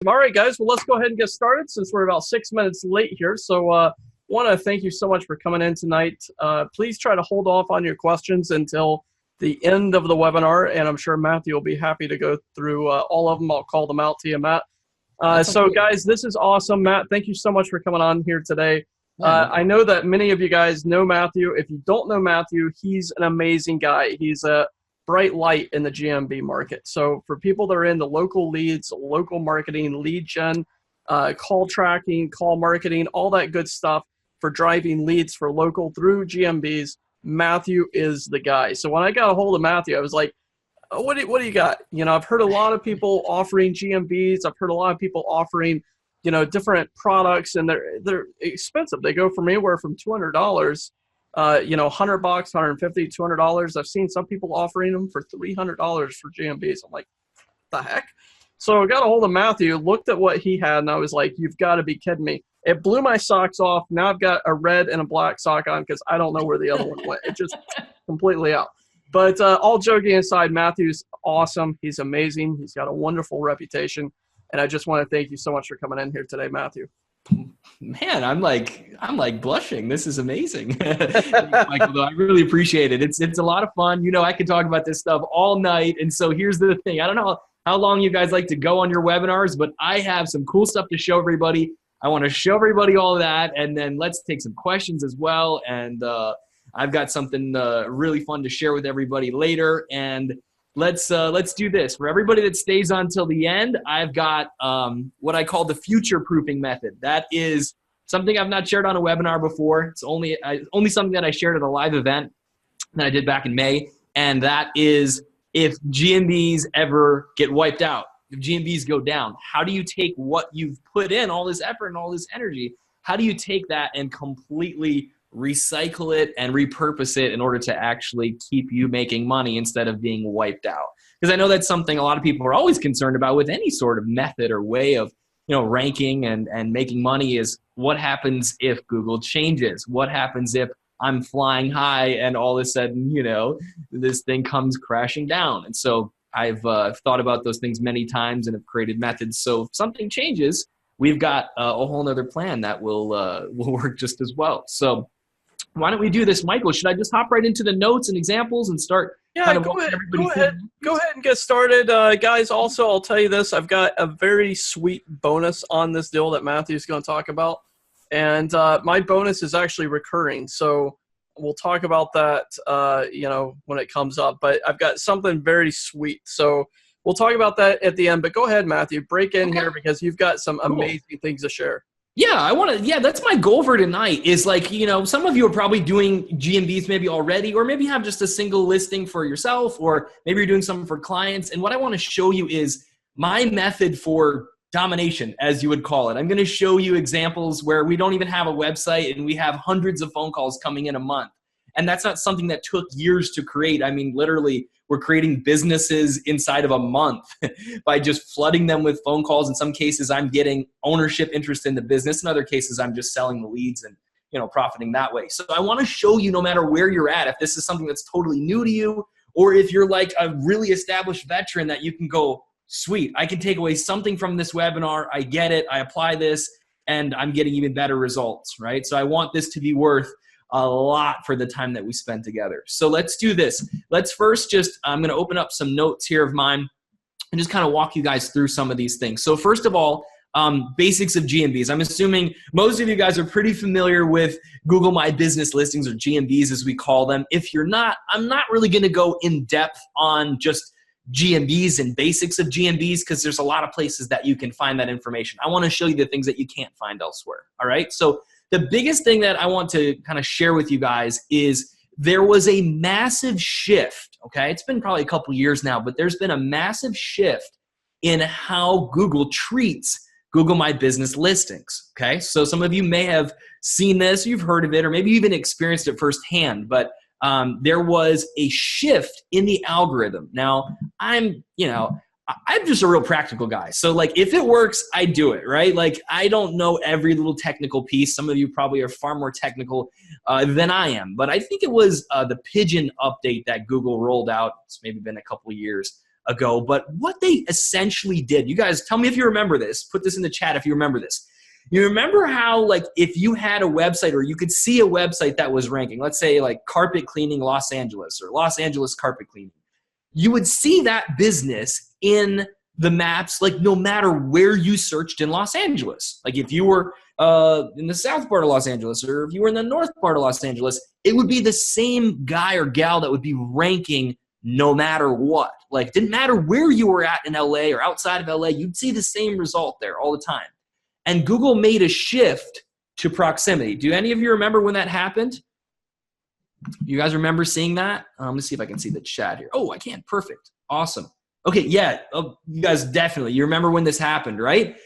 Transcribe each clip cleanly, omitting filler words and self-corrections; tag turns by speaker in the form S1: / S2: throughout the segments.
S1: All right, guys. Well, let's go ahead and get started since we're about 6 minutes late here. So, want to thank you so much for coming in tonight. Please try to hold off on your questions until the end of the webinar, and I'm sure Matthew will be happy to go through all of them. I'll call them out to you, Matt. So, guys, this is awesome. Matt, thank you so much for coming on here today. I know that many of you guys know Matthew. If you don't know Matthew, he's an amazing guy. He's a bright light in the GMB market. So for people that are in the local leads, local marketing, lead gen, call tracking, call marketing, all that good stuff for driving leads for local through GMBs, Matthew is the guy. So when I got a hold of Matthew, I was like, oh, what do you got? You know, I've heard a lot of people offering GMBs. I've heard a lot of people offering, you know, different products, and they're expensive. They go from anywhere from $200, you know, $100, $150, $200. I've seen some people offering them for $300 for GMBs. I'm like, what the heck? So I got a hold of Matthew, looked at what he had, and I was like, you've got to be kidding me. It blew my socks off. Now I've got a red and a black sock on because I don't know where the other one went. It just completely out. But all joking aside, Matthew's awesome. He's amazing. He's got a wonderful reputation. And I just want to thank you so much for coming in here today, Matthew.
S2: Man, I'm like blushing. This is amazing. Michael, though, I really appreciate it. It's a lot of fun. You know, I could talk about this stuff all night. And so here's the thing. I don't know how long you guys like to go on your webinars, but I have some cool stuff to show everybody. I want to show everybody all of that, and then let's take some questions as well. And I've got something really fun to share with everybody later. And let's do this. For everybody that stays on till the end, I've got what I call the future-proofing method. That is something I've not shared on a webinar before. It's only something that I shared at a live event that I did back in May. And that is, if GMBs ever get wiped out, if GMBs go down, how do you take what you've put in, all this effort and all this energy, how do you take that and completely recycle it and repurpose it in order to actually keep you making money instead of being wiped out? Because I know that's something a lot of people are always concerned about with any sort of method or way of, you know, ranking and making money is what happens if Google changes? What happens if I'm flying high and all of a sudden, you know, this thing comes crashing down? And so I've thought about those things many times and have created methods. So if something changes, we've got a whole nother plan that will work just as well. So why don't we do this, Michael? Should I just hop right into the notes and examples and start?
S1: Yeah, go ahead and get started. Guys, also, I'll tell you this. I've got a very sweet bonus on this deal that Matthew's going to talk about. And my bonus is actually recurring. So we'll talk about that, you know, when it comes up. But I've got something very sweet. So we'll talk about that at the end. But go ahead, Matthew. Break in here because you've got some amazing things to share.
S2: Yeah, that's my goal for tonight is, like, you know, some of you are probably doing GMBs maybe already, or maybe have just a single listing for yourself, or maybe you're doing something for clients. And what I want to show you is my method for domination, as you would call it. I'm going to show you examples where we don't even have a website and we have hundreds of phone calls coming in a month. And that's not something that took years to create. I mean, literally, we're creating businesses inside of a month by just flooding them with phone calls. In some cases, I'm getting ownership interest in the business. In other cases, I'm just selling the leads and, you know, profiting that way. So I want to show you, no matter where you're at, if this is something that's totally new to you, or if you're like a really established veteran, that you can go, sweet, I can take away something from this webinar. I get it. I apply this and I'm getting even better results, right? So I want this to be worth a lot for the time that we spend together. So let's do this. Let's first I'm going to open up some notes here of mine and just kind of walk you guys through some of these things. So first of all, basics of GMBs. I'm assuming most of you guys are pretty familiar with Google My Business Listings, or GMBs as we call them. If you're not, I'm not really going to go in depth on just GMBs and basics of GMBs, because there's a lot of places that you can find that information. I want to show you the things that you can't find elsewhere. All right. So the biggest thing that I want to kind of share with you guys is there was a massive shift. Okay. It's been probably a couple years now, but there's been a massive shift in how Google treats Google My Business Listings. Okay. So some of you may have seen this, you've heard of it, or maybe even experienced it firsthand, but there was a shift in the algorithm. Now, I'm just a real practical guy. So, like, if it works, I do it, right? Like, I don't know every little technical piece. Some of you probably are far more technical than I am. But I think it was the Pigeon update that Google rolled out. It's maybe been a couple of years ago. But what they essentially did, you guys tell me if you remember this, put this in the chat if you remember this. You remember how, like, if you had a website or you could see a website that was ranking, let's say like carpet cleaning Los Angeles or Los Angeles carpet cleaning, you would see that business in the maps, like no matter where you searched in Los Angeles. Like if you were in the south part of Los Angeles or if you were in the north part of Los Angeles, it would be the same guy or gal that would be ranking no matter what. Like it didn't matter where you were at in LA or outside of LA, you'd see the same result there all the time. And Google made a shift to proximity. Do any of you remember when that happened? You guys remember seeing that? Let me see if I can see the chat here. Oh, I can. Perfect. Awesome. Okay, yeah. You guys definitely. You remember when this happened, right?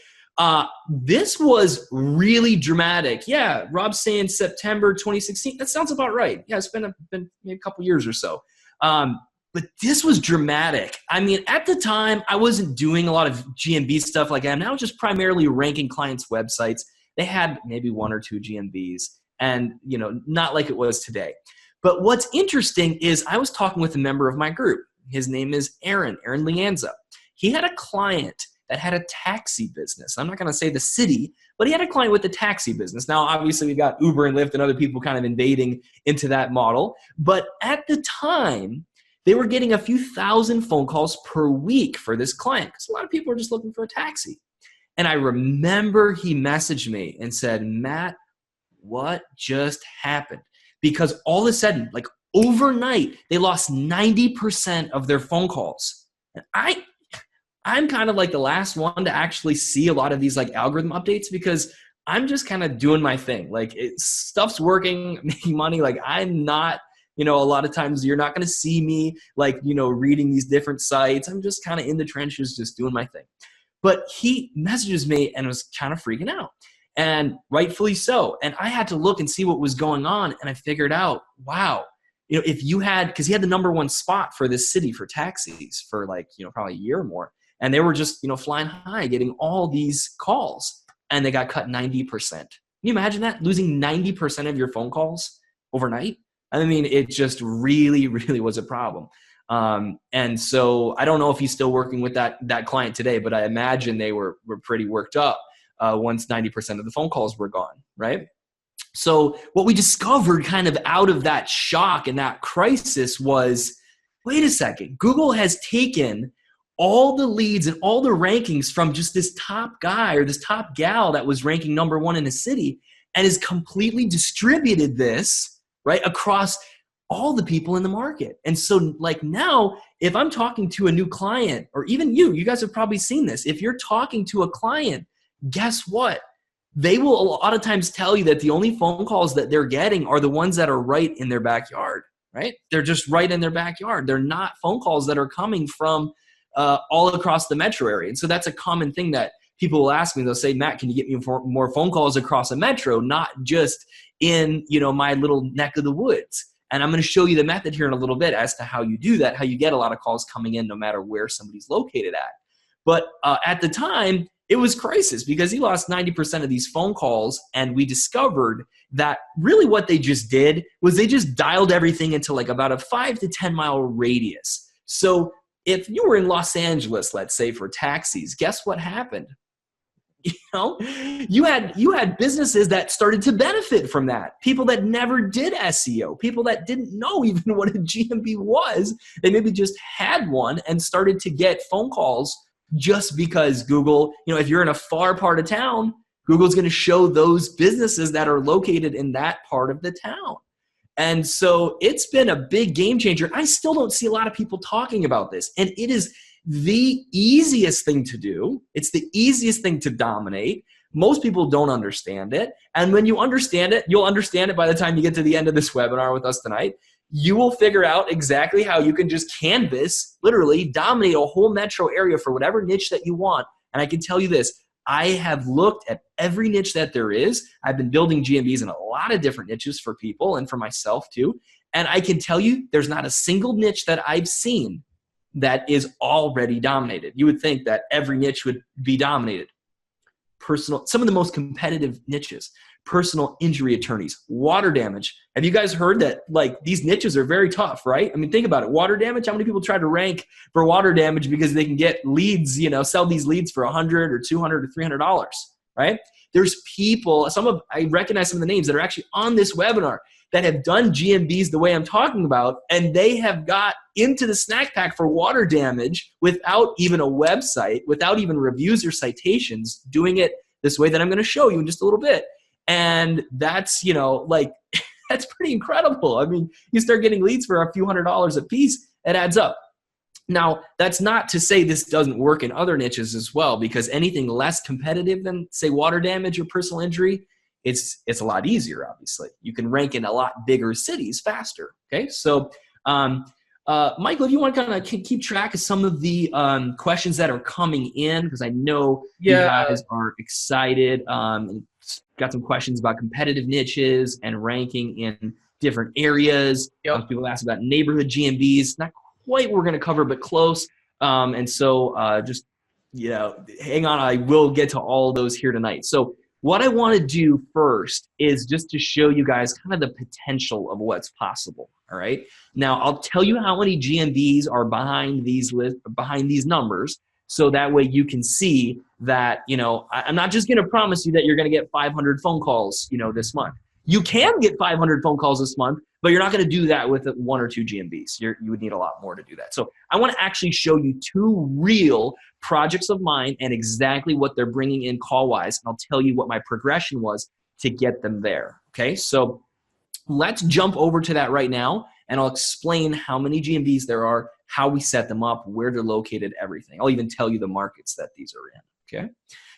S2: This was really dramatic. Yeah, Rob's saying September 2016. That sounds about right. Yeah, it's been maybe a couple years or so. But this was dramatic. I mean, at the time, I wasn't doing a lot of GMB stuff like I am now, just primarily ranking clients' websites. They had maybe 1 or 2 GMBs and, you know, not like it was today. But what's interesting is I was talking with a member of my group. His name is Aaron Lianza. He had a client that had a taxi business. I'm not going to say the city, but he had a client with a taxi business. Now, obviously, we've got Uber and Lyft and other people kind of invading into that model. But at the time, they were getting a few thousand phone calls per week for this client because a lot of people are just looking for a taxi. And I remember he messaged me and said, Matt, what just happened? Because all of a sudden, like overnight, they lost 90% of their phone calls. And I'm kind of like the last one to actually see a lot of these like algorithm updates because I'm just kind of doing my thing. Like stuff's working, making money. Like I'm not, you know, a lot of times you're not going to see me like, you know, reading these different sites. I'm just kind of in the trenches, just doing my thing. But he messages me and was kind of freaking out, and rightfully so. And I had to look and see what was going on. And I figured out, wow, you know, if you had, because he had the number 1 spot for this city for taxis for like, you know, probably a year or more. And they were just, you know, flying high, getting all these calls, and they got cut 90%. Can you imagine that? Losing 90% of your phone calls overnight? I mean, it just really, really was a problem. And so I don't know if he's still working with that client today, but I imagine they were pretty worked up once 90% of the phone calls were gone, right? So what we discovered kind of out of that shock and that crisis was, wait a second, Google has taken all the leads and all the rankings from just this top guy or this top gal that was ranking number 1 in a city and has completely distributed this, right, across all the people in the market. And so like now, if I'm talking to a new client, or even you guys have probably seen this. If you're talking to a client, guess what? They will a lot of times tell you that the only phone calls that they're getting are the ones that are right in their backyard, right? They're just right in their backyard. They're not phone calls that are coming from all across the metro area. And so that's a common thing that people will ask me. They'll say, Matt, can you get me more phone calls across a metro, not just in, you know, my little neck of the woods? And I'm going to show you the method here in a little bit as to how you do that, how you get a lot of calls coming in no matter where somebody's located at. But at the time, it was crisis because he lost 90% of these phone calls, and we discovered that really what they just did was they just dialed everything into like about a 5 to 10 mile radius. So if you were in Los Angeles, let's say, for taxis, guess what happened? You know, you had businesses that started to benefit from that. People that never did SEO, people that didn't know even what a GMB was. They maybe just had one and started to get phone calls just because Google, you know, if you're in a far part of town, Google's going to show those businesses that are located in that part of the town. And so it's been a big game changer. I still don't see a lot of people talking about this. And it is the easiest thing to do. It's the easiest thing to dominate. Most people don't understand it. And when you understand it, you'll understand it by the time you get to the end of this webinar with us tonight. You will figure out exactly how you can just canvas, literally dominate a whole metro area for whatever niche that you want. And I can tell you this, I have looked at every niche that there is. I've been building GMBs in a lot of different niches for people and for myself too. And I can tell you there's not a single niche that I've seen that is already dominated. You would think that every niche would be dominated. Some of the most competitive niches, personal injury attorneys, water damage. Have you guys heard that like these niches are very tough, right? I mean, think about it. Water damage, how many people try to rank for water damage because they can get leads, sell these leads for $100 or $200 or $300, right? There's people, I recognize some of the names that are actually on this webinar that have done GMBs the way I'm talking about, and they have got into the snack pack for water damage without even a website, without even reviews or citations, doing it this way that I'm going to show you in just a little bit. And that's, that's pretty incredible. I mean, you start getting leads for a few $100s a piece, it adds up. Now, that's not to say this doesn't work in other niches as well, because anything less competitive than, say, water damage or personal injury, it's a lot easier, obviously. You can rank in a lot bigger cities faster, okay? So, Michael, if you want to kind of keep track of some of the questions that are coming in, because I know you guys are excited, and got some questions about competitive niches and ranking in different areas.
S1: Yep.
S2: People ask about neighborhood GMBs. Not quite what we're going to cover, but close. And so just, hang on. I will get to all those here tonight. So what I want to do first is just to show you guys kind of the potential of what's possible. All right. Now I'll tell you how many GMBs are behind these numbers. So that way you can see that, I'm not just going to promise you that you're going to get 500 phone calls, this month. You can get 500 phone calls this month, but you're not going to do that with 1 or 2 GMBs. You would need a lot more to do that. So I want to actually show you 2 real projects of mine and exactly what they're bringing in call-wise. And I'll tell you what my progression was to get them there. Okay, so let's jump over to that right now, and I'll explain how many GMBs there are, how we set them up, where they're located, everything. I'll even tell you the markets that these are in, okay?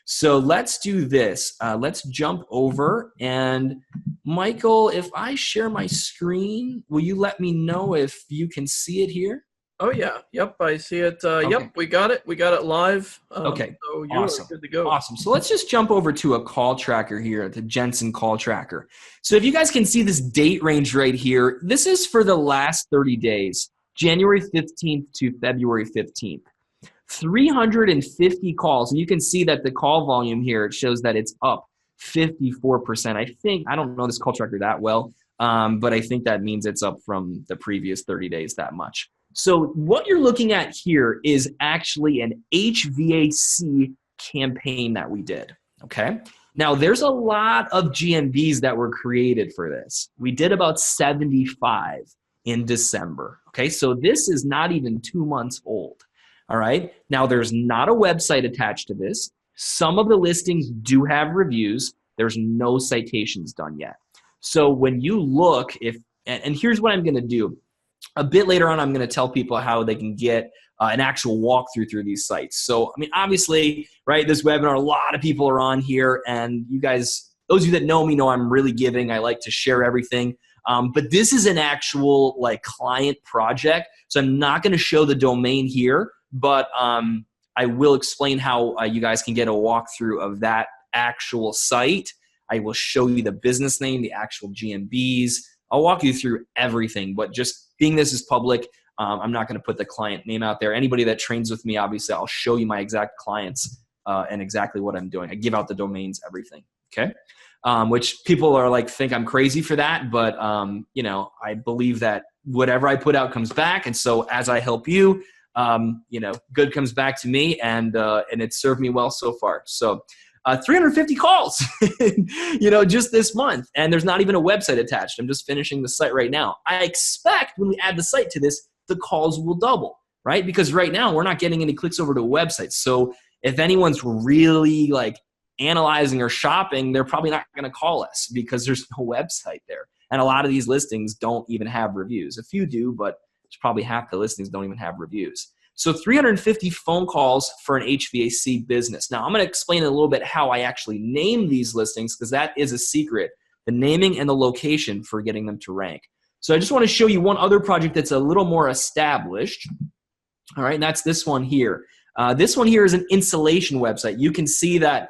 S2: So let's do this. Let's jump over, and Michael, if I share my screen, will you let me know if you can see it here?
S1: Oh yeah, yep, I see it.
S2: Okay.
S1: Yep, we got it live.
S2: Okay,
S1: so you're
S2: awesome.
S1: Good to go.
S2: Awesome. So let's just jump over to a call tracker here, the Jensen call tracker. So if you guys can see this date range right here, this is for the last 30 days, January 15th to February 15th. 350 calls, and you can see that the call volume here, it shows that it's up 54%. I don't know this call tracker that well, but I think that means it's up from the previous 30 days that much. So what you're looking at here is actually an HVAC campaign that we did, okay? Now, there's a lot of GMBs that were created for this. We did about 75 in December, okay? So this is not even 2 months old. All right. Now, there's not a website attached to this. Some of the listings do have reviews. There's no citations done yet. So when you look, and here's what I'm going to do. A bit later on, I'm going to tell people how they can get an actual walkthrough through these sites. So, I mean, obviously, right, this webinar, a lot of people are on here, and you guys, those of you that know me know I'm really giving. I like to share everything. But this is an actual client project. So I'm not going to show the domain here. But I will explain how you guys can get a walkthrough of that actual site. I will show you the business name, the actual GMBs. I'll walk you through everything, but just being this is public, I'm not going to put the client name out there. Anybody that trains with me, obviously, I'll show you my exact clients and exactly what I'm doing. I give out the domains, everything, okay? Which people are think I'm crazy for that, but I believe that whatever I put out comes back, and so as I help you, good comes back to me, and it served me well so far. So 350 calls, just this month, and there's not even a website attached. I'm just finishing the site right now. I expect when we add the site to this, the calls will double, right? Because right now we're not getting any clicks over to a website. So if anyone's really analyzing or shopping, they're probably not going to call us because there's no website there. And a lot of these listings don't even have reviews. A few do, but it's probably half the listings don't even have reviews. So 350 phone calls for an HVAC business. Now, I'm going to explain a little bit how I actually name these listings because that is a secret, the naming and the location for getting them to rank. So I just want to show you one other project that's a little more established. All right, and that's this one here. This one here is an insulation website. You can see that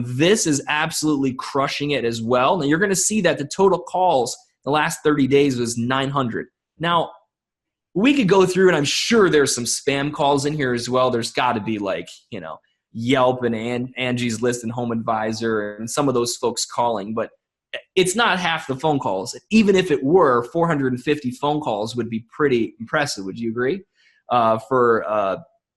S2: this is absolutely crushing it as well. Now, you're going to see that the total calls the last 30 days was 900. Now, we could go through, and I'm sure there's some spam calls in here as well. There's got to be Yelp and Angie's List and Home Advisor and some of those folks calling. But it's not half the phone calls. Even if it were, 450 phone calls would be pretty impressive. Would you agree? For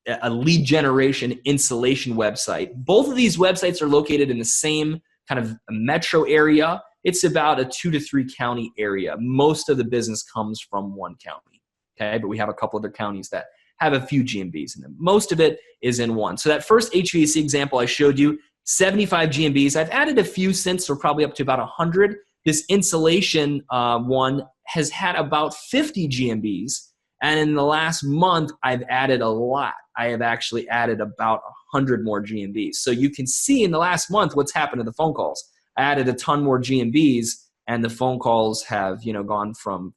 S2: a lead generation installation website. Both of these websites are located in the same kind of metro area. It's about a 2 to 3 county area. Most of the business comes from one county, okay? But we have a couple other counties that have a few GMBs in them. Most of it is in one. So that first HVAC example I showed you, 75 GMBs. I've added a few since, so probably up to about 100. This insulation one has had about 50 GMBs. And in the last month, I've added a lot. I have actually added about 100 more GMBs. So you can see in the last month what's happened to the phone calls. I added a ton more GMBs, and the phone calls have, gone from,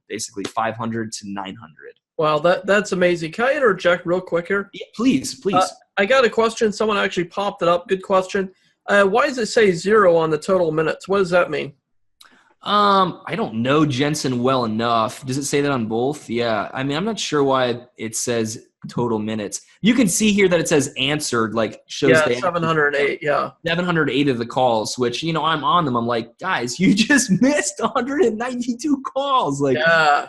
S2: basically 500 to 900.
S1: Wow, that's amazing. Can I interject real quick here?
S2: Yeah, please.
S1: I got a question. Someone actually popped it up. Good question. Why does it say 0 on the total minutes? What does that mean?
S2: I don't know Jensen well enough. Does it say that on both? Yeah. I mean, I'm not sure why it says total minutes. You can see here that it says answered, like shows
S1: 708. Yeah.
S2: 708 of the calls, which, I'm on them. I'm like, guys, you just missed 192 calls. Like,
S1: yeah.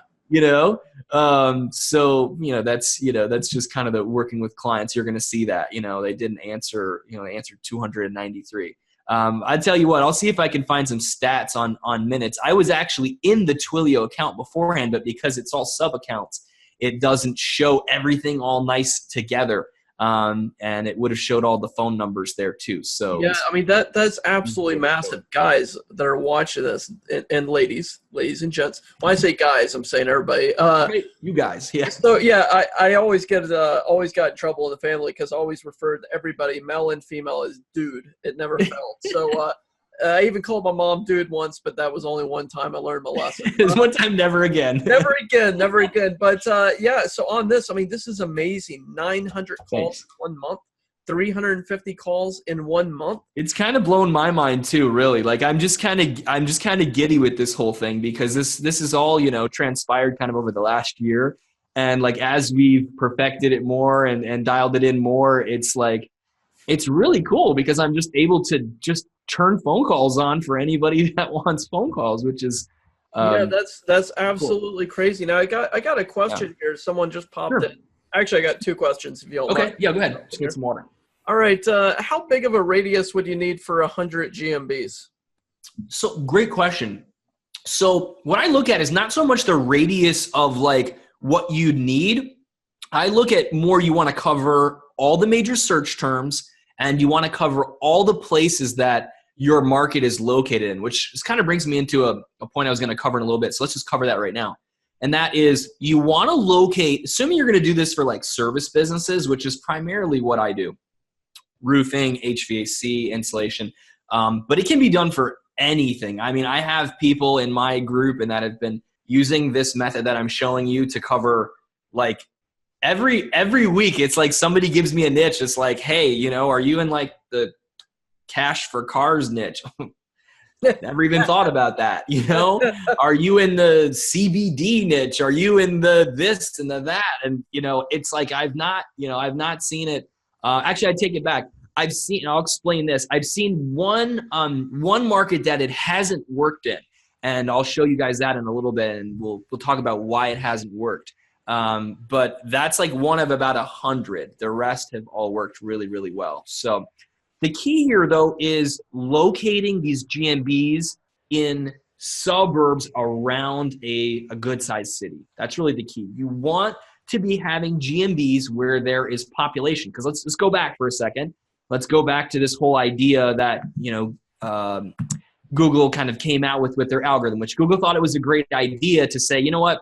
S2: So, that's just kind of the working with clients. You're going to see that, they didn't answer, they answered 293. I tell you what, I'll see if I can find some stats on minutes. I was actually in the Twilio account beforehand, but because it's all sub accounts, it doesn't show everything all nice together. And it would have showed all the phone numbers there too. So
S1: yeah, I mean that's absolutely massive, guys that are watching this, and ladies and gents. When I say guys, I'm saying everybody.
S2: You guys, yeah.
S1: So yeah, I always got in trouble in the family because I always referred to everybody, male and female, as dude. It never felt. So I even called my mom dude once, but that was only one time I learned my lesson.
S2: It was one time, never again.
S1: Never again. But yeah, so on this, I mean, this is amazing. 900 calls in 1 month, 350 calls in 1 month.
S2: It's kind of blown my mind too, really. Like I'm just kind of giddy with this whole thing because this is all, transpired kind of over the last year. And like as we've perfected it more and dialed it in more, it's like it's really cool because I'm just able to just turn phone calls on for anybody that wants phone calls, which is
S1: yeah, that's absolutely cool. Crazy. Now I got a question here. Someone just popped in. Actually, I got 2 questions if you don't mind.
S2: Yeah, go ahead. Just get some water.
S1: All right. How big of a radius would you need for 100 GMBs?
S2: So great question. So what I look at is not so much the radius of like what you need. I look at more you want to cover all the major search terms and you want to cover all the places that your market is located in, which kind of brings me into a point I was going to cover in a little bit. So let's just cover that right now. And that is you want to locate, assuming you're going to do this for like service businesses, which is primarily what I do, roofing, HVAC, insulation, but it can be done for anything. I mean, I have people in my group and that have been using this method that I'm showing you to cover like every week. It's like somebody gives me a niche. It's like, hey, are you in like the cash for cars niche? Never even thought about that. Are you in the CBD niche? Are you in the this and the that? And it's like I've not seen it. Actually, I take it back. I'll explain this. I've seen one market that it hasn't worked in, and I'll show you guys that in a little bit, and we'll talk about why it hasn't worked. But that's like one of about 100. The rest have all worked really, really well. So the key here, though, is locating these GMBs in suburbs around a good-sized city. That's really the key. You want to be having GMBs where there is population. Because let's go back for a second. Let's go back to this whole idea that, Google kind of came out with their algorithm, which Google thought it was a great idea to say, you know what,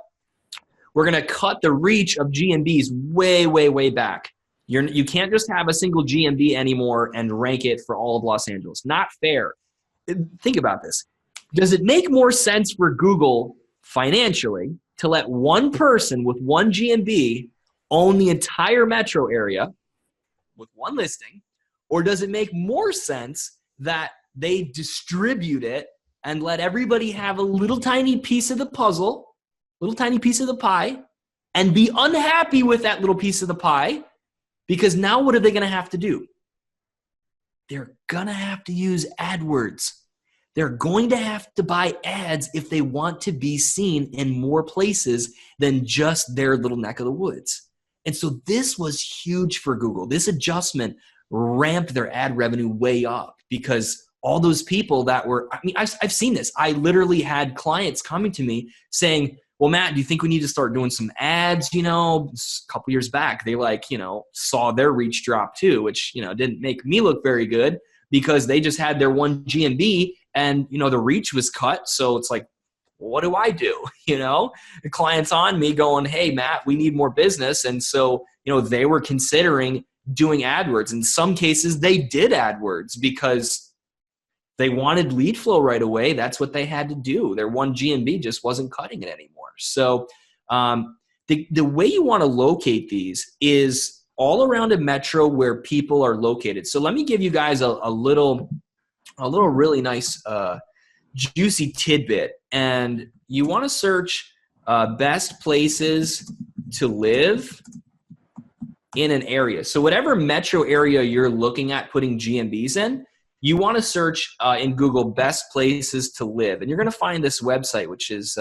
S2: we're going to cut the reach of GMBs way, way, way back. You can't just have a single GMB anymore and rank it for all of Los Angeles. Not fair. Think about this. Does it make more sense for Google financially to let one person with one GMB own the entire metro area with one listing? Or does it make more sense that they distribute it and let everybody have a little tiny piece of the puzzle, little tiny piece of the pie, and be unhappy with that little piece of the pie? Because now what are they going to have to do? They're going to have to use AdWords. they're going to have to buy ads if they want to be seen in more places than just their little neck of the woods. And so this was huge for Google. This adjustment ramped their ad revenue way up because all those people that were, I mean, I've seen this. I literally had clients coming to me saying, well, Matt, do you think we need to start doing some ads? You know, a couple years back, they saw their reach drop too, which, didn't make me look very good because they just had their one GMB and, the reach was cut. So it's like, well, what do I do? The client's on me going, hey, Matt, we need more business. And so, they were considering doing AdWords. In some cases, they did AdWords because they wanted lead flow right away. That's what they had to do. Their one GMB just wasn't cutting it anymore. So the way you want to locate these is all around a metro where people are located. So let me give you guys a little really nice juicy tidbit. And you want to search best places to live in an area. So whatever metro area you're looking at putting GMBs in, you want to search in Google best places to live. And you're going to find this website, which is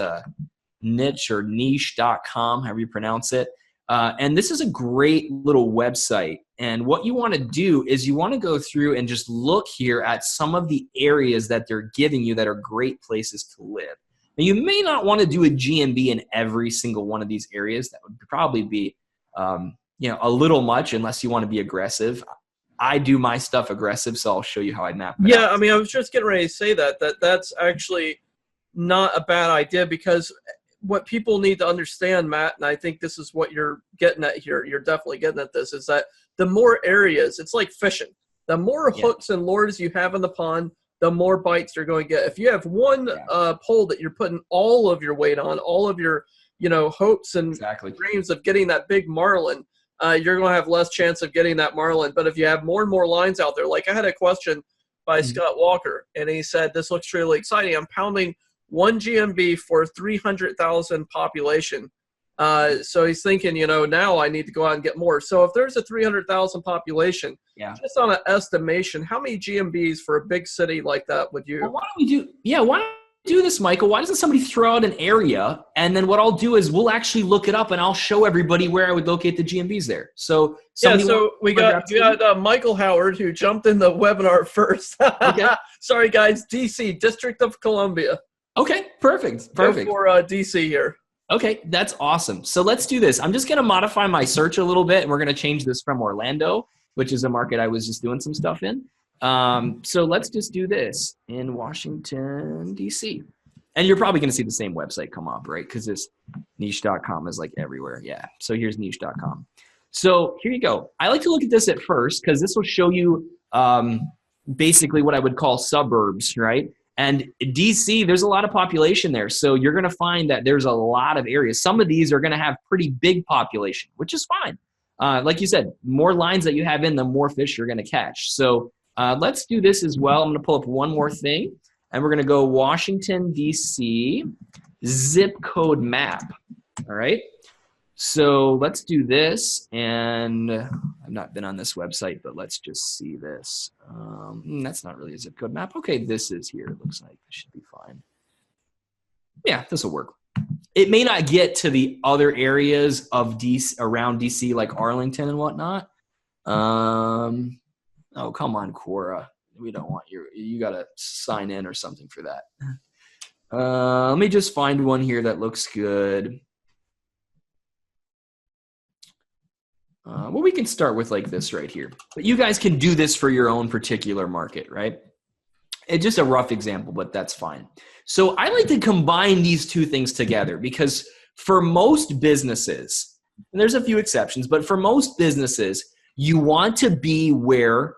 S2: niche.com, however you pronounce it. And this is a great little website. And what you want to do is you want to go through and just look here at some of the areas that they're giving you that are great places to live. Now, you may not want to do a GMB in every single one of these areas. That would probably be a little much unless you want to be aggressive. I do my stuff aggressive, so I'll show you how I map it out.
S1: I mean, I was just getting ready to say that's actually not a bad idea, because what people need to understand, Matt, and I think this is what you're getting at here, you're definitely getting at this, is that the more areas, it's like fishing. The more hooks and lures you have in the pond, the more bites you're going to get. If you have one pole that you're putting all of your weight on, all of your hopes and dreams of getting that big marlin, you're going to have less chance of getting that marlin. But if you have more and more lines out there, like I had a question by Scott Walker, and he said, this looks really exciting. I'm pounding one GMB for 300,000 population. So he's thinking, now I need to go out and get more. So if there's a 300,000 population, just on an estimation, how many GMBs for a big city like that would you?
S2: Well, why don't we do this, Michael? Why doesn't somebody throw out an area, and then what I'll do is we'll actually look it up and I'll show everybody where I would locate the GMBs there. So
S1: we got Michael Howard, who jumped in the webinar first. Okay. Sorry guys, DC, District of Columbia.
S2: Okay, perfect.
S1: Go for DC here.
S2: Okay, that's awesome. So let's do this. I'm just going to modify my search a little bit, and we're going to change this from Orlando, which is a market I was just doing some stuff in. So let's just do this in Washington, D.C. And you're probably going to see the same website come up, right? Because this niche.com is like everywhere. Yeah, so here's niche.com. So here you go. I like to look at this at first because this will show you basically what I would call suburbs, right? And DC, there's a lot of population there. So you're going to find that there's a lot of areas. Some of these are going to have pretty big population, which is fine. Like you said, more lines that you have in, the more fish you're going to catch. So let's do this as well. I'm going to pull up one more thing, and we're going to go Washington, D.C. zip code map. All right. So let's do this. And I've not been on this website, but let's just see this. That's not really a zip code map. Okay, this is here. It looks like this should be fine. Yeah, this will work. It may not get to the other areas of DC, around DC, like Arlington and whatnot. Oh, come on, Quora. We don't want you got to sign in or something for that. Let me just find one here that looks good. Well, we can start with like this right here. But you guys can do this for your own particular market, right? It's just a rough example, but that's fine. So I like to combine these two things together because for most businesses, and there's a few exceptions, but for most businesses, you want to be where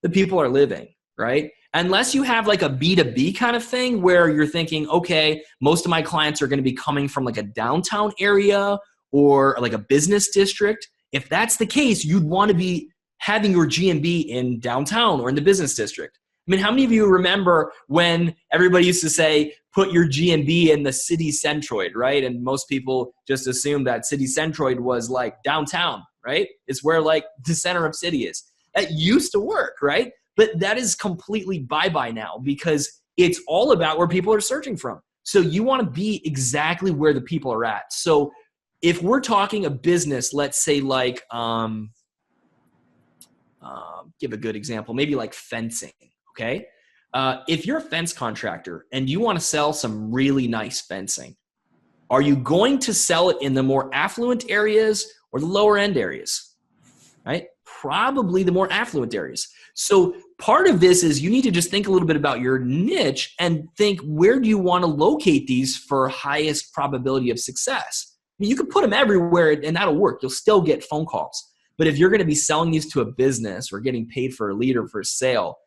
S2: the people are living, right? Unless you have like a B2B kind of thing where you're thinking, okay, most of my clients are going to be coming from like a downtown area or like a business district. If that's the case, you'd want to be having your GMB in downtown or in the business district. I mean, how many of you remember when everybody used to say, put your GMB in the city centroid, right? And most people just assumed that city centroid was like downtown, right? It's where like the center of city is. That used to work, right? But that is completely bye-bye now because It's all about where people are searching from. So you want to be exactly where the people are at. So if we're talking a business, let's say like, give a good example, maybe like fencing, okay? If you're a fence contractor and you want to sell some really nice fencing, are you going to sell it in the more affluent areas or the lower end areas, right? Probably the more affluent areas. So part of this is you need to just think a little bit about your niche and think, where do you want to locate these for highest probability of success? I mean, you can put them everywhere and that'll work. You'll still get phone calls. But if you're going to be selling these to a business or getting paid for a lead or for a sale,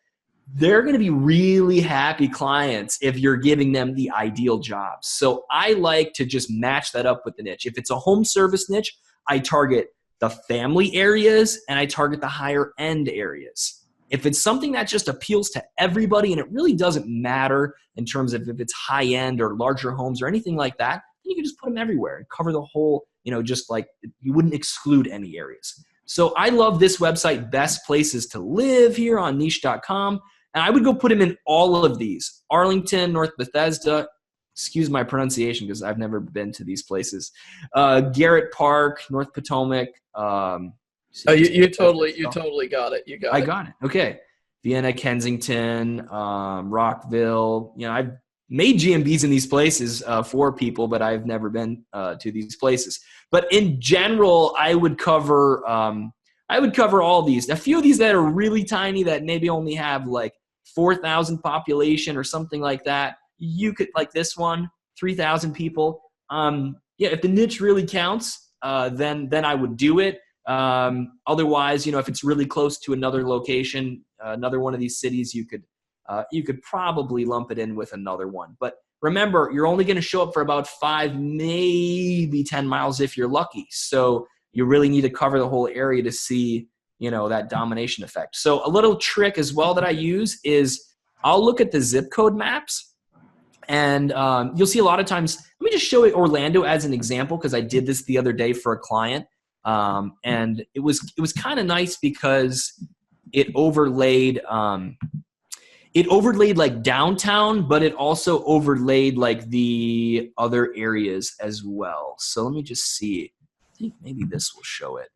S2: they're going to be really happy clients if you're giving them the ideal jobs. So I like to just match that up with the niche. If it's a home service niche, I target the family areas and I target the higher end areas. If it's something that just appeals to everybody and it really doesn't matter in terms of if it's high end or larger homes or anything like that, then you can just put them everywhere and cover the whole, just like you wouldn't exclude any areas. So I love this website, Best Places to Live, here on niche.com. And I would go put them in all of these. Arlington, North Bethesda, excuse my pronunciation because I've never been to these places. Garrett Park, North Potomac.
S1: You totally got it.
S2: I got it. Okay. Vienna, Kensington, Rockville. I've made GMBs in these places for people, but I've never been to these places. But in general, I would cover all these. A few of these that are really tiny that maybe only have like 4,000 population or something like that. You could, like this one, 3,000 people. If the niche really counts, then I would do it. Otherwise, if it's really close to another location, another one of these cities, you could probably lump it in with another one. But remember, you're only going to show up for about 5, maybe 10 miles if you're lucky. So you really need to cover the whole area to see, that domination effect. So a little trick as well that I use is I'll look at the zip code maps, and you'll see a lot of times. Let me just show you Orlando as an example because I did this the other day for a client, and it was kind of nice because it overlaid like downtown, but it also overlaid like the other areas as well. So let me just see. I think maybe this will show it.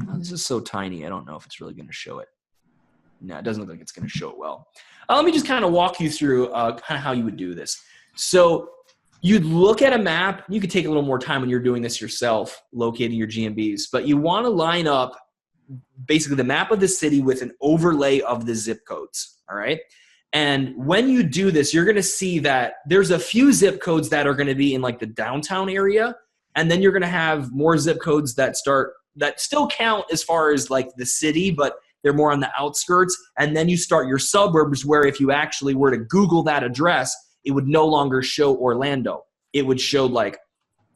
S2: Oh, this is so tiny. I don't know if it's really going to show it. No, it doesn't look like it's going to show it well. Let me just kind of walk you through kind of how you would do this. So you'd look at a map. You could take a little more time when you're doing this yourself, locating your GMBs. But you want to line up basically the map of the city with an overlay of the zip codes, all right? And when you do this, you're going to see that there's a few zip codes that are going to be in like the downtown area. And then you're going to have more zip codes that still count as far as like the city, but they're more on the outskirts. And then you start your suburbs where if you actually were to Google that address, it would no longer show Orlando. It would show like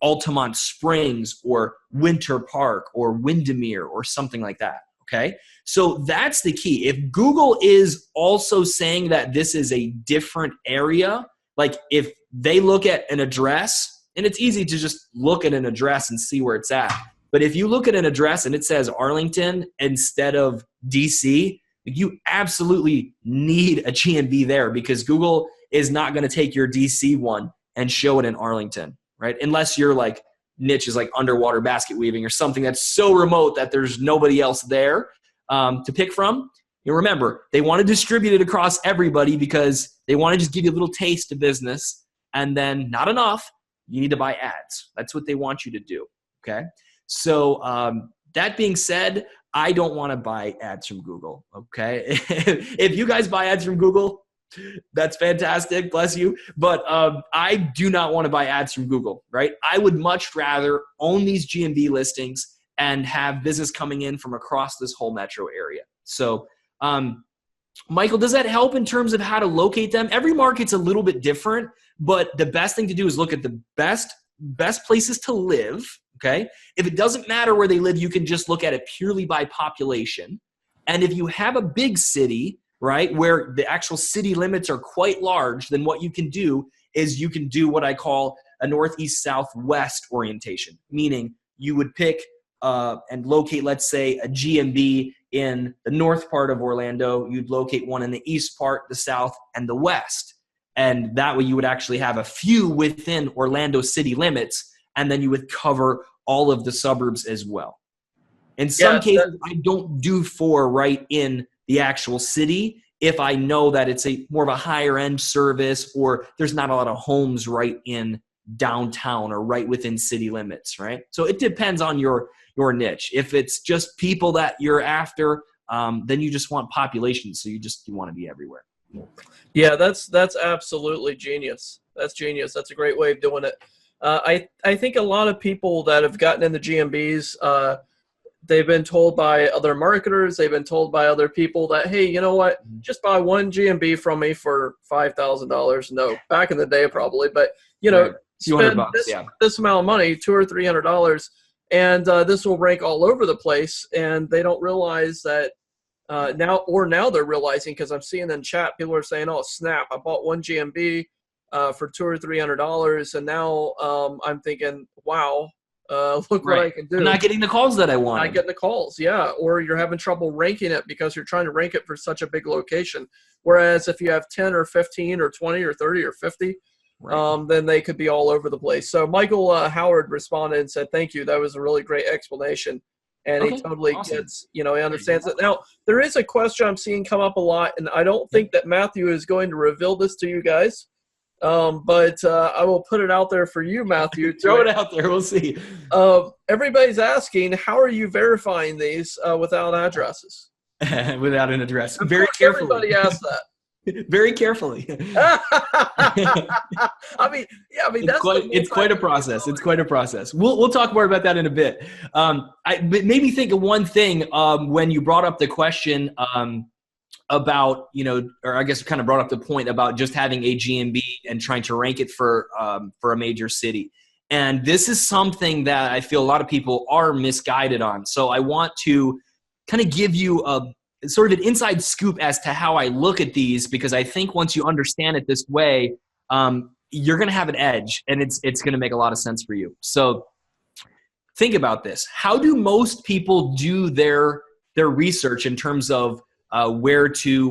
S2: Altamont Springs or Winter Park or Windermere or something like that. Okay. So that's the key. If Google is also saying that this is a different area, like if they look at an address, and it's easy to just look at an address and see where it's at. But if you look at an address and it says Arlington instead of DC, you absolutely need a GMB there because Google is not going to take your DC one and show it in Arlington, right? Unless your like niche is like underwater basket weaving or something that's so remote that there's nobody else there to pick from. Remember, they want to distribute it across everybody because they want to just give you a little taste of business, and then not enough. You need to buy ads. That's what they want you to do, okay? So that being said, I don't want to buy ads from Google, okay? If you guys buy ads from Google, that's fantastic, bless you. But I do not want to buy ads from Google, right? I would much rather own these GMB listings and have business coming in from across this whole metro area. So Michael, does that help in terms of how to locate them? Every market's a little bit different, but the best thing to do is look at the best places to live, okay? If it doesn't matter where they live, you can just look at it purely by population. And if you have a big city, right, where the actual city limits are quite large, then what you can do is you can do what I call a northeast-southwest orientation, meaning you would pick and locate, let's say, a GMB in the north part of Orlando. You'd locate one in the east part, the south, and the west. And that way you would actually have a few within Orlando city limits, and then you would cover all of the suburbs as well. In some cases, I don't do 4 right in the actual city if I know that it's more of a higher end service, or there's not a lot of homes right in downtown or right within city limits, right? So it depends on your niche. If it's just people that you're after, then you just want population, so you want to be everywhere.
S1: Yeah, that's absolutely genius. That's genius. That's a great way of doing it. I think a lot of people that have gotten into GMBs, they've been told by other marketers, they've been told by other people that, hey, you know what, just buy one GMB from me for $5,000. No, back in the day probably, but right. Spend this amount of money, $200 or $300, and this will rank all over the place. And they don't realize that now they're realizing, because I'm seeing in chat, people are saying, oh, snap, I bought one GMB for $200 or $300, and now I'm thinking, wow, look what I can do.
S2: I'm not getting the calls that I want.
S1: Not getting the calls, yeah. Or you're having trouble ranking it because you're trying to rank it for such a big location. Whereas if you have 10 or 15 or 20 or 30 or 50, then they could be all over the place. So Michael Howard responded and said, thank you. That was a really great explanation. And he totally gets, he understands it. Now, there is a question I'm seeing come up a lot, and I don't think that Matthew is going to reveal this to you guys. But I will put it out there for you, Matthew.
S2: Throw it out there. We'll see.
S1: Everybody's asking, how are you verifying these without addresses?
S2: Without an address. Very carefully.
S1: Everybody asks that.
S2: Very carefully.
S1: I mean,
S2: it's quite a process. It's quite a process. We'll talk more about that in a bit. But made me think of one thing when you brought up the question about, or I guess kind of brought up the point about just having a GMB and trying to rank it for a major city. And this is something that I feel a lot of people are misguided on. So I want to kind of give you a sort of an inside scoop as to how I look at these, because I think once you understand it this way, you're going to have an edge, and it's going to make a lot of sense for you. So think about this. How do most people do their research in terms of where to,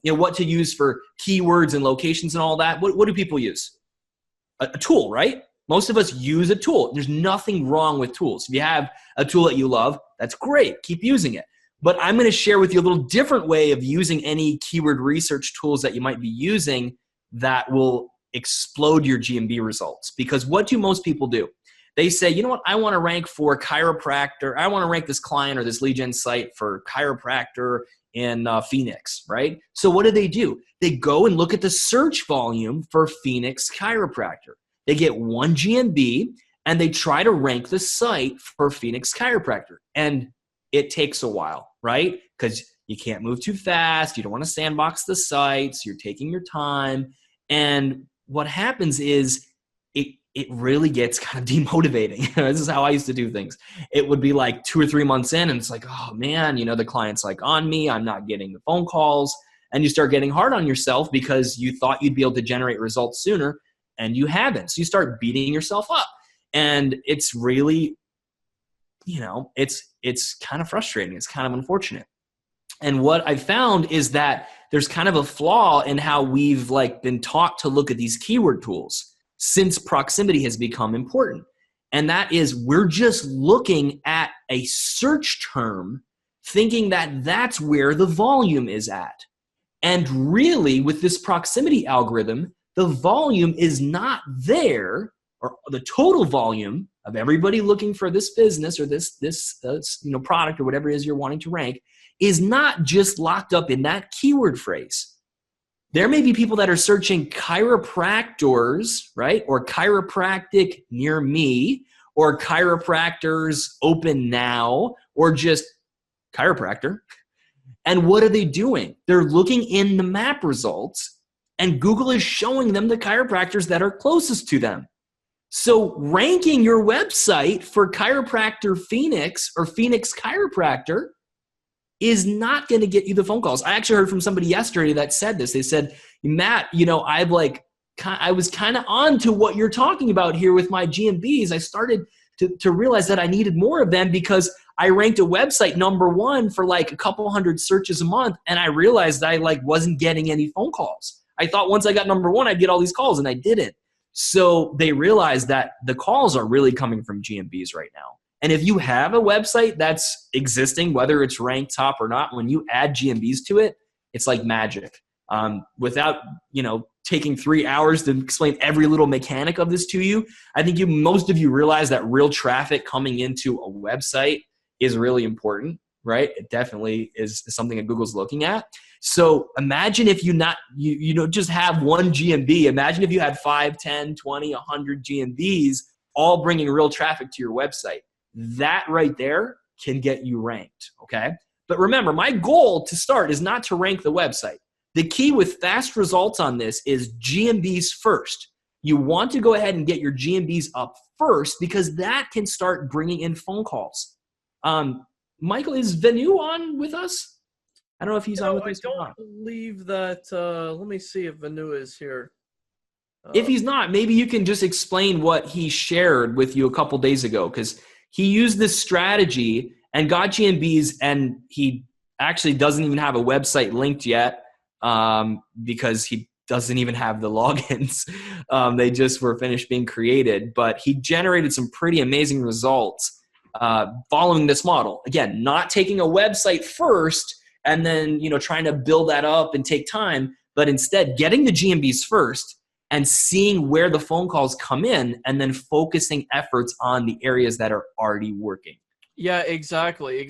S2: what to use for keywords and locations and all that? What do people use? A tool, right? Most of us use a tool. There's nothing wrong with tools. If you have a tool that you love, that's great. Keep using it. But I'm going to share with you a little different way of using any keyword research tools that you might be using that will explode your GMB results. Because what do most people do? They say, you know what, I want to rank for chiropractor. I want to rank this client or this lead gen site for chiropractor in Phoenix, right? So what do? They go and look at the search volume for Phoenix chiropractor. They get one GMB and they try to rank the site for Phoenix chiropractor. And it takes a while, right? Because you can't move too fast. You don't want to sandbox the sites. You're taking your time. And what happens is it really gets kind of demotivating. This is how I used to do things. It would be like 2 or 3 months in, and it's like, oh man, the client's like on me. I'm not getting the phone calls. And you start getting hard on yourself because you thought you'd be able to generate results sooner, and you haven't. So you start beating yourself up. And it's really, it's kind of frustrating. It's kind of unfortunate. And what I found is that there's kind of a flaw in how we've been taught to look at these keyword tools since proximity has become important. And that is, we're just looking at a search term thinking that that's where the volume is at. And really, with this proximity algorithm, the volume is not there, or the total volume of everybody looking for this business or this product or whatever it is you're wanting to rank is not just locked up in that keyword phrase. There may be people that are searching chiropractors, right? Or chiropractic near me, or chiropractors open now, or just chiropractor. And what are they doing? They're looking in the map results, and Google is showing them the chiropractors that are closest to them. So ranking your website for Chiropractor Phoenix or Phoenix Chiropractor is not going to get you the phone calls. I actually heard from somebody yesterday that said this. They said, Matt, I was kind of on to what you're talking about here with my GMBs. I started to realize that I needed more of them because I ranked a website #1 for a couple hundred searches a month, and I realized I wasn't getting any phone calls. I thought once I got number one, I'd get all these calls, and I didn't. So they realized that the calls are really coming from GMBs right now. And if you have a website that's existing, whether it's ranked top or not, when you add GMBs to it, it's like magic. Without, taking 3 hours to explain every little mechanic of this to you, I think most of you realize that real traffic coming into a website is really important, right? It definitely is something that Google's looking at. So imagine if you just have one GMB. Imagine if you had 5, 10, 20, 100 GMBs all bringing real traffic to your website. That right there can get you ranked, okay? But remember, my goal to start is not to rank the website. The key with fast results on this is GMBs first. You want to go ahead and get your GMBs up first because that can start bringing in phone calls. Michael, is Venu on with us? I don't know if he's on with us.
S1: I don't believe that. Let me see if Venu is here.
S2: If he's not, maybe you can just explain what he shared with you a couple days ago, because he used this strategy and got GMBs, and he actually doesn't even have a website linked yet because he doesn't even have the logins. They just were finished being created, but he generated some pretty amazing results following this model. Again, not taking a website first and then trying to build that up and take time, but instead getting the GMBs first and seeing where the phone calls come in and then focusing efforts on the areas that are already working.
S1: Yeah, exactly.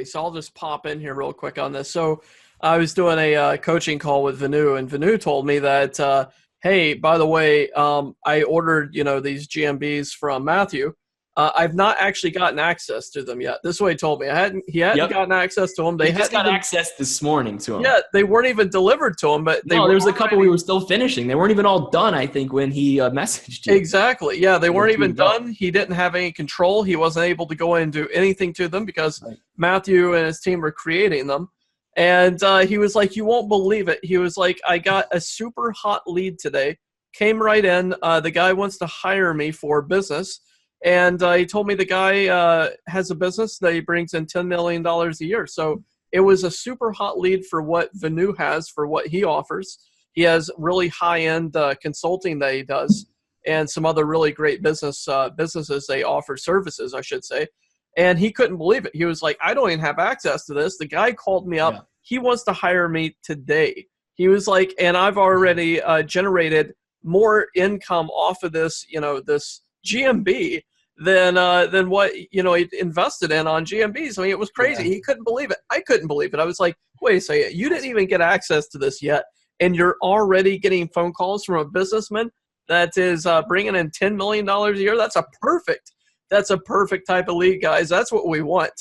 S1: So I'll just pop in here real quick on this. So I was doing a coaching call with Venu, and Venu told me that, hey, by the way, I ordered, these GMBs from Matthew. I've not actually gotten access to them yet. This is what he told me. He hadn't gotten access to them.
S2: They just got access this morning to them.
S1: Yeah, they weren't even delivered to him. But
S2: there was a couple we were still finishing. They weren't even all done, I think, when he messaged you.
S1: Exactly. Yeah, they weren't even done. He didn't have any control. He wasn't able to go in and do anything to them because Matthew and his team were creating them. And he was like, you won't believe it. He was like, I got a super hot lead today. Came right in. The guy wants to hire me for business. And he told me the guy has a business that he brings in $10 million a year. So it was a super hot lead for what Venu has, for what he offers. He has really high-end consulting that he does and some other really great businesses they offer services, I should say. And he couldn't believe it. He was like, I don't even have access to this. The guy called me up. Yeah. He wants to hire me today. He was like, and I've already generated more income off of this, this GMB than what he invested in on GMBs. I mean, it was crazy. Yeah. He couldn't believe it. I couldn't believe it. I was like, wait a second, you didn't even get access to this yet, and you're already getting phone calls from a businessman that is bringing in $10 million a year. That's a perfect type of lead, guys. That's what we want.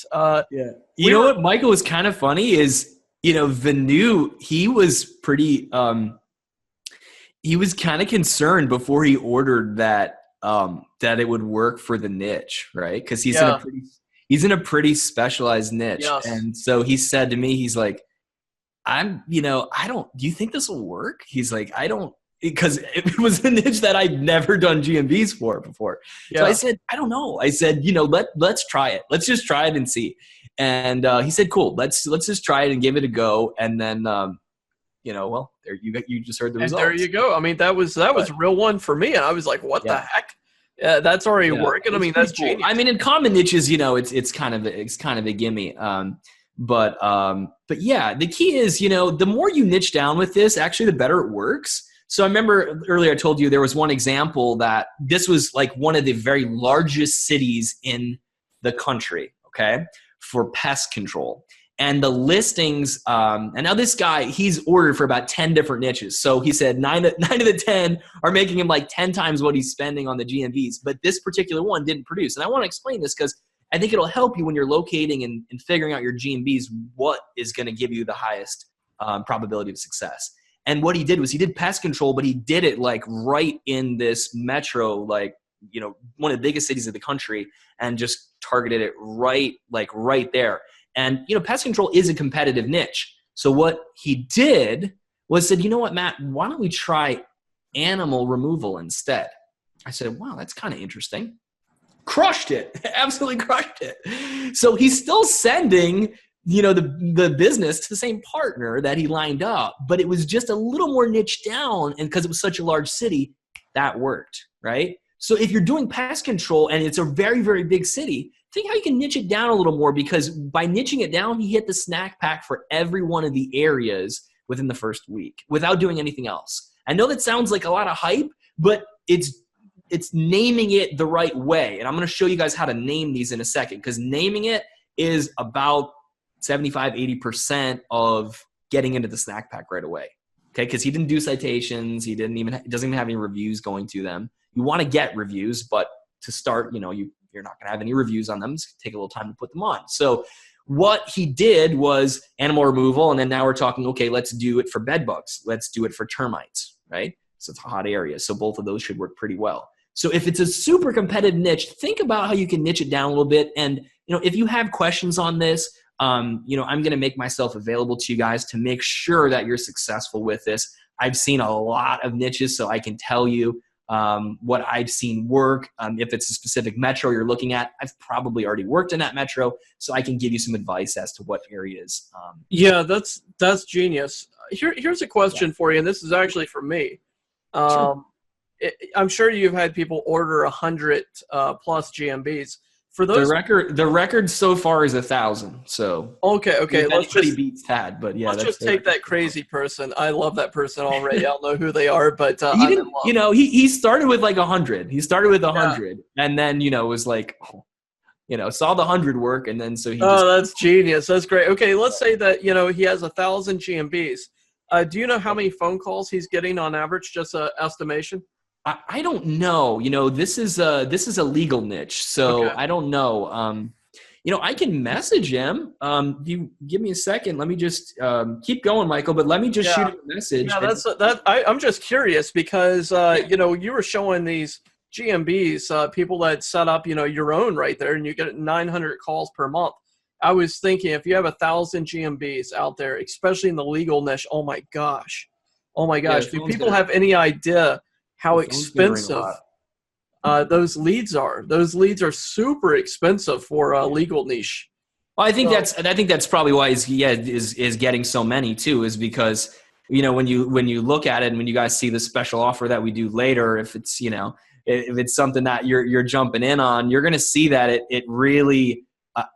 S2: Yeah. You know what, Michael, was kind of funny is, Venu, he was pretty, he was kind of concerned before he ordered that it would work for the niche, right? Because he's in a pretty specialized niche. Yes. And so he said to me, he's like, do you think this will work? He's like, I don't, because it was a niche that I'd never done GMBs for before. Yeah. So I said, I don't know. I said, let's try it. Let's just try it and see. And he said, cool, let's just try it and give it a go. And then, well, there you just heard the results.
S1: There you go. I mean, that was a real one for me. And I was like, what the heck? That's already working. I mean, that's cool. Genius.
S2: I mean, in common niches, it's kind of a gimme. But yeah, the key is, the more you niche down with this, actually, the better it works. So I remember earlier I told you there was one example that this was like one of the very largest cities in the country, okay, for pest control. And the listings, and now this guy, he's ordered for about 10 different niches. So he said nine of the 10 are making him like 10 times what he's spending on the GMVs. But this particular one didn't produce. And I want to explain this because I think it'll help you when you're locating and figuring out your GMVs, what is going to give you the highest probability of success. And what he did was he did pest control, but he did it like right in this metro, like, one of the biggest cities of the country, and just targeted it right there. And, pest control is a competitive niche. So what he did was said, you know what, Matt, why don't we try animal removal instead? I said, wow, that's kind of interesting. Crushed it. Absolutely crushed it. So he's still sending the business to the same partner that he lined up, but it was just a little more niche down. And because it was such a large city, that worked, right? So if you're doing pest control and it's a very, very big city, think how you can niche it down a little more, because by niching it down, he hit the snack pack for every one of the areas within the first week without doing anything else. I know that sounds like a lot of hype, but it's naming it the right way. And I'm going to show you guys how to name these in a second, because naming it is about 75, 80% of getting into the snack pack right away. Okay. Because he didn't do citations. He doesn't even have any reviews going to them. You want to get reviews, but to start, you're not going to have any reviews on them. It's going to take a little time to put them on. So what he did was animal removal. And then now we're talking, okay, let's do it for bed bugs. Let's do it for termites, right? So it's a hot area. So both of those should work pretty well. So if it's a super competitive niche, think about how you can niche it down a little bit. And, if you have questions on this, I'm going to make myself available to you guys to make sure that you're successful with this. I've seen a lot of niches, so I can tell you what I've seen work. If it's a specific metro you're looking at, I've probably already worked in that metro, so I can give you some advice as to what areas.
S1: Yeah, that's genius. Here's a question for you, and this is actually for me.
S2: Sure.
S1: I'm sure you've had people order 100 plus GMBs. For those,
S2: the record so far is 1,000. So
S1: okay. Let's just
S2: beats that, but yeah,
S1: let's just take that crazy person. I love that person already. I don't know who they are, but
S2: he started with like 100. He started with 100, and then was like, saw the 100 work, and then so he.
S1: That's genius. That's great. Okay, let's say that he has 1,000 GMBs. Do you know how many phone calls he's getting on average? Just an estimation.
S2: I don't know. This is a legal niche, so okay. I don't know. I can message him. You give me a second. Let me just keep going, Michael. But let me just shoot him a message.
S1: Yeah, I'm just curious because you were showing these GMBs, people that set up your own right there, and you get 900 calls per month. I was thinking if you have 1,000 GMBs out there, especially in the legal niche, oh my gosh. Do people have any idea how expensive those leads are? Those leads are super expensive for a legal niche.
S2: Well, I think that's probably why is getting so many too, is because when you look at it and when you guys see the special offer that we do later, if it's if it's something that you're jumping in on, you're going to see that it really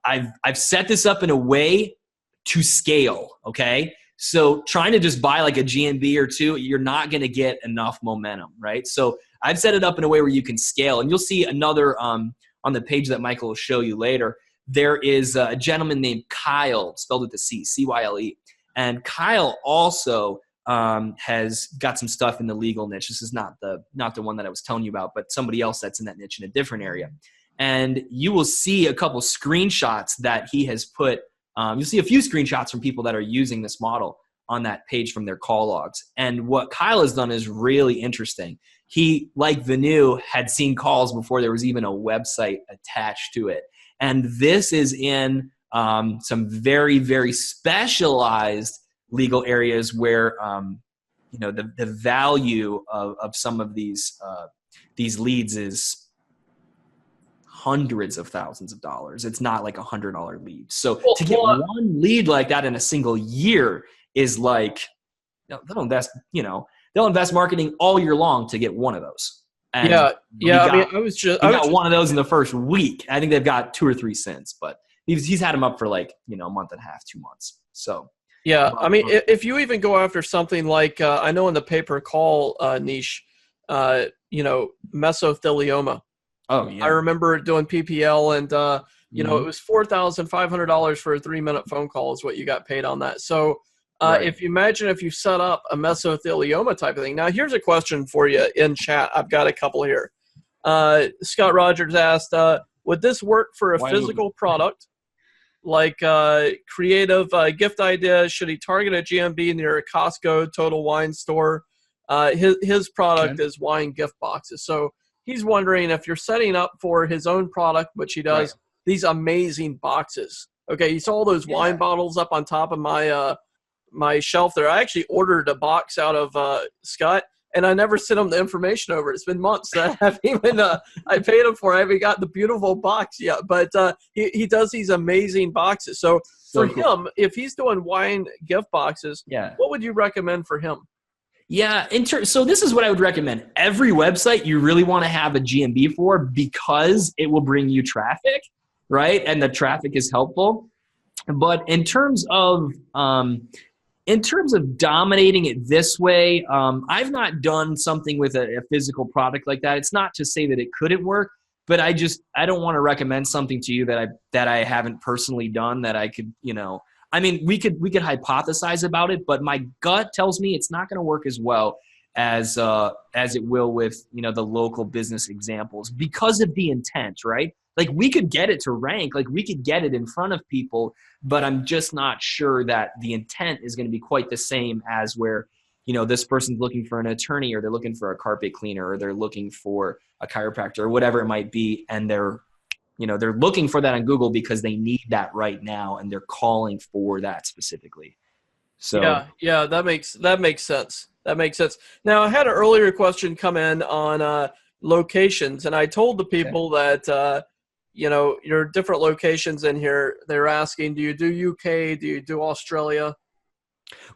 S2: I've set this up in a way to scale. Okay. So trying to just buy like a GMB or two, you're not going to get enough momentum, right? So I've set it up in a way where you can scale. And you'll see another on the page that Michael will show you later. There is a gentleman named Kyle, spelled with a C, C-Y-L-E. And Kyle also has got some stuff in the legal niche. This is not the one that I was telling you about, but somebody else that's in that niche in a different area. And you will see a couple screenshots that he has put. You'll see a few screenshots from people that are using this model on that page from their call logs. And what Kyle has done is really interesting. He, like Venu, had seen calls before there was even a website attached to it. And this is in some very, very specialized legal areas where the value of some of these leads is hundreds of thousands of dollars. It's not like $100 lead. So to get one lead like that in a single year is like, they'll invest marketing all year long to get one of those. And
S1: I
S2: got one of those in the first week. I think they've got 2 or 3 since, but he's had them up for like, a month and a half, 2 months. So
S1: if you even go after something like, I know in the pay-per-call niche, mesothelioma.
S2: Oh yeah.
S1: I remember doing PPL, and it was $4,500 for a 3-minute phone call is what you got paid on that. So if you set up a mesothelioma type of thing. Now here's a question for you in chat. I've got a couple here. Scott Rogers asked, would this work for a physical product like creative gift idea? Should he target a GMB near a Costco, Total Wine store? His product is wine gift boxes. So he's wondering if you're setting up for his own product, which he does, these amazing boxes. Okay, you saw those wine bottles up on top of my my shelf there. I actually ordered a box out of Scott, and I never sent him the information over. It's been months that I haven't even I paid him for. I haven't got the beautiful box yet, but he does these amazing boxes. So for him, if he's doing wine gift boxes, what would you recommend for him?
S2: Yeah, so this is what I would recommend. Every website you really want to have a GMB for, because it will bring you traffic, right? And the traffic is helpful. But in terms of dominating it this way, I've not done something with a physical product like that. It's not to say that it couldn't work, but I don't want to recommend something to you that I haven't personally done, that I could, I mean, we could hypothesize about it, but my gut tells me it's not going to work as well as it will with, the local business examples, because of the intent, right? Like, we could get it to rank, like we could get it in front of people, but I'm just not sure that the intent is going to be quite the same as where, this person's looking for an attorney, or they're looking for a carpet cleaner, or they're looking for a chiropractor, or whatever it might be, and they're looking for that on Google because they need that right now, and they're calling for that specifically. So
S1: yeah, that makes sense. That makes sense. Now, I had an earlier question come in on locations, and I told the people that your different locations in here. They're asking, do you do UK? Do you do Australia?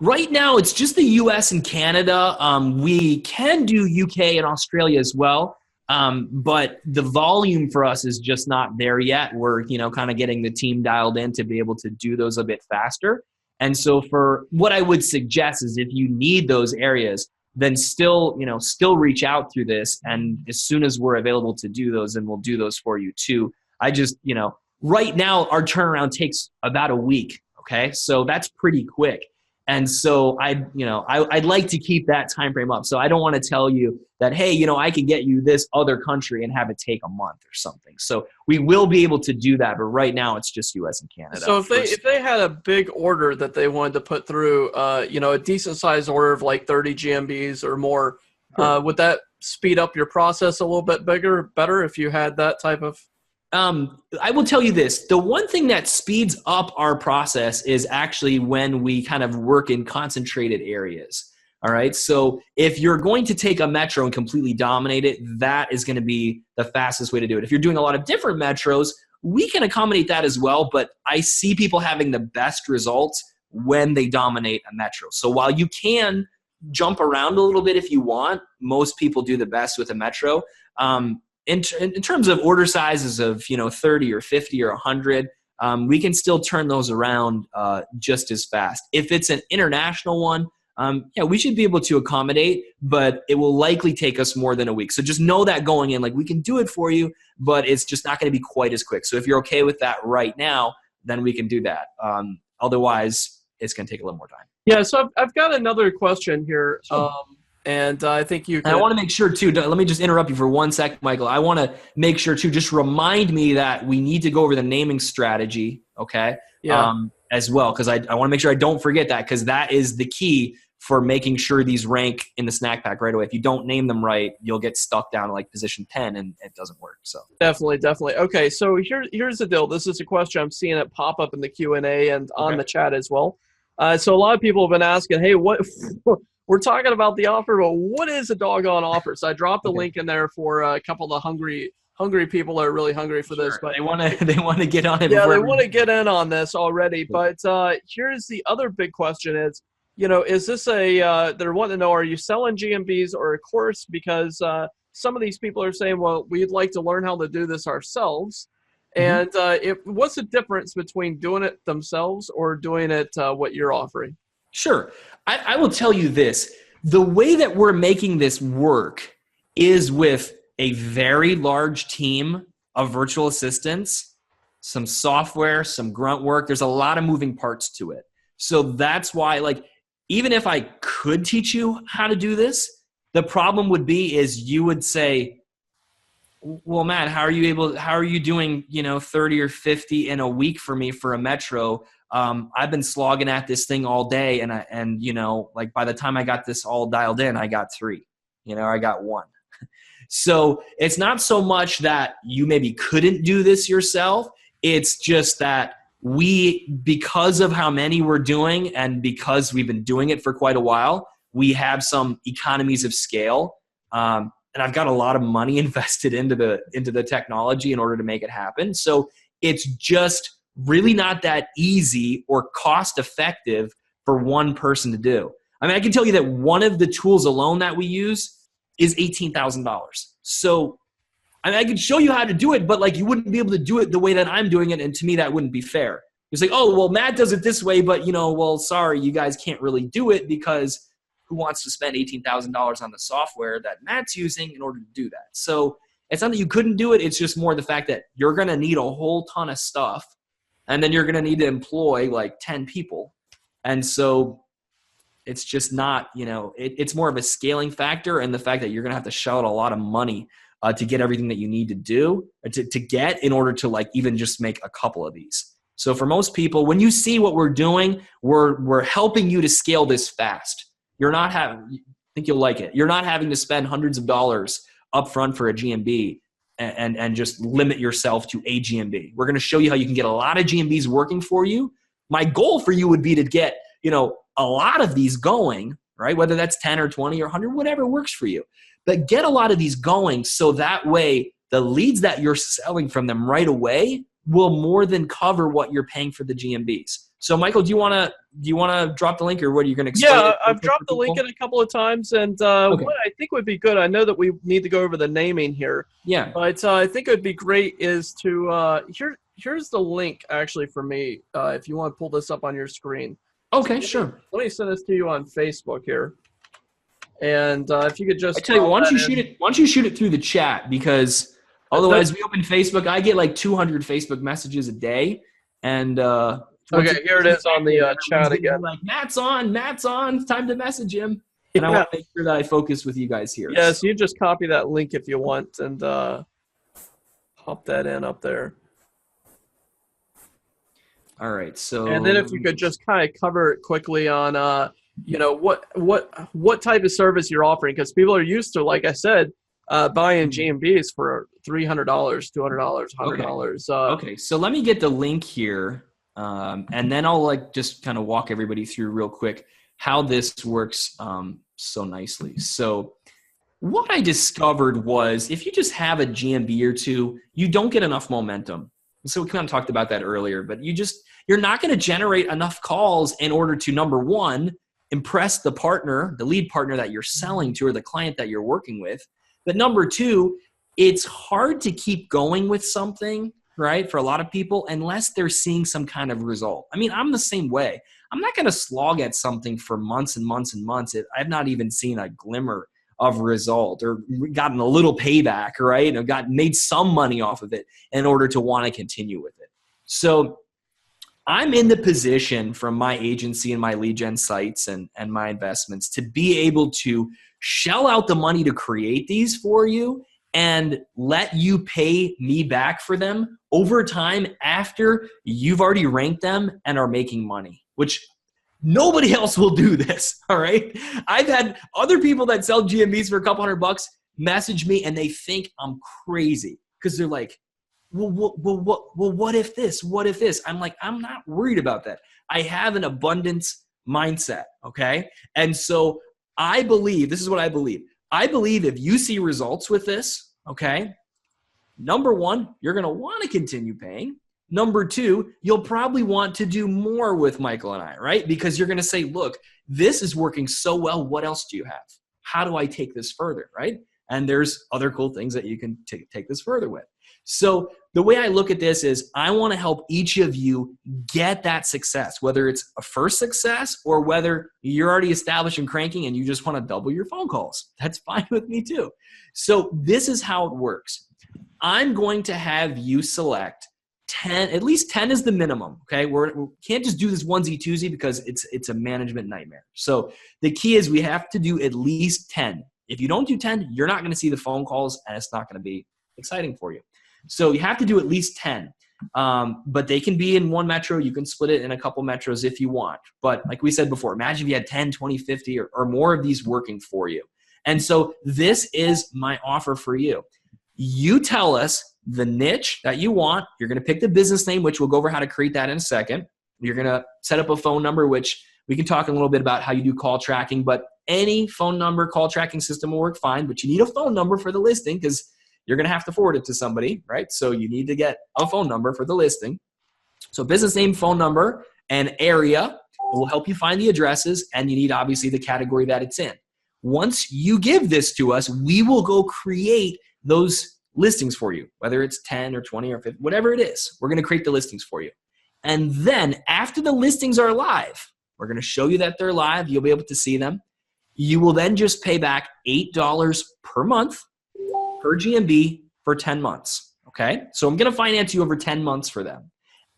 S2: Right now, it's just the US and Canada. We can do UK and Australia as well. But the volume for us is just not there yet. We're, kind of getting the team dialed in to be able to do those a bit faster. And so for what I would suggest is, if you need those areas, then still reach out through this. And as soon as we're available to do those, then we'll do those for you too. I just, right now our turnaround takes about a week. Okay. So that's pretty quick. And so I'd like to keep that time frame up. So I don't want to tell you that, hey, I could get you this other country and have it take a month or something. So we will be able to do that, but right now it's just US and Canada.
S1: So if they had a big order that they wanted to put through, a decent sized order of like 30 GMBs or more, would that speed up your process a little bit better if you had that type of?
S2: I will tell you this. The one thing that speeds up our process is actually when we kind of work in concentrated areas. All right. So if you're going to take a metro and completely dominate it, that is going to be the fastest way to do it. If you're doing a lot of different metros, we can accommodate that as well. But I see people having the best results when they dominate a metro. So while you can jump around a little bit if you want, most people do the best with a metro. In terms of order sizes of 30 or 50 or 100, we can still turn those around just as fast. If it's an international one, we should be able to accommodate, but it will likely take us more than a week. So just know that going in, like, we can do it for you, but it's just not going to be quite as quick. So if you're okay with that right now, then we can do that. Otherwise, it's going to take a little more time.
S1: Yeah. So I've got another question here. Sure. And I think you can.
S2: And I want to make sure, too, let me just interrupt you for 1 second, Michael. I want to make sure, too, just remind me that we need to go over the naming strategy, okay, as well, because I want to make sure I don't forget that, because that is the key for making sure these rank in the snack pack right away. If you don't name them right, you'll get stuck down to like position 10, and it doesn't work. So
S1: Definitely. Okay, so here's the deal. This is a question I'm seeing it pop up in the Q&A and on the chat as well. So a lot of people have been asking, hey, what – we're talking about the offer, but what is a doggone offer? So I dropped the link in there for a couple of the hungry people that are really hungry for this. But
S2: they want to get on it.
S1: Yeah, they want to get in on this already. But here's the other big question: is this they're wanting to know, are you selling GMBs or a course? Because some of these people are saying, well, we'd like to learn how to do this ourselves. And what's the difference between doing it themselves or doing it what you're offering?
S2: Sure. I will tell you this. The way that we're making this work is with a very large team of virtual assistants, some software, some grunt work. There's a lot of moving parts to it. So that's why, like, even if I could teach you how to do this, the problem would be is you would say, well, Matt, how are you doing, 30 or 50 in a week for me for a metro? I've been slogging at this thing all day, and by the time I got this all dialed in, I got 3, I got 1. So it's not so much that you maybe couldn't do this yourself. It's just that because of how many we're doing and because we've been doing it for quite a while, we have some economies of scale. And I've got a lot of money invested into the technology in order to make it happen. So it's just really not that easy or cost effective for one person to do. I mean, I can tell you that one of the tools alone that we use is $18,000. So I mean, I could show you how to do it, but like you wouldn't be able to do it the way that I'm doing it. And to me, that wouldn't be fair. It's like, oh, well, Matt does it this way, but well, sorry, you guys can't really do it because who wants to spend $18,000 on the software that Matt's using in order to do that? So it's not that you couldn't do it. It's just more the fact that you're going to need a whole ton of stuff, and then you're going to need to employ like 10 people. And so it's just not, it's more of a scaling factor, and the fact that you're going to have to shell out a lot of money to get everything that you need to do, to get in order to like even just make a couple of these. So for most people, when you see what we're doing, we're helping you to scale this fast. I think you'll like it. You're not having to spend hundreds of dollars upfront for a GMB and just limit yourself to a GMB. We're going to show you how you can get a lot of GMBs working for you. My goal for you would be to get, a lot of these going, right? Whether that's 10 or 20 or 100, whatever works for you. But get a lot of these going so that way the leads that you're selling from them right away will more than cover what you're paying for the GMBs. So Michael, do you want to drop the link, or what are you going to explain?
S1: Yeah, I've dropped the link in a couple of times, and
S2: Okay.
S1: What I think would be good, I know that we need to go over the naming here.
S2: Yeah.
S1: But I think it would be great is to here's the link actually for me, if you want to pull this up on your screen.
S2: Okay, sure.
S1: Let me send this to you on Facebook here. And if you could just
S2: I tell you, why don't you shoot it through the chat, because otherwise we open Facebook, I get like 200 Facebook messages a day, and
S1: okay, here it is on the chat again.
S2: Like, Matt's on, it's time to message him. And I want to make sure that I focus with you guys here.
S1: Yeah, so you just copy that link if you want, and pop that in up there.
S2: All right, so
S1: and then if you could just kind of cover it quickly on what type of service you're offering, because people are used to, like I said, buying GMBs for $300, $200, $100.
S2: Okay, so let me get the link here, and then I'll just kind of walk everybody through real quick how this works so nicely. So what I discovered was if you just have a GMB or two, you don't get enough momentum. So we kind of talked about that earlier, but you're not going to generate enough calls in order to, number one, impress the lead partner that you're selling to, or the client that you're working with. But number two, it's hard to keep going with something, right, for a lot of people unless they're seeing some kind of result. I mean, I'm the same way. I'm not going to slog at something for months and months and months. I've not even seen a glimmer of result or gotten a little payback, right? And made some money off of it in order to want to continue with it. So I'm in the position from my agency and my lead gen sites and my investments to be able to shell out the money to create these for you and let you pay me back for them over time after you've already ranked them and are making money, which nobody else will do this, all right? I've had other people that sell GMBs for a couple $100 message me, and they think I'm crazy because they're like, well, what if this? What if this? I'm like, I'm not worried about that. I have an abundance mindset, okay? And so I believe, this is what I believe. I believe if you see results with this, okay, number one, you're going to want to continue paying. Number two, you'll probably want to do more with Michael and I, right? Because you're going to say, look, this is working so well. What else do you have? How do I take this further, right? And there's other cool things that you can take this further with. So the way I look at this is I want to help each of you get that success, whether it's a first success or whether you're already established and cranking and you just want to double your phone calls. That's fine with me too. So this is how it works. I'm going to have you select 10, at least 10 is the minimum, okay? We can't just do this onesie twosie because it's a management nightmare. So the key is we have to do at least 10. If you don't do 10, you're not going to see the phone calls and it's not going to be exciting for you. So you have to do at least 10, but they can be in one metro. You can split it in a couple metros if you want. But like we said before, imagine if you had 10, 20, 50 or more of these working for you. And so this is my offer for you. You tell us the niche that you want. You're going to pick the business name, which we'll go over how to create that in a second. You're going to set up a phone number, which we can talk a little bit about how you do call tracking. But any phone number, call tracking system will work fine, but you need a phone number for the listing because you're going to have to forward it to somebody, right? So you need to get a phone number for the listing. So business name, phone number, and area will help you find the addresses, and you need obviously the category that it's in. Once you give this to us, we will go create those listings for you, whether it's 10 or 20 or 50, whatever it is. We're going to create the listings for you. And then after the listings are live, we're going to show you that they're live. You'll be able to see them. You will then just pay back $8 per month per GMB for 10 months. Okay. So I'm going to finance you over 10 months for them.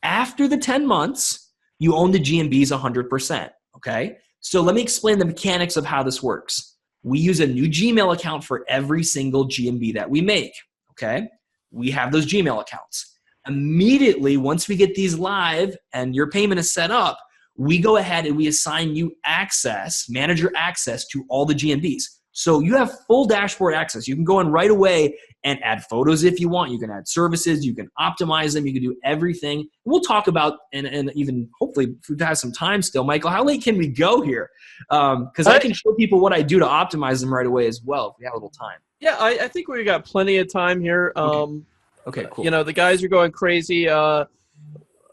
S2: After the 10 months, you own the GMBs 100%. Okay. So let me explain the mechanics of how this works. We use a new Gmail account for every single GMB that we make. Okay. We have those Gmail accounts. Immediately, once we get these live and your payment is set up, we go ahead and we assign you access, manager access to all the GMBs. So you have full dashboard access. You can go in right away and add photos if you want. You can add services. You can optimize them. You can do everything. We'll talk about, and even hopefully if we've had some time still, Michael, how late can we go here? Because I can show people what I do to optimize them right away as well if we have a little time.
S1: Yeah, I think we got plenty of time here.
S2: Okay, cool.
S1: You know, the guys are going crazy.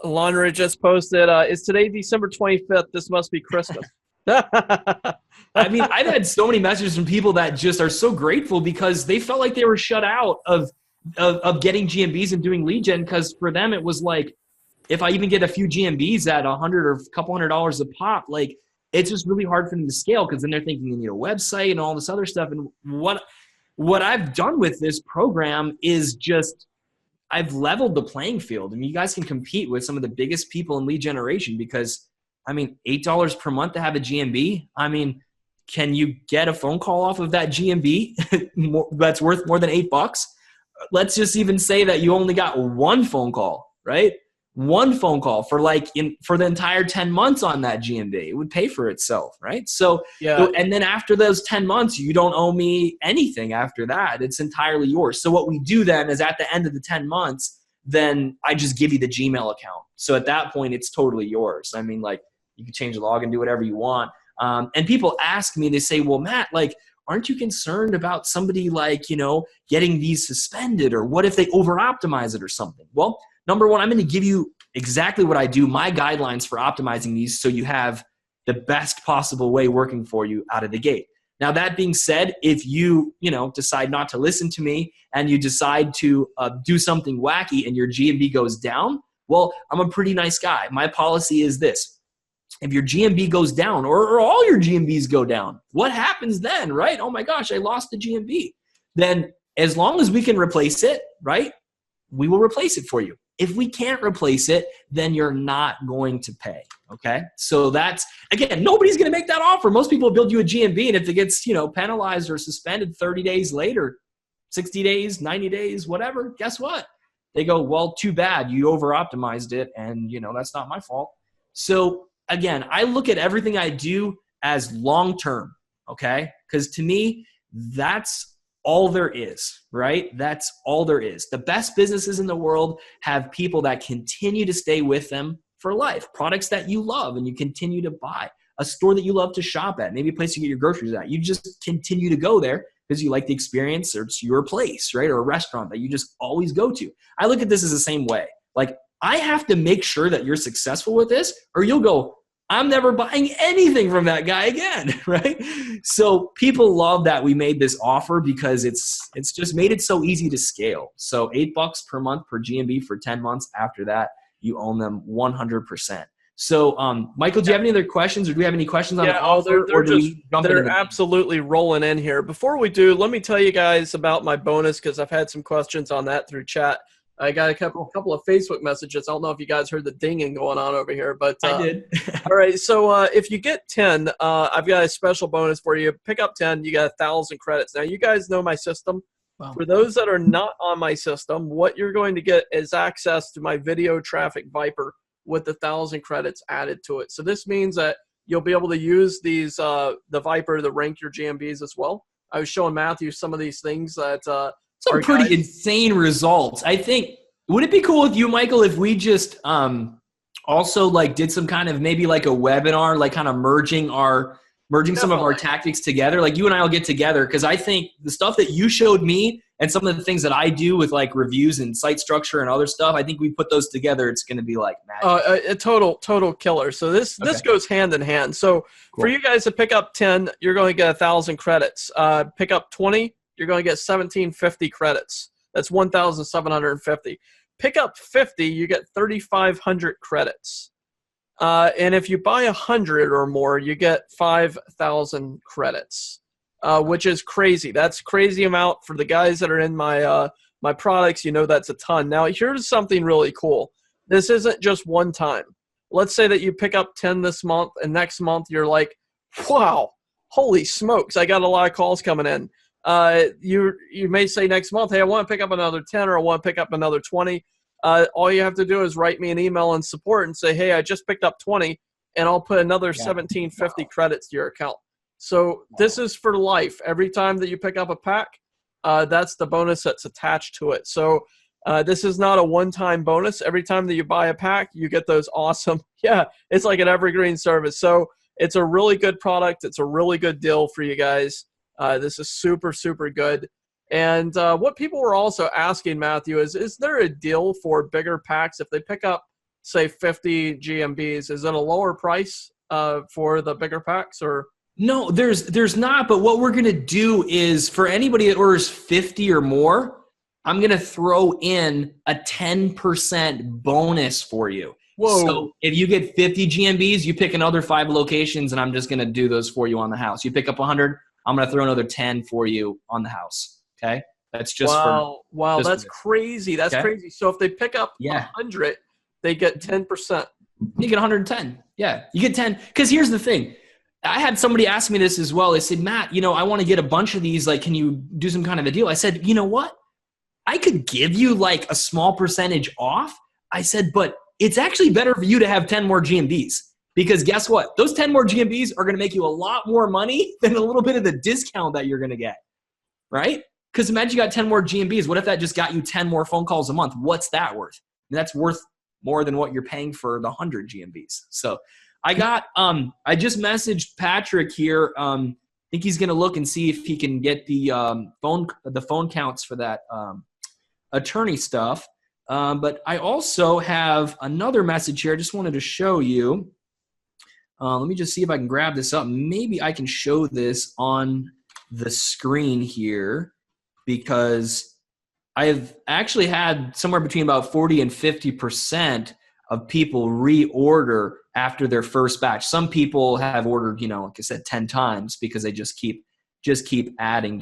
S1: Laundry just posted, is today December 25th? This must be Christmas.
S2: I mean, I've had so many messages from people that just are so grateful because they felt like they were shut out of getting GMBs and doing lead gen, because for them it was like, if I even get a few GMBs at $100 or a couple $100 a pop, like it's just really hard for them to scale, because then they're thinking they need a website and all this other stuff. And what I've done with this program is just I've leveled the playing field. I mean, you guys can compete with some of the biggest people in lead generation because, I mean, $8 per month to have a GMB. I mean, can you get a phone call off of that GMB that's worth more than $8? Let's just even say that you only got one phone call, right? One phone call for for the entire 10 months on that GMB. It would pay for itself, right? So, yeah. And then after those 10 months, you don't owe me anything after that. It's entirely yours. So what we do then is at the end of the 10 months, then I just give you the Gmail account. So at that point, it's totally yours. I mean, like, you can change the login, do whatever you want. And people ask me, they say, well, Matt, like, aren't you concerned about somebody getting these suspended, or what if they over-optimize it or something? Well, number one, I'm going to give you exactly what I do, my guidelines for optimizing these, so you have the best possible way working for you out of the gate. Now, that being said, if you decide not to listen to me and you decide to do something wacky and your GMB goes down, well, I'm a pretty nice guy. My policy is this. If your GMB goes down, or all your GMBs go down, what happens then, right? Oh my gosh, I lost the GMB. Then as long as we can replace it, right, we will replace it for you. If we can't replace it, then you're not going to pay, okay? So that's, again, nobody's going to make that offer. Most people build you a GMB, and if it gets, penalized or suspended 30 days later, 60 days, 90 days, whatever, guess what? They go, well, too bad. You over-optimized it, and, that's not my fault. So, again, I look at everything I do as long-term, okay? Because to me, that's all there is, right? That's all there is. The best businesses in the world have people that continue to stay with them for life. Products that you love and you continue to buy. A store that you love to shop at. Maybe a place you get your groceries at. You just continue to go there because you like the experience, or it's your place, right? Or a restaurant that you just always go to. I look at this as the same way. Like, I have to make sure that you're successful with this, or you'll go, I'm never buying anything from that guy again, right? So people love that we made this offer because it's just made it so easy to scale. So $8 per month per GMB for 10 months. After that, you own them 100%. So, Michael, do you have any other questions, or do we have any questions on the offer?
S1: They're absolutely rolling in here. Before we do, let me tell you guys about my bonus, because I've had some questions on that through chat. I got a couple of Facebook messages. I don't know if you guys heard the dinging going on over here, but
S2: I did.
S1: All right, so if you get 10, I've got a special bonus for you. Pick up 10, you got 1,000 credits. Now, you guys know my system. Wow. For those that are not on my system, what you're going to get is access to my Video Traffic Viper with 1,000 credits added to it. So this means that you'll be able to use these the Viper to rank your GMBs as well. I was showing Matthew some of these things that
S2: some pretty insane results. I think, would it be cool with you, Michael, if we just also did some kind of maybe like a webinar, like kind of merging our merging some of our
S1: Definitely.
S2: tactics together. Like you and I will get together because I think the stuff that you showed me and some of the things that I do with like reviews and site structure and other stuff, I think we put those together. It's going to be like magic.
S1: A total killer. So this
S2: Okay,
S1: goes hand in hand. So for
S2: cool.
S1: you guys to pick up 10, you're going to get 1,000 credits. Pick up 20, you're going to get 1,750 credits. That's 1,750. Pick up 50, you get 3,500 credits. And if you buy 100 or more, you get 5,000 credits, which is crazy. That's crazy amount for the guys that are in my my products. You know, that's a ton. Now, here's something really cool. This isn't just one time. Let's say that you pick up 10 this month, and next month you're like, wow, holy smokes, I got a lot of calls coming in. You may say next month, hey, I want to pick up another 10 or I want to pick up another 20. All you have to do is write me an email in support and say, hey, I just picked up 20, and I'll put another 1,750 credits to your account. So this is for life. Every time that you pick up a pack, that's the bonus that's attached to it. So this is not a one-time bonus. Every time that you buy a pack, you get those awesome, it's like an evergreen service. So it's a really good product. It's a really good deal for you guys. This is super, super good. And what people were also asking, Matthew, is there a deal for bigger packs? If they pick up, say, 50 GMBs, is it a lower price for the bigger packs? Or
S2: No, there's not. But what we're going to do is for anybody that orders 50 or more, I'm going to throw in a 10% bonus for you.
S1: Whoa.
S2: So if you get 50 GMBs, you pick another 5 locations, and I'm just going to do those for you on the house. You pick up 100, I'm going to throw another 10 for you on the house. Okay? That's just
S1: wow,
S2: just
S1: that's crazy. That's crazy. So if they pick up 100, they get 10%.
S2: You get 110. Yeah, you get 10. Because here's the thing. I had somebody ask me this as well. They said, Matt, I want to get a bunch of these. Like, can you do some kind of a deal? I said, you know what? I could give you like a small percentage off. I said, but it's actually better for you to have 10 more GMBs. Because guess what? Those 10 more GMBs are going to make you a lot more money than a little bit of the discount that you're going to get. Right? Because imagine you got 10 more GMBs. What if that just got you 10 more phone calls a month? What's that worth? That's worth more than what you're paying for the 100 GMBs. So I just messaged Patrick here. I think he's going to look and see if he can get the phone counts for that attorney stuff. But I also have another message here. I just wanted to show you. Let me just see if I can grab this up. Maybe I can show this on the screen here, because I've actually had somewhere between about 40 and 50% of people reorder after their first batch. Some people have ordered, like I said, 10 times because they just keep adding.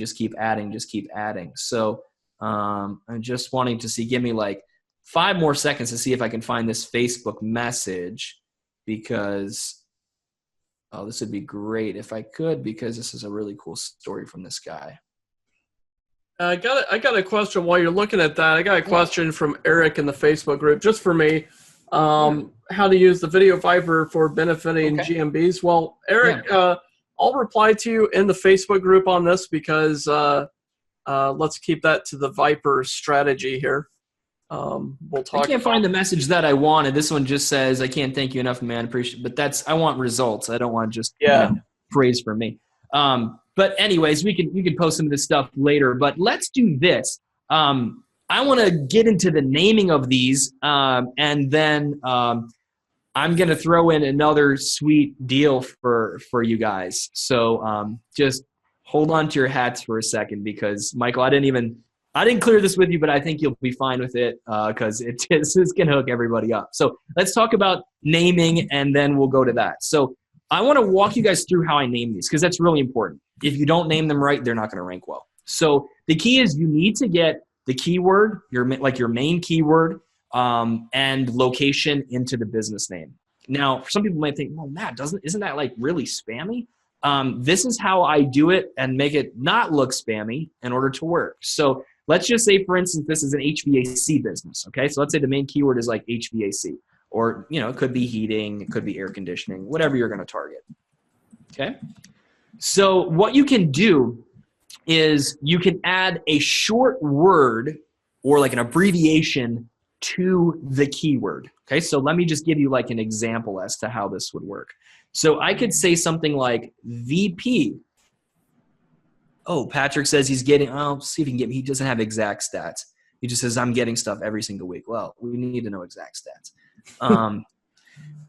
S2: So I'm just wanting to see, give me like 5 more seconds to see if I can find this Facebook message, because this would be great if I could, because this is a really cool story from this guy.
S1: I got a question while you're looking at that. I got a question from Eric in the Facebook group, just for me. How to use the Video Viper for benefiting GMBs. Well, Eric, I'll reply to you in the Facebook group on this, because let's keep that to the Viper strategy here. We'll talk.
S2: I can't find the message that I wanted. This one just says, "I can't thank you enough, man. Appreciate." But I want results. I don't want just praise for me. But anyways, we can post some of this stuff later. But let's do this. I want to get into the naming of these, and then I'm going to throw in another sweet deal for you guys. So just hold on to your hats for a second, because Michael, I didn't clear this with you, but I think you'll be fine with it, because it's going to hook everybody up. So let's talk about naming, and then we'll go to that. So I want to walk you guys through how I name these, because that's really important. If you don't name them right, they're not going to rank well. So the key is you need to get the keyword, your main keyword, and location into the business name. Now, some people might think, well, Matt, isn't that like really spammy? This is how I do it and make it not look spammy in order to work. So let's just say, for instance, this is an HVAC business. Okay, so let's say the main keyword is like HVAC, or it could be heating, it could be air conditioning, whatever you're going to target. Okay, so what you can do is you can add a short word or like an abbreviation to the keyword. Okay, so let me just give you like an example as to how this would work. So I could say something like VP. Oh, Patrick says he's getting, I'll see if he can get me. He doesn't have exact stats. He just says, I'm getting stuff every single week. Well, we need to know exact stats.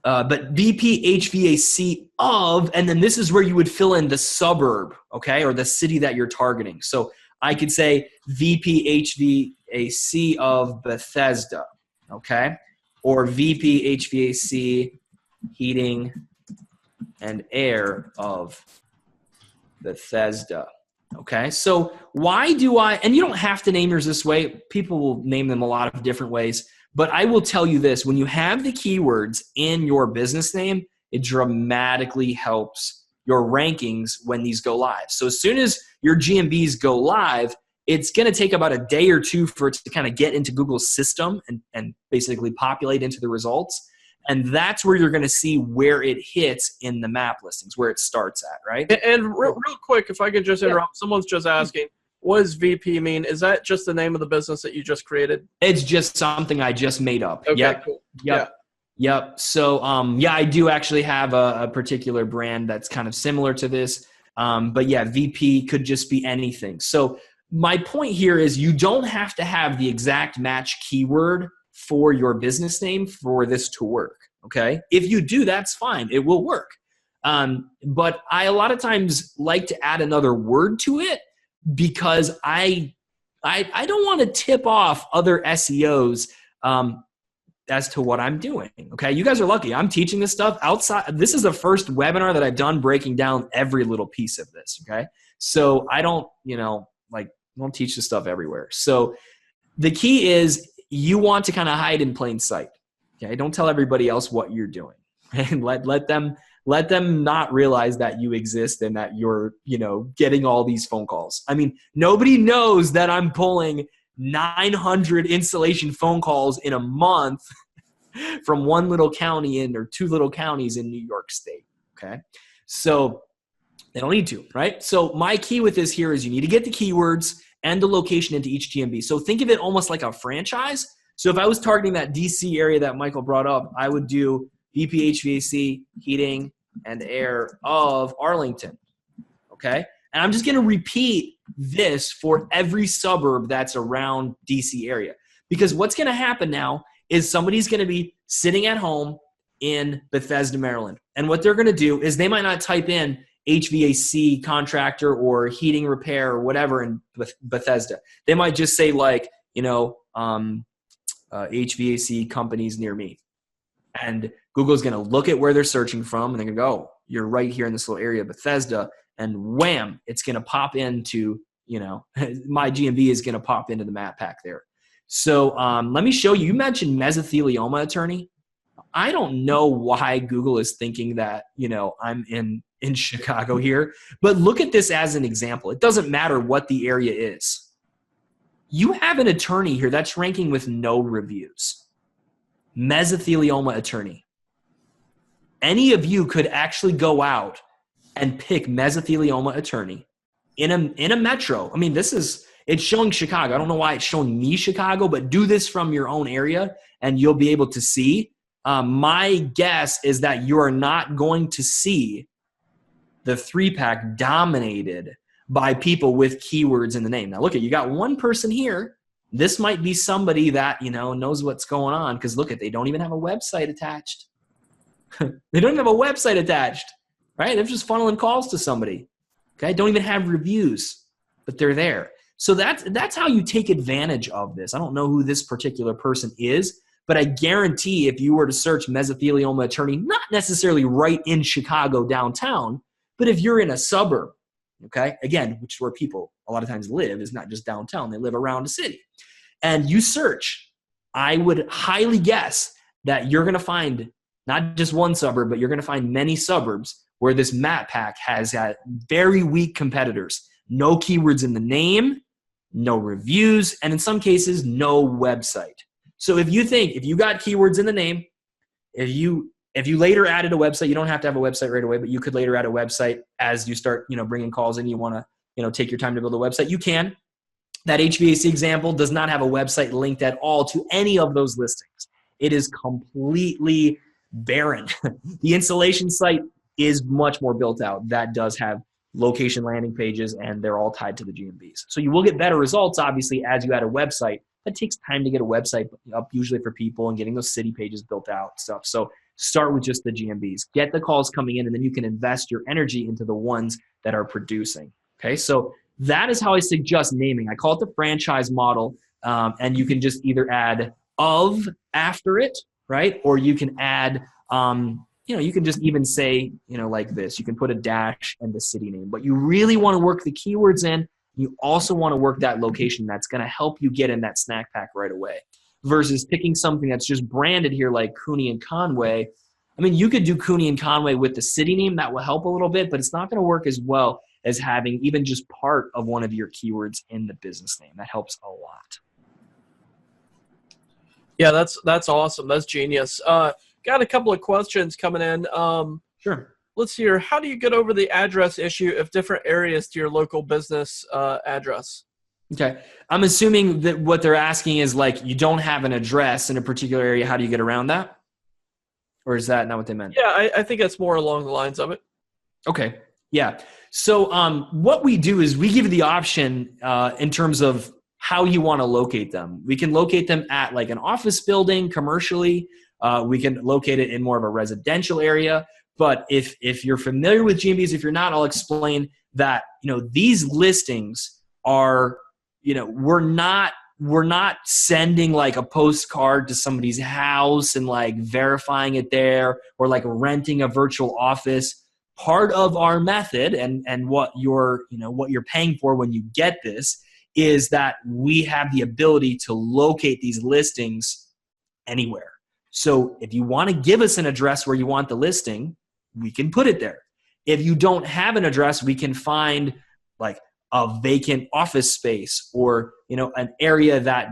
S2: But VP HVAC of, and then this is where you would fill in the suburb, okay, or the city that you're targeting. So I could say VP HVAC of Bethesda, okay, or VP HVAC heating and air of Bethesda. Okay, so why do I, and you don't have to name yours this way. People will name them a lot of different ways. But I will tell you this, when you have the keywords in your business name, it dramatically helps your rankings when these go live. So as soon as your GMBs go live, it's going to take about a day or two for it to kind of get into Google's system and basically populate into the results. And that's where you're going to see where it hits in the map listings, where it starts at, right?
S1: And real quick, if I could just interrupt, someone's just asking, what does VP mean? Is that just the name of the business that you just created?
S2: It's just something I just made up.
S1: Okay,
S2: yep.
S1: cool.
S2: Yep. Yeah. Yep. So, I do actually have a particular brand that's kind of similar to this. But yeah, VP could just be anything. So my point here is you don't have to have the exact match keyword for your business name for this to work. Okay. If you do, that's fine. It will work. But I a lot of times like to add another word to it because I don't want to tip off other SEOs as to what I'm doing. Okay. You guys are lucky. I'm teaching this stuff outside. This is the first webinar that I've done breaking down every little piece of this. Okay. So I don't, don't teach this stuff everywhere. So the key is you want to kind of hide in plain sight. Okay. Don't tell everybody else what you're doing and let them not realize that you exist and that you're, getting all these phone calls. I mean, nobody knows that I'm pulling 900 installation phone calls in a month from one little county or two little counties in New York State. Okay. So they don't need to, right? So my key with this here is you need to get the keywords and the location into each GMB. So think of it almost like a franchise. So if I was targeting that DC area that Michael brought up, I would do VP HVAC, heating and air of Arlington. Okay. And I'm just going to repeat this for every suburb that's around DC area. Because what's going to happen now is somebody's going to be sitting at home in Bethesda, Maryland. And what they're going to do is they might not type in HVAC contractor or heating repair or whatever in Bethesda. They might just say HVAC companies near me. And Google's going to look at where they're searching from and they're going to go, you're right here in this little area of Bethesda. And wham, it's going to pop into, my GMB is going to pop into the map pack there. So let me show you. You mentioned mesothelioma attorney. I don't know why Google is thinking that, I'm in Chicago here, but look at this as an example. It doesn't matter what the area is. You have an attorney here that's ranking with no reviews. Mesothelioma attorney. Any of you could actually go out and pick mesothelioma attorney in a metro. I mean, it's showing Chicago. I don't know why it's showing me Chicago, but do this from your own area and you'll be able to see. My guess is that you are not going to see the 3-pack dominated by people with keywords in the name. Now look you got one person here. This might be somebody that, knows what's going on because they don't even have a website attached. They don't even have a website attached, right? They're just funneling calls to somebody. Okay. Don't even have reviews, but they're there. So that's how you take advantage of this. I don't know who this particular person is, but I guarantee if you were to search mesothelioma attorney, not necessarily right in Chicago downtown, but if you're in a suburb, okay, again, which is where people a lot of times live, is not just downtown, they live around a city. And you search, I would highly guess that you're going to find not just one suburb, but you're going to find many suburbs where this map pack has had very weak competitors. No keywords in the name, no reviews, and in some cases, no website. So if you got keywords in the name, if you later added a website, you don't have to have a website right away, but you could later add a website as you start, bringing calls in, you want to, take your time to build a website, you can. That HVAC example does not have a website linked at all to any of those listings. It is completely barren. The installation site is much more built out. That does have location landing pages, and they're all tied to the GMBs. So you will get better results, obviously, as you add a website. It takes time to get a website up usually for people and getting those city pages built out stuff. So start with just the GMBs. Get the calls coming in, and then you can invest your energy into the ones that are producing. Okay, so that is how I suggest naming. I call it the franchise model, and you can just either add of after it, right? Or you can add, you can just even say, like this. You can put a dash and the city name, but you really want to work the keywords in. You also want to work that location that's going to help you get in that snack pack right away versus picking something that's just branded here like Cooney and Conway. I mean, you could do Cooney and Conway with the city name. That will help a little bit, but it's not going to work as well as having even just part of one of your keywords in the business name. That helps a lot.
S1: Yeah, that's awesome. That's genius. Got a couple of questions coming in.
S2: Sure.
S1: Let's see here. How do you get over the address issue of different areas to your local business address?
S2: Okay. I'm assuming that what they're asking is like you don't have an address in a particular area. How do you get around that? Or is that not what they meant?
S1: Yeah, I think that's more along the lines of it.
S2: Okay. Yeah. So what we do is we give you the option in terms of how you want to locate them. We can locate them at like an office building commercially. We can locate it in more of a residential area. But if you're familiar with GMBs, if you're not, I'll explain that, these listings are, we're not sending like a postcard to somebody's house and like verifying it there or like renting a virtual office. Part of our method and what you're paying for when you get this is that we have the ability to locate these listings anywhere. So if you want to give us an address where you want the listing, we can put it there. If you don't have an address, we can find like a vacant office space or, an area that,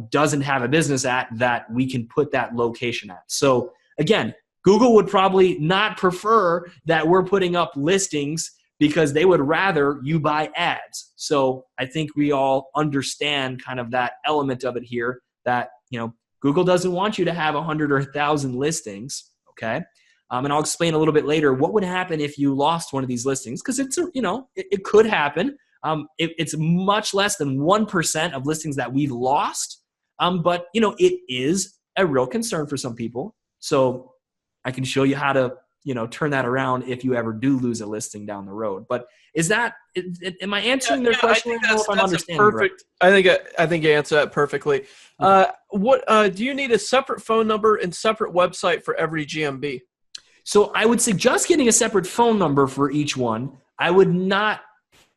S2: doesn't have a business at that we can put that location at. So again, Google would probably not prefer that we're putting up listings because they would rather you buy ads. So I think we all understand kind of that element of it here that, Google doesn't want you to have 100 or 1,000 listings, okay? And I'll explain a little bit later what would happen if you lost one of these listings because it's, it could happen. It's much less than 1% of listings that we've lost, but, it is a real concern for some people. So I can show you how to, turn that around if you ever do lose a listing down the road. But am I answering their question?
S1: I think that's perfect. Right. I think you answered that perfectly. What do you need a separate phone number and separate website for every GMB?
S2: So I would suggest getting a separate phone number for each one. I would not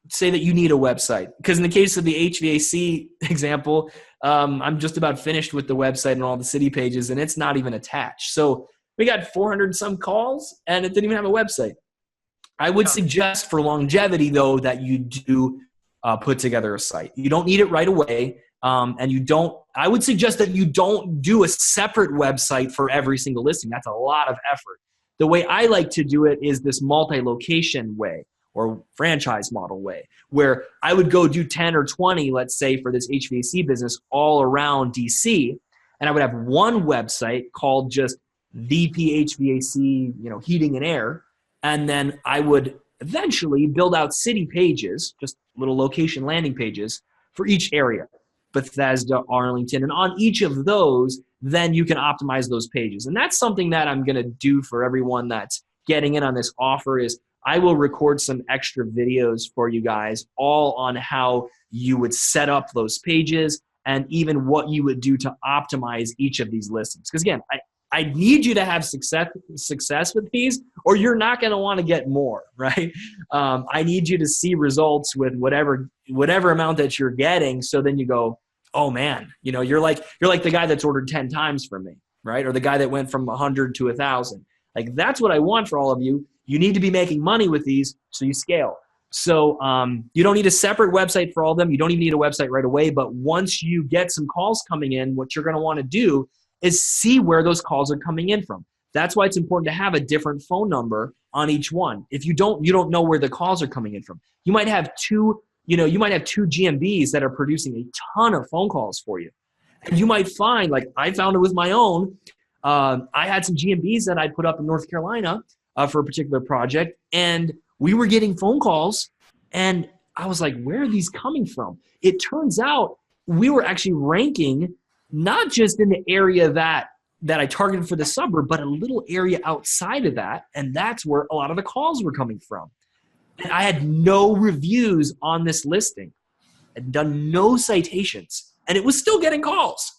S2: say that you need a website because in the case of the HVAC example, I'm just about finished with the website and all the city pages and it's not even attached. So we got 400 some calls and it didn't even have a website. I would suggest for longevity though that you do put together a site. You don't need it right away. I would suggest that you don't do a separate website for every single listing. That's a lot of effort. The way I like to do it is this multi-location way or franchise model way, where I would go do 10 or 20, let's say for this HVAC business all around DC. And I would have one website called just VP HVAC, heating and air. And then I would eventually build out city pages, just little location landing pages for each area, Bethesda, Arlington. And on each of those, then you can optimize those pages. And that's something that I'm going to do for everyone that's getting in on this offer is I will record some extra videos for you guys all on how you would set up those pages and even what you would do to optimize each of these listings. Because again, I need you to have success with these or you're not going to want to get more, right? I need you to see results with whatever amount that you're getting. So then you go, oh man, you're like the guy that's ordered 10 times from me, right? Or the guy that went from 100 to 1,000. Like that's what I want for all of you. You need to be making money with these so you scale. So you don't need a separate website for all of them. You don't even need a website right away. But once you get some calls coming in, what you're going to want to do is see where those calls are coming in from. That's why it's important to have a different phone number on each one. If you don't know where the calls are coming in from. You might have two GMBs that are producing a ton of phone calls for you. And you might find, like I found it with my own, I had some GMBs that I put up in North Carolina. for a particular project, and we were getting phone calls, and I was like, where are these coming from? It turns out we were actually ranking not just in the area that I targeted for the suburb, but a little area outside of that, and that's where a lot of the calls were coming from. And I had no reviews on this listing. I'd done no citations, and it was still getting calls.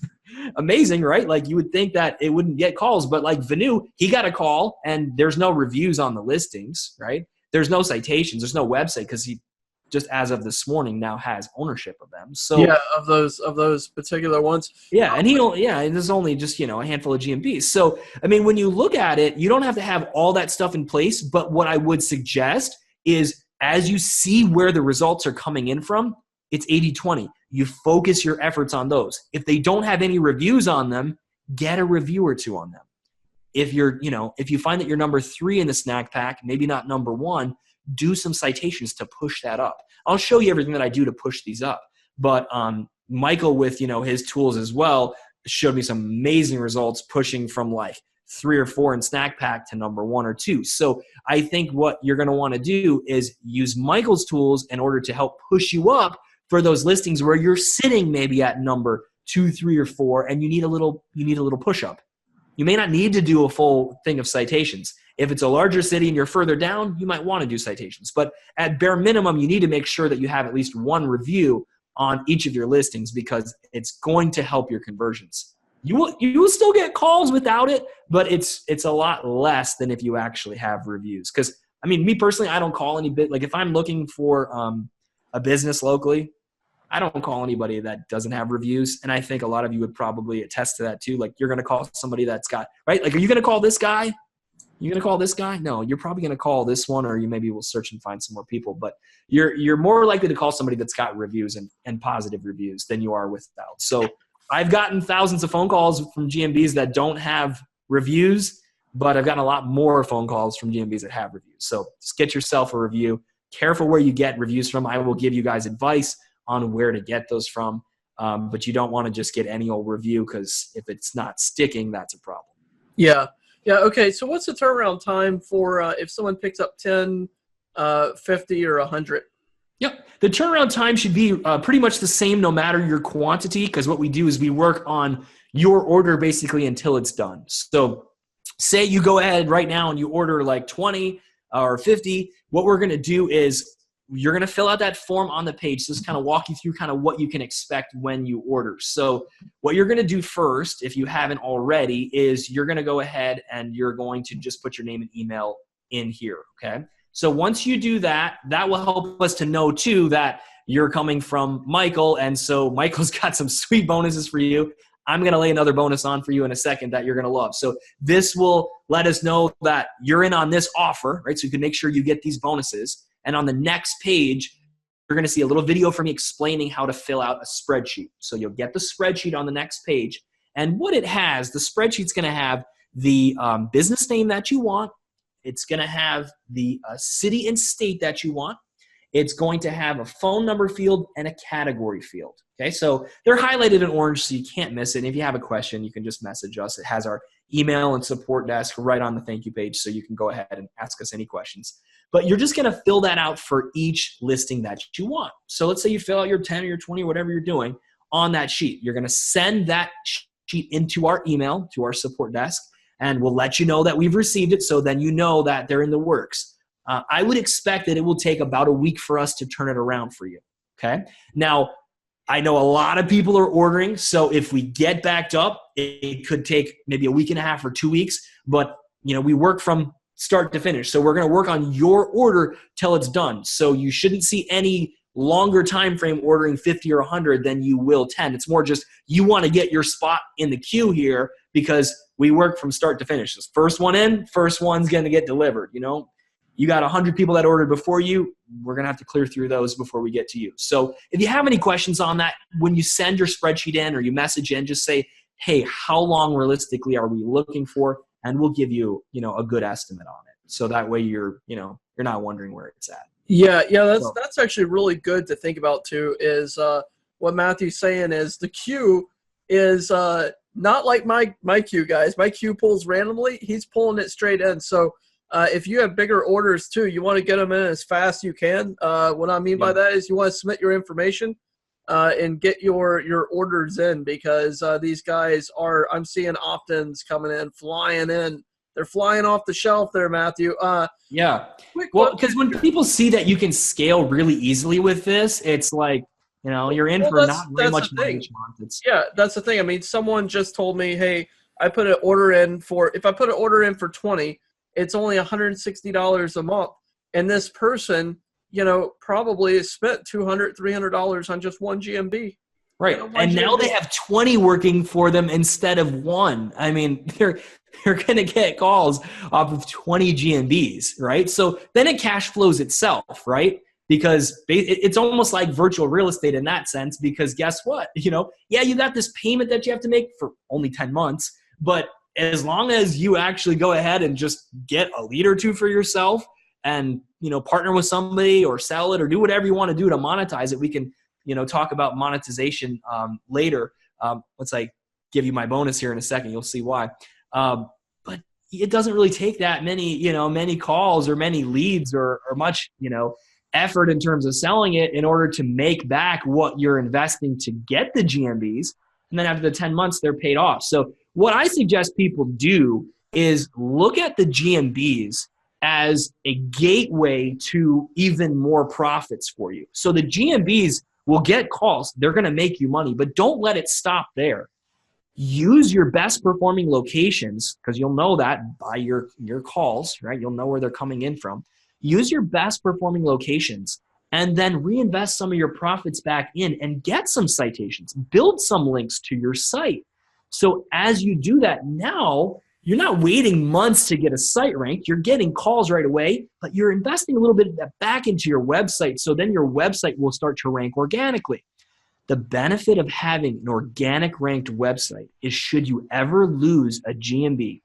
S2: Amazing, right? Like, you would think that it wouldn't get calls, but like Vanu, he got a call, and there's no reviews on the listings, right? There's no citations. There's no website, because he just, as of this morning, now has ownership of them. So
S1: yeah, of those particular ones.
S2: yeah, and there's only just, a handful of GMBs. So, I mean, when you look at it, you don't have to have all that stuff in place, but what I would suggest is, as you see where the results are coming in from, it's 80-20. You focus your efforts on those. If they don't have any reviews on them, get a review or two on them. If if you find that you're number 3 in the snack pack, maybe not number 1, do some citations to push that up. I'll show you everything that I do to push these up. But Michael, with his tools as well, showed me some amazing results pushing from like 3 or 4 in snack pack to number 1 or 2. So I think what you're going to want to do is use Michael's tools in order to help push you up for those listings where you're sitting maybe at number 2, 3, or 4, and you need a little push up. You may not need to do a full thing of citations. If it's a larger city and you're further down, you might want to do citations. But at bare minimum, you need to make sure that you have at least 1 review on each of your listings, because it's going to help your conversions. You will still get calls without it, but it's a lot less than if you actually have reviews. Because, I mean, me personally, I don't call like if I'm looking for a business locally, I don't call anybody that doesn't have reviews. And I think a lot of you would probably attest to that too. Like, you're going to call somebody that's got, right? Like, are you going to call this guy? You're going to call this guy? No, you're probably going to call this one, or you maybe will search and find some more people. But you're more likely to call somebody that's got reviews and positive reviews than you are without. So I've gotten thousands of phone calls from GMBs that don't have reviews, but I've gotten a lot more phone calls from GMBs that have reviews. So just get yourself a review. Careful where you get reviews from. I will give you guys advice on where to get those from. But you don't want to just get any old review, because if it's not sticking, that's a problem.
S1: Yeah. Yeah. Okay. So what's the turnaround time for if someone picks up 10, 50, or 100?
S2: Yep. The turnaround time should be pretty much the same no matter your quantity, because what we do is we work on your order basically until it's done. So say you go ahead right now and you order like 20 or 50. What we're going to do is you're going to fill out that form on the page. So just kind of walk you through kind of what you can expect when you order. So what you're going to do first, if you haven't already, is you're going to go ahead and you're going to just put your name and email in here, okay? So once you do that, that will help us to know too that you're coming from Michael, and so Michael's got some sweet bonuses for you. I'm going to lay another bonus on for you in a second that you're going to love. So this will let us know that you're in on this offer, right? So you can make sure you get these bonuses. And on the next page, you're going to see a little video from me explaining how to fill out a spreadsheet. So you'll get the spreadsheet on the next page. And what it has, the spreadsheet's going to have the business name that you want. It's going to have the city and state that you want. It's going to have a phone number field and a category field. Okay, so they're highlighted in orange, so you can't miss it. And if you have a question, you can just message us. It has our email and support desk right on the thank you page, so you can go ahead and ask us any questions. But you're just going to fill that out for each listing that you want. So let's say you fill out your 10 or your 20 or whatever you're doing on that sheet. You're going to send that sheet into our email, to our support desk, and we'll let you know that we've received it, so then you know that they're in the works. I would expect that it will take about a week for us to turn it around for you, okay? Now, I know a lot of people are ordering, so if we get backed up, it could take maybe a week and a half or 2 weeks, but we work from start to finish. So we're going to work on your order till it's done. So you shouldn't see any longer time frame ordering 50 or 100 than you will 10. It's more just you want to get your spot in the queue here, because we work from start to finish. This first one in, first one's going to get delivered. You got 100 people that ordered before you. We're going to have to clear through those before we get to you. So if you have any questions on that, when you send your spreadsheet in or you message in, just say, hey, how long realistically are we looking for? And we'll give you, a good estimate on it. So that way you're not wondering where it's at.
S1: Yeah, that's actually really good to think about too, is what Matthew's saying is the queue is not like my queue, guys. My queue pulls randomly. He's pulling it straight in. So if you have bigger orders too, you want to get them in as fast as you can. What I mean by that is you want to submit your information and get your orders in, because these guys I'm seeing opt-ins coming in, flying in. They're flying off the shelf there, Matthew.
S2: Yeah. Well, because when people see that you can scale really easily with this, it's like, you're in for not very much money each month.
S1: Yeah, that's the thing. I mean, someone just told me, hey, if I put an order in for 20, it's only $160 a month. And this person, probably has spent $200, $300 on just one GMB.
S2: Right. And now they have 20 working for them instead of one. I mean, they're going to get calls off of 20 GMBs, right? So then it cash flows itself, right? Because it's almost like virtual real estate in that sense, because guess what? You got this payment that you have to make for only 10 months, but as long as you actually go ahead and just get a lead or two for yourself and, partner with somebody or sell it or do whatever you want to do to monetize it, we can, talk about monetization later. Let's give you my bonus here in a second. You'll see why. But it doesn't really take that many calls or many leads or much, effort in terms of selling it in order to make back what you're investing to get the GMBs. And then after the 10 months, they're paid off. So what I suggest people do is look at the GMBs as a gateway to even more profits for you. So the GMBs will get calls. They're going to make you money, but don't let it stop there. Use your best performing locations, because you'll know that by your calls, right? You'll know where they're coming in from. Use your best performing locations and then reinvest some of your profits back in and get some citations. Build some links to your site. So as you do that now, you're not waiting months to get a site ranked. You're getting calls right away, but you're investing a little bit of that back into your website. So then your website will start to rank organically. The benefit of having an organic ranked website is, should you ever lose a GMB,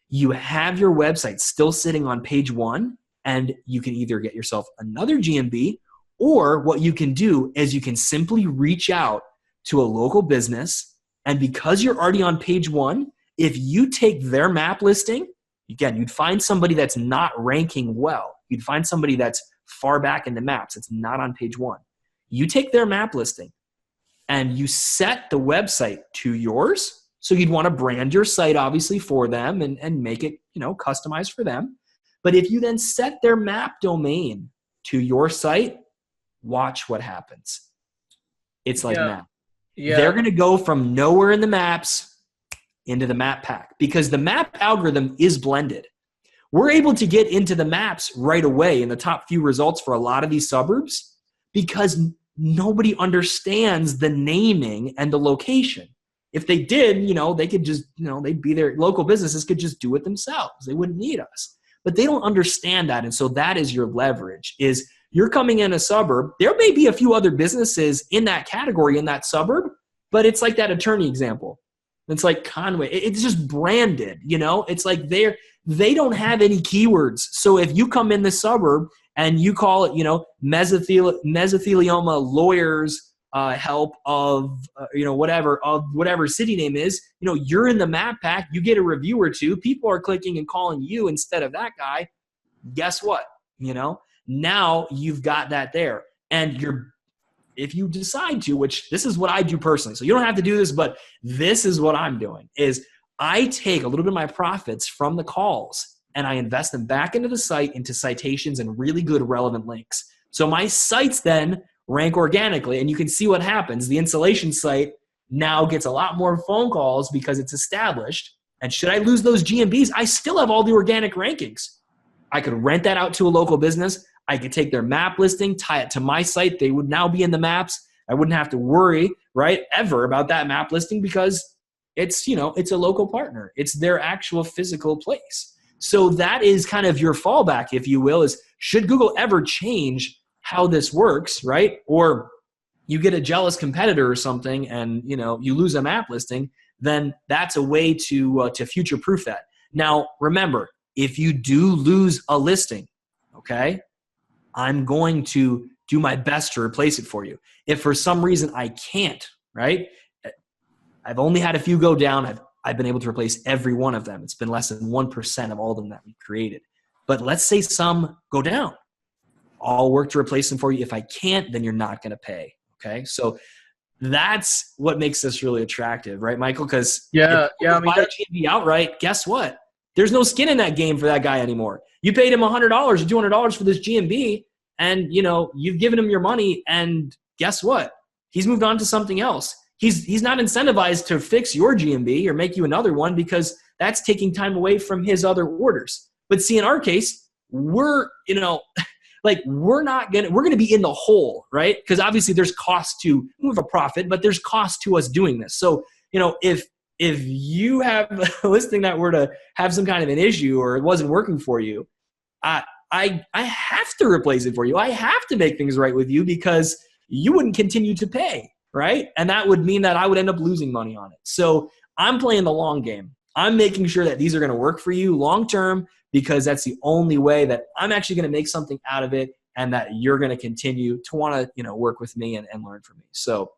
S2: you have your website still sitting on page 1, and you can either get yourself another GMB, or what you can do is you can simply reach out to a local business. And because you're already on page 1, if you take their map listing, again, you'd find somebody that's not ranking well. You'd find somebody that's far back in the maps. It's not on page 1. You take their map listing and you set the website to yours. So you'd want to brand your site obviously for them and make it, customized for them. But if you then set their map domain to your site, watch what happens. It's like that. Yeah. They're going to go from nowhere in the maps into the map pack, because the map algorithm is blended. We're able to get into the maps right away in the top few results for a lot of these suburbs because nobody understands the naming and the location. If they did, they could just, they'd be there. Local businesses could just do it themselves. They wouldn't need us. But they don't understand that. And so that is your leverage, is you're coming in a suburb. There may be a few other businesses in that category in that suburb, but it's like that attorney example. It's like Conway. It's just branded, It's like they don't have any keywords. So if you come in the suburb and you call it, mesothelioma lawyers help of, whatever city name is, you're in the map pack. You get a review or two. People are clicking and calling you instead of that guy. Guess what? Now you've got that there. And if you decide to, which this is what I do personally, so you don't have to do this, but this is what I'm doing, is I take a little bit of my profits from the calls and I invest them back into the site, into citations and really good relevant links. So my sites then rank organically, and you can see what happens. The installation site now gets a lot more phone calls because it's established. And should I lose those GMBs, I still have all the organic rankings. I could rent that out to a local business. I could take their map listing, tie it to my site. They would now be in the maps. I wouldn't have to worry, right, ever about that map listing because it's, it's a local partner. It's their actual physical place. So that is kind of your fallback, if you will, is should Google ever change how this works, right? Or you get a jealous competitor or something and, you lose a map listing, then that's a way to future-proof that. Now, remember, if you do lose a listing, okay, I'm going to do my best to replace it for you. If for some reason I can't, right? I've only had a few go down. I've been able to replace every one of them. It's been less than 1% of all of them that we created. But let's say some go down. I'll work to replace them for you. If I can't, then you're not going to pay. Okay. So that's what makes this really attractive, right, Michael? Because
S1: I mean,
S2: buy a GMB outright, guess what? There's no skin in that game for that guy anymore. You paid him $100 or $200 for this GMB, and you've given him your money, and guess what? He's moved on to something else. He's not incentivized to fix your GMB or make you another one, because that's taking time away from his other orders. But see, in our case, we're going to be in the hole, right? Because obviously there's cost to move a profit, but there's cost to us doing this. So, if you have a listing that were to have some kind of an issue or it wasn't working for you, I have to replace it for you. I have to make things right with you, because you wouldn't continue to pay, right? And that would mean that I would end up losing money on it. So I'm playing the long game. I'm making sure that these are going to work for you long-term, because that's the only way that I'm actually going to make something out of it, and that you're going to continue to want to, work with me and learn from me. So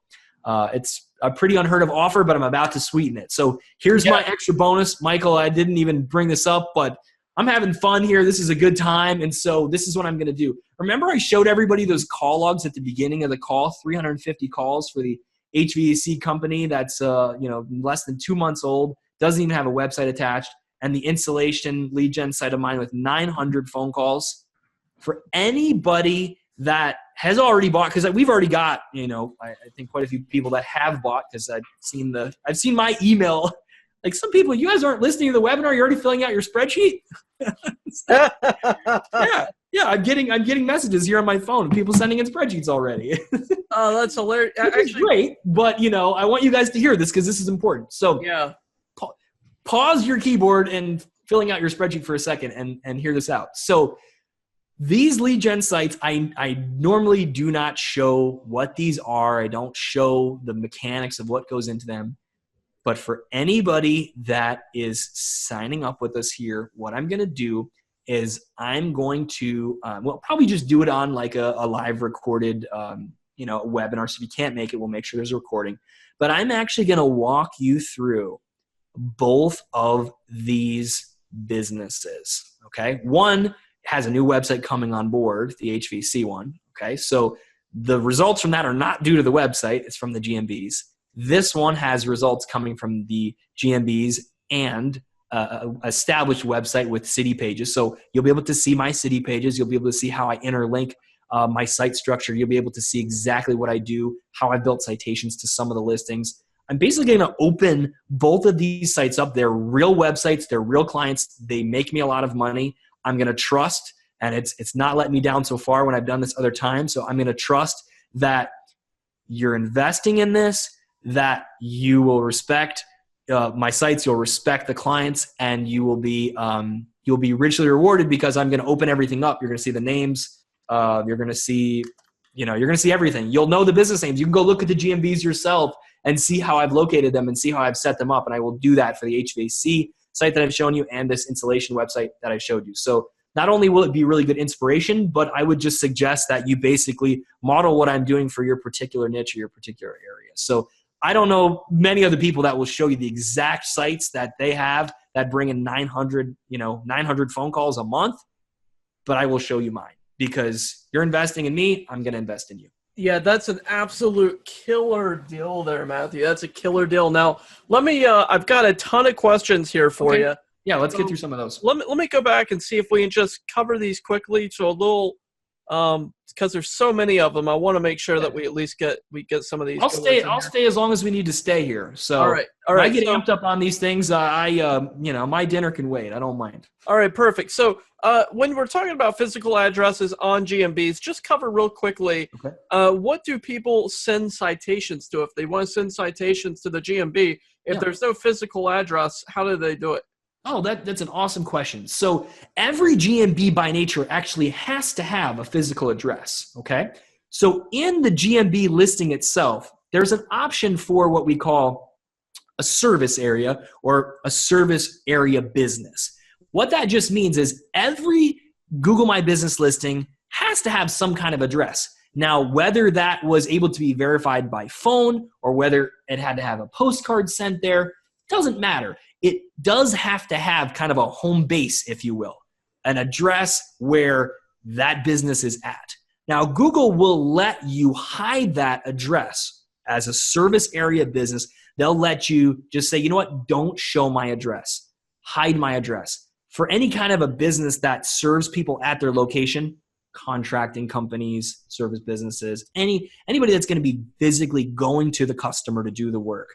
S2: it's a pretty unheard of offer, but I'm about to sweeten it. So here's my extra bonus. Michael, I didn't even bring this up, but I'm having fun here. This is a good time. And so this is what I'm going to do. Remember I showed everybody those call logs at the beginning of the call, 350 calls for the HVAC company that's less than 2 months old, doesn't even have a website attached, and the installation lead gen site of mine with 900 phone calls. For anybody that has already bought, because we've already got, I think quite a few people that have bought, because I've seen my email. Like, some people, you guys aren't listening to the webinar, you're already filling out your spreadsheet. Yeah, I'm getting messages here on my phone, people sending in spreadsheets already.
S1: Oh, that's hilarious.
S2: It's great, but I want you guys to hear this, because this is important. So pause your keyboard and filling out your spreadsheet for a second and hear this out. So these lead gen sites, I normally do not show what these are. I don't show the mechanics of what goes into them. But for anybody that is signing up with us here, what I'm going to do is I'm going to, probably just do it on like a live recorded, webinar. So if you can't make it, we'll make sure there's a recording. But I'm actually going to walk you through both of these businesses. Okay. One has a new website coming on board, the HVAC one. Okay. So the results from that are not due to the website. It's from the GMBs. This one has results coming from the GMBs and established website with city pages. So you'll be able to see my city pages. You'll be able to see how I interlink my site structure. You'll be able to see exactly what I do, how I built citations to some of the listings. I'm basically going to open both of these sites up. They're real websites. They're real clients. They make me a lot of money. I'm going to trust, and it's not let me down so far when I've done this other times. So I'm going to trust that you're investing in this, that you will respect my sites, you'll respect the clients, and you'll be richly rewarded, because I'm going to open everything up. You're going to see the names. You're going to see, you're going to see everything. You'll know the business names. You can go look at the GMBs yourself and see how I've located them and see how I've set them up. And I will do that for the HVAC site that I've shown you and this installation website that I showed you. So not only will it be really good inspiration, but I would just suggest that you basically model what I'm doing for your particular niche or your particular area. So I don't know many other people that will show you the exact sites that they have that bring in 900 phone calls a month, but I will show you mine, because you're investing in me. I'm going to invest in you.
S1: Yeah, that's an absolute killer deal there, Matthew. That's a killer deal. Now, let me, I've got a ton of questions here for you.
S2: Yeah, let's get through some of those.
S1: Let me go back and see if we can just cover these quickly. So a little, because there's so many of them, I want to make sure that we at least get some of these.
S2: I'll stay as long as we need to stay here. So
S1: all right.
S2: When I get amped up on these things, my dinner can wait. I don't mind.
S1: All right, perfect. So when we're talking about physical addresses on GMBs, just cover real quickly. Okay. What do people send citations to? If they want to send citations to the GMB, if there's no physical address, how do they do it?
S2: Oh, that's an awesome question. So every GMB by nature actually has to have a physical address, okay? So in the GMB listing itself, there's an option for what we call a service area or a service area business. What that just means is every Google My Business listing has to have some kind of address. Now, whether that was able to be verified by phone or whether it had to have a postcard sent there, doesn't matter. It does have to have kind of a home base, if you will. an address where that business is at. Now, Google will let you hide that address as a service area business. They'll let you just say, you know what, don't show my address, hide my address. For any kind of a business that serves people at their location, contracting companies, service businesses, anybody that's going to be physically going to the customer to do the work,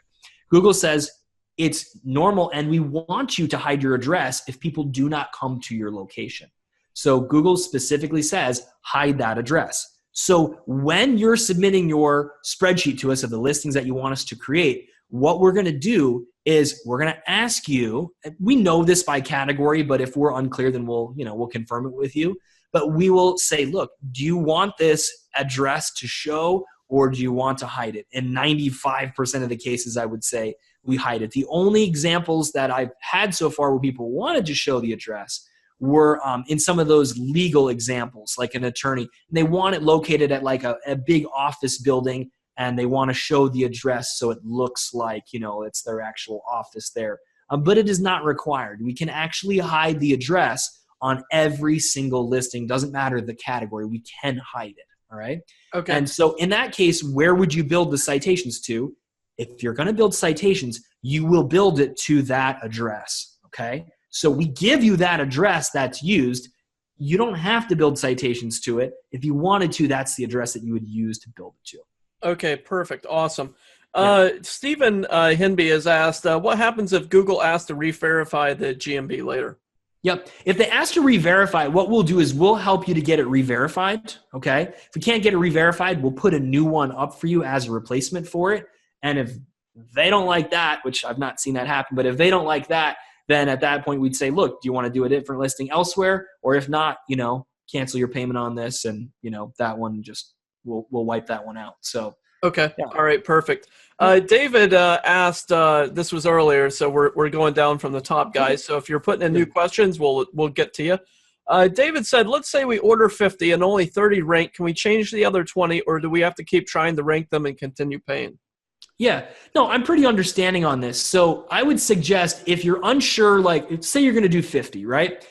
S2: Google says it's normal and we want you to hide your address if people do not come to your location. So Google specifically says hide that address. So when you're submitting your spreadsheet to us of the listings that you want us to create, what we're going to do is we're going to ask you, we know this by category, but if we're unclear, then we'll confirm it with you. But we will say, look, do you want this address to show or do you want to hide it? In 95% of the cases, I would say we hide it. The only examples that I've had so far where people wanted to show the address were in some of those legal examples, like an attorney. They want it located at like a big office building, and they want to show the address so it looks like, it's their actual office there. But it is not required. We can actually hide the address on every single listing. Doesn't matter the category. We can hide it, all right?
S1: Okay.
S2: And so in that case, where would you build the citations to? If you're going to build citations, you will build it to that address, okay? So we give you that address that's used. You don't have to build citations to it. If you wanted to, that's the address that you would use to build it to.
S1: Okay, perfect. Awesome.
S2: Yeah.
S1: Stephen Hinby has asked, what happens if Google asks to re-verify the GMB later?
S2: Yep. If they ask to re-verify, what we'll do is we'll help you to get it re-verified, okay? If we can't get it re-verified, we'll put a new one up for you as a replacement for it. And if they don't like that, which I've not seen that happen, but if they don't like that, then at that point we'd say, look, do you want to do a different listing elsewhere? Or if not, cancel your payment on this and, that one just, we'll wipe that one out. So.
S1: Okay.
S2: Yeah.
S1: All right. Perfect. David asked, this was earlier, so we're going down from the top, guys. So if you're putting in new questions, we'll get to you. David said, let's say we order 50 and only 30 rank. Can we change the other 20, or do we have to keep trying to rank them and continue paying?
S2: Yeah. No, I'm pretty understanding on this. So I would suggest if you're unsure, like say you're going to do 50, right?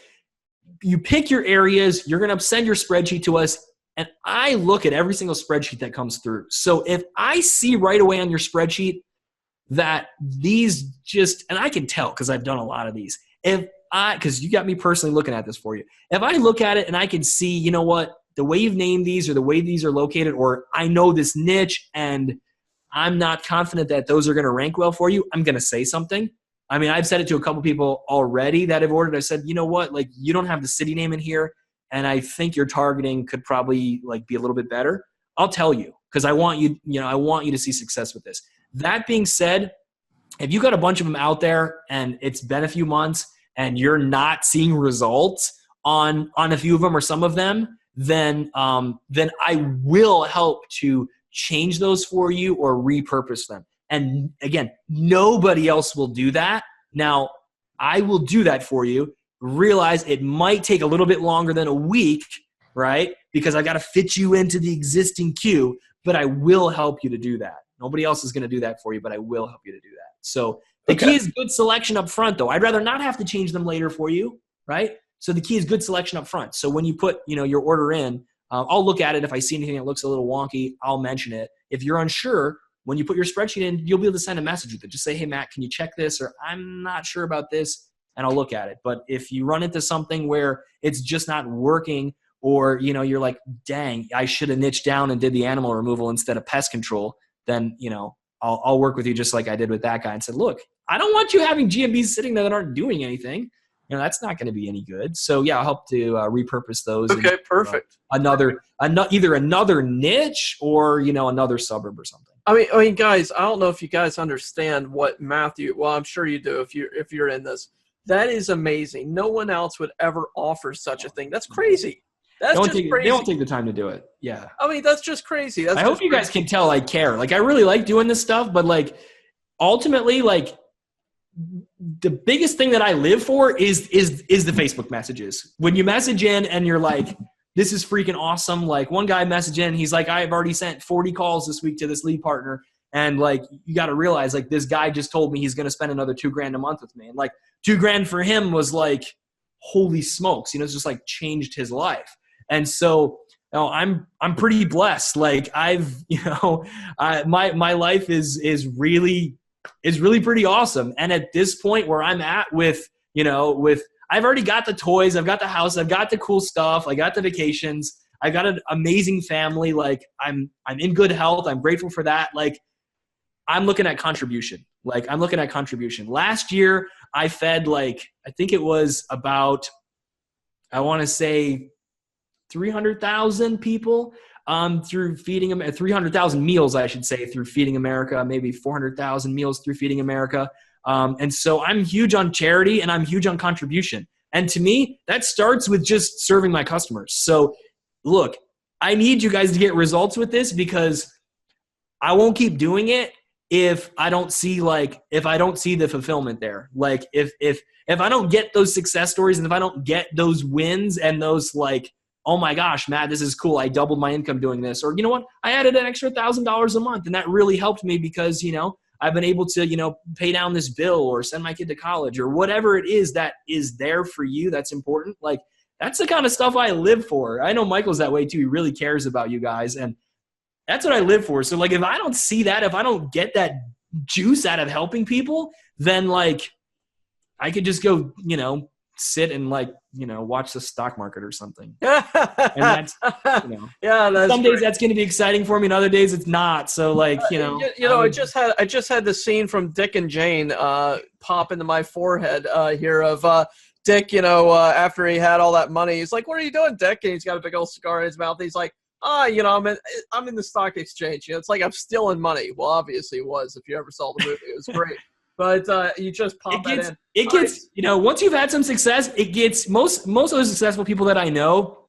S2: You pick your areas, you're going to send your spreadsheet to us, and I look at every single spreadsheet that comes through. So if I see right away on your spreadsheet that these and I can tell because I've done a lot of these, because you got me personally looking at this for you. If I look at it and I can see, the way you've named these or the way these are located, or I know this niche and I'm not confident that those are going to rank well for you, I'm going to say something. I mean, I've said it to a couple people already that have ordered. I said, you know what, like you don't have the city name in here, and I think your targeting could probably like be a little bit better. I'll tell you because I want you to see success with this. That being said, if you got a bunch of them out there and it's been a few months and you're not seeing results on a few of them or some of them, then I will help to change those for you or repurpose them. And again, nobody else will do that. Now, I will do that for you. Realize it might take a little bit longer than a week, right? Because I got to fit you into the existing queue, but I will help you to do that. Nobody else is going to do that for you, but I will help you to do that. So the key is good selection up front, though. I'd rather not have to change them later for you, right? So the key is good selection up front. So when you put your order in, I'll look at it. If I see anything that looks a little wonky, I'll mention it. If you're unsure, when you put your spreadsheet in, you'll be able to send a message with it. Just say, hey, Matt, can you check this? Or I'm not sure about this, and I'll look at it. But if you run into something where it's just not working, or you're like, dang, I should have niched down and did the animal removal instead of pest control, then I'll work with you just like I did with that guy and said, look, I don't want you having GMBs sitting there that aren't doing anything. That's not going to be any good. So yeah, I'll help to repurpose those.
S1: Okay, perfect.
S2: Either another niche or another suburb or something.
S1: I mean, guys, I don't know if you guys understand what Matthew. Well, I'm sure you do if you're in this. That is amazing. No one else would ever offer such a thing. That's crazy. That's just crazy.
S2: They don't take the time to do it. Yeah.
S1: I mean, that's just crazy. I
S2: hope you guys can tell I care. Like, I really like doing this stuff, but like, ultimately, like, the biggest thing that I live for is the Facebook messages. When you message in and you're like, this is freaking awesome. Like, one guy messaged in, he's like, I've already sent 40 calls this week to this lead partner. And like, you got to realize, like, this guy just told me he's going to spend another $2,000 a month with me. And like, $2,000 for him was like, holy smokes, it's just like changed his life. And so, I'm pretty blessed. Like my life is really pretty awesome. And at this point where I'm at with I've already got the toys, I've got the house, I've got the cool stuff, I got the vacations, I got an amazing family. Like I'm in good health. I'm grateful for that. Like I'm looking at contribution. Last year I fed I think it was about, I want to say 300,000 people through Feeding them, 300,000 meals, I should say, through Feeding America, maybe 400,000 meals through Feeding America. And so I'm huge on charity and I'm huge on contribution. And to me, that starts with just serving my customers. So look, I need you guys to get results with this, because I won't keep doing it if I don't see the fulfillment there. Like if I don't get those success stories, and if I don't get those wins and those oh my gosh, Matt, this is cool, I doubled my income doing this. Or you know what, I added an extra $1,000 a month, and that really helped me because, I've been able to, pay down this bill or send my kid to college or whatever it is that is there for you that's important. Like that's the kind of stuff I live for. I know Michael's that way too. He really cares about you guys, and that's what I live for. So if I don't see that, if I don't get that juice out of helping people, then I could just go, sit and watch the stock market or something. And that's,
S1: yeah, that's
S2: some days that's going to be exciting for me, and other days it's not. So I
S1: just had the scene from Dick and Jane pop into my forehead here of Dick, after he had all that money, he's like, "What are you doing, Dick?" And he's got a big old cigar in his mouth. He's like, I'm in the stock exchange. It's like I'm stealing money. Well, obviously it was. If you ever saw the movie, it was great. But you just pop that in.
S2: It gets, once you've had some success, it gets, most of the successful people that I know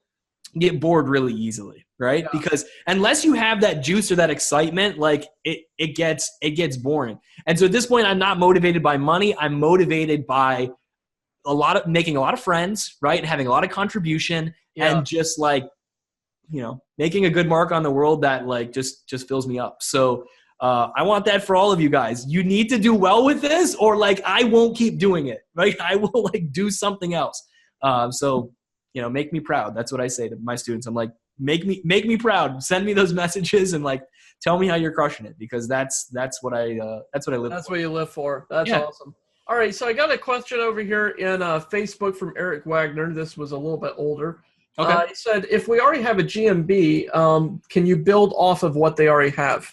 S2: get bored really easily, right? Yeah. Because unless you have that juice or that excitement, it gets boring. And so at this point, I'm not motivated by money. I'm motivated by making a lot of friends, right? And having a lot of contribution, and just making a good mark on the world that just fills me up. So I want that for all of you guys. You need to do well with this, or I won't keep doing it, right? I will do something else. So make me proud. That's what I say to my students. I'm like, make me proud. Send me those messages and tell me how you're crushing it, because that's what I live for.
S1: That's what you live for. That's awesome. All right. So I got a question over here in Facebook from Eric Wagner. This was a little bit older.
S2: Okay.
S1: He said, if we already have a GMB, can you build off of what they already have?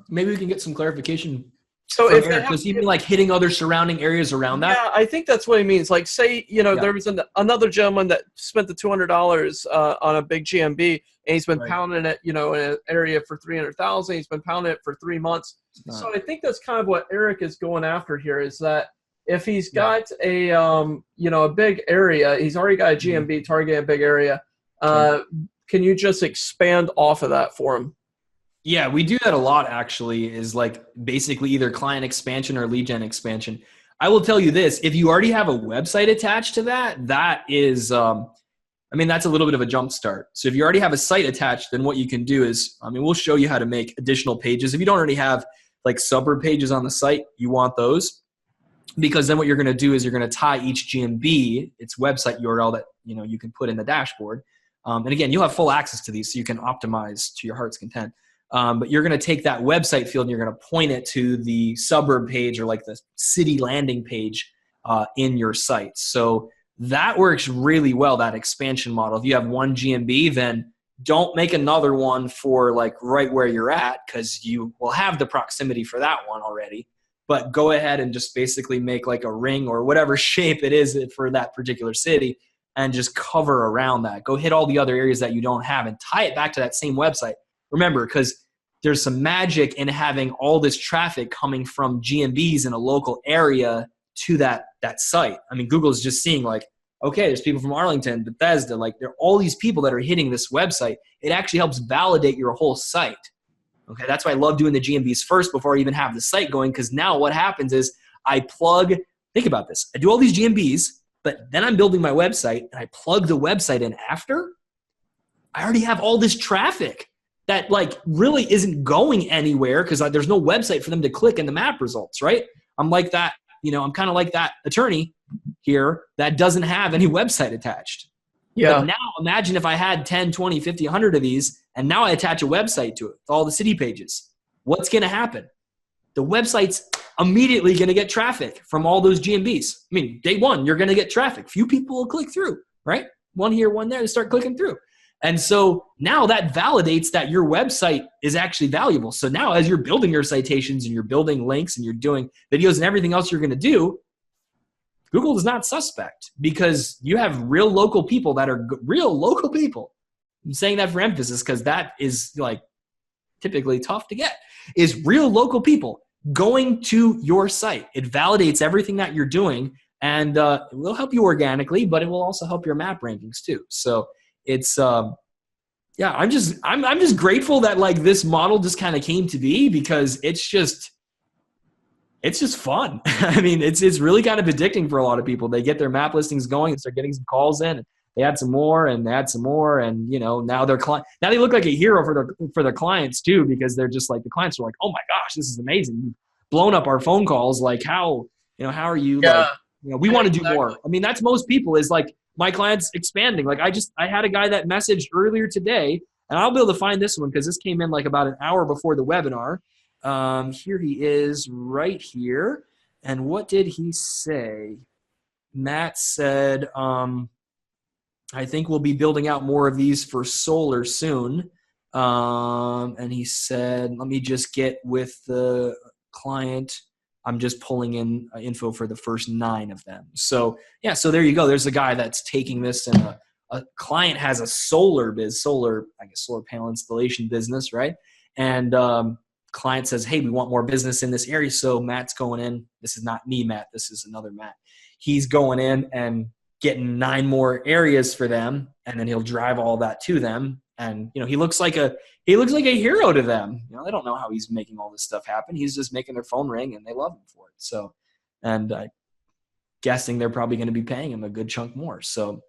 S2: Maybe we can get some clarification.
S1: So if Eric,
S2: does he mean hitting other surrounding areas around that?
S1: Yeah, I think that's what he means. Say, there was another gentleman that spent the $200 on a big GMB, and he's been pounding it, in an area for $300,000. He's been pounding it for 3 months. So I think that's kind of what Eric is going after here, is that if he's got a big area, he's already got a GMB targeting a big area. Can you just expand off of that for him?
S2: Yeah, we do that a lot, actually, is basically either client expansion or lead gen expansion. I will tell you this, if you already have a website attached to that is, that's a little bit of a jump start. So if you already have a site attached, then what you can do is, we'll show you how to make additional pages. If you don't already have suburb pages on the site, you want those, because then what you're going to do is you're going to tie each GMB, its website URL that, you can put in the dashboard. And again, you'll have full access to these, so you can optimize to your heart's content. But you're going to take that website field and you're going to point it to the suburb page or the city landing page in your site. So that works really well, that expansion model. If you have one GMB, then don't make another one for right where you're at, because you will have the proximity for that one already. But go ahead and just basically make a ring or whatever shape it is for that particular city, and just cover around that. Go hit all the other areas that you don't have and tie it back to that same website. Remember, because there's some magic in having all this traffic coming from GMBs in a local area to that site. Google is just seeing okay, there's people from Arlington, Bethesda, there are all these people that are hitting this website. It actually helps validate your whole site. Okay, that's why I love doing the GMBs first before I even have the site going, because now what happens is think about this. I do all these GMBs, but then I'm building my website and I plug the website in after. I already have all this traffic that really isn't going anywhere, because there's no website for them to click in the map results, right? I'm like that, I'm kind of like that attorney here that doesn't have any website attached.
S1: Yeah.
S2: But now imagine if I had 10, 20, 50, 100 of these, and now I attach a website to it with all the city pages. What's going to happen? The website's immediately going to get traffic from all those GMBs. I mean, day one, you're going to get traffic. Few people will click through, right? One here, one there, they start clicking through. And so now that validates that your website is actually valuable. So now as you're building your citations and you're building links and you're doing videos and everything else you're going to do, Google is not suspect because you have real local people that are real local people. I'm saying that for emphasis because that is like typically tough to get, is real local people going to your site. It validates everything that you're doing, and it will help you organically, but it will also help your map rankings too. So it's yeah, I'm just grateful that like this model just kind of came to be because it's just fun. I mean, it's really kind of addicting for a lot of people. They get their map listings going and start getting some calls in. And they add some more and they add some more, and you know now now they look like a hero for their clients too, because they're just like the clients are like, oh my gosh, this is amazing. You've blown up our phone calls. Like how are you?
S1: Yeah.
S2: Like, you know, we want to do more. I mean, that's most people is like my clients expanding. Like I had a guy that messaged earlier today, and I'll be able to find this one because this came in like about an hour before the webinar. Here he is right here. And what did he say? Matt said, I think we'll be building out more of these for solar soon. And he said, let me just get with the client. I'm just pulling in info for the first 9 of them. So yeah, so there you go. There's a guy that's taking this, and a client has a solar panel installation business, right? And client says, hey, we want more business in this area. So Matt's going in. This is not me, Matt. This is another Matt. He's going in and getting 9 more areas for them, and then he'll drive all that to them. And you know, he looks like a hero to them. You know, they don't know how he's making all this stuff happen. He's just making their phone ring, and they love him for it. So, and guessing they're probably going to be paying him a good chunk more. So,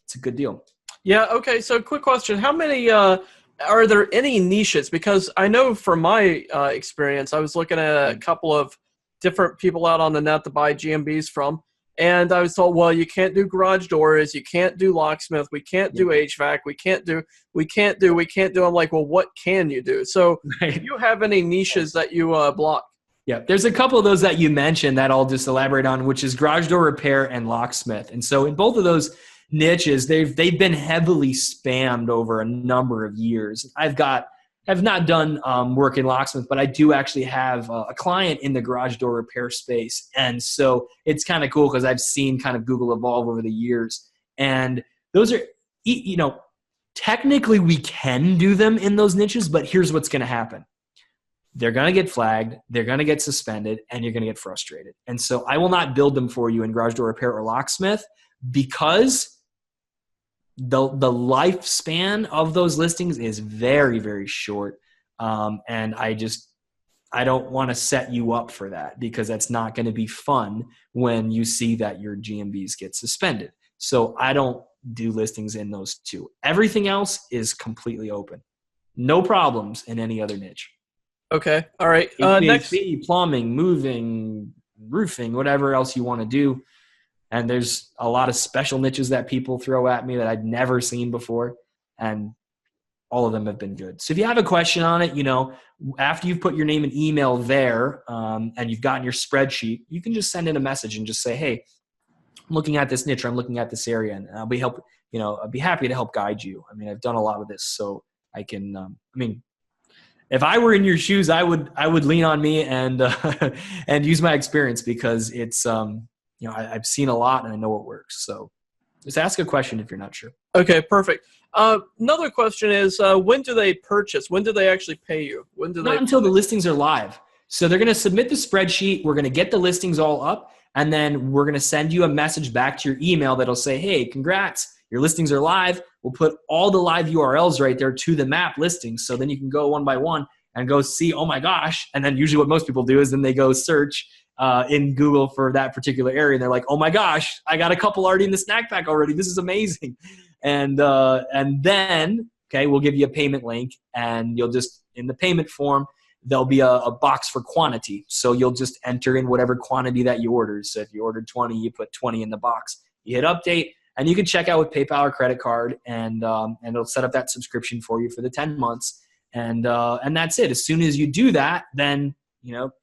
S2: it's a good deal.
S1: Yeah. Okay. So, quick question: how many are there any niches? Because I know from my experience, I was looking at a couple of different people out on the net to buy GMBs from. And I was told, well, you can't do garage doors, you can't do locksmith, we can't do HVAC, we can't do. I'm like, well, what can you do? So do you have any niches that you block?
S2: Yeah, there's a couple of those that you mentioned that I'll just elaborate on, which is garage door repair and locksmith. And so in both of those niches, they've been heavily spammed over a number of years. I've not done work in locksmith, but I do actually have a client in the garage door repair space. And so it's kind of cool because I've seen kind of Google evolve over the years. And those are, you know, technically we can do them in those niches, but here's what's going to happen. They're going to get flagged, they're going to get suspended, and you're going to get frustrated. And so I will not build them for you in garage door repair or locksmith because the lifespan of those listings is very, very short. And I don't want to set you up for that because that's not going to be fun when you see that your GMBs get suspended. So I don't do listings in those 2. Everything else is completely open. No problems in any other niche.
S1: Okay. All right.
S2: Next, plumbing, moving, roofing, whatever else you want to do. And there's a lot of special niches that people throw at me that I'd never seen before. And all of them have been good. So if you have a question on it, you know, after you've put your name and email there and you've gotten your spreadsheet, you can just send in a message and just say, hey, I'm looking at this niche, or I'm looking at this area, and I'll be happy to help guide you. I mean, I've done a lot of this, so I can, if I were in your shoes, I would lean on me and and use my experience because it's, you know, I've seen a lot and I know what works. So just ask a question if you're not sure.
S1: Okay, perfect. Another question is, when do they purchase? When do they actually pay you?
S2: Not until the listings are live. So they're going to submit the spreadsheet. We're going to get the listings all up, and then we're going to send you a message back to your email that'll say, hey, congrats, your listings are live. We'll put all the live URLs right there to the map listings. So then you can go one by one and go see, oh my gosh. And then usually what most people do is then they go search in Google for that particular area. And they're like, oh my gosh, I got a couple already in the snack pack already. This is amazing. And then, okay, we'll give you a payment link, and you'll just, in the payment form, there'll be a box for quantity. So you'll just enter in whatever quantity that you ordered. So if you ordered 20, you put 20 in the box. You hit update, and you can check out with PayPal or credit card, and it'll set up that subscription for you for the 10 months. And that's it. As soon as you do that, then,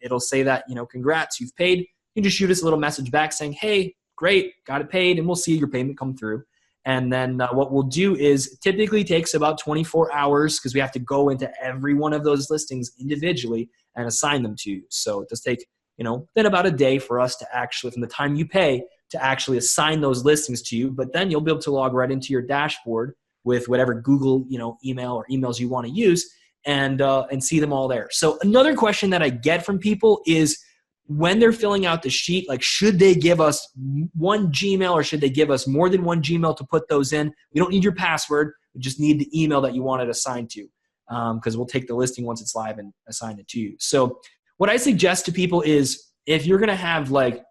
S2: it'll say that, congrats, you've paid. You can just shoot us a little message back saying, hey, great, got it paid, and we'll see your payment come through. And then what we'll do is typically takes about 24 hours because we have to go into every one of those listings individually and assign them to you. So it does take, then about a day for us to actually, from the time you pay, to actually assign those listings to you. But then you'll be able to log right into your dashboard with whatever Google, email or emails you want to use and see them all there. So another question that I get from people is, when they're filling out the sheet, like, should they give us one Gmail or should they give us more than one Gmail to put those in? We don't need your password. We just need the email that you want it assigned to, because we'll take the listing once it's live and assign it to you. So what I suggest to people is, if you're going to have, like,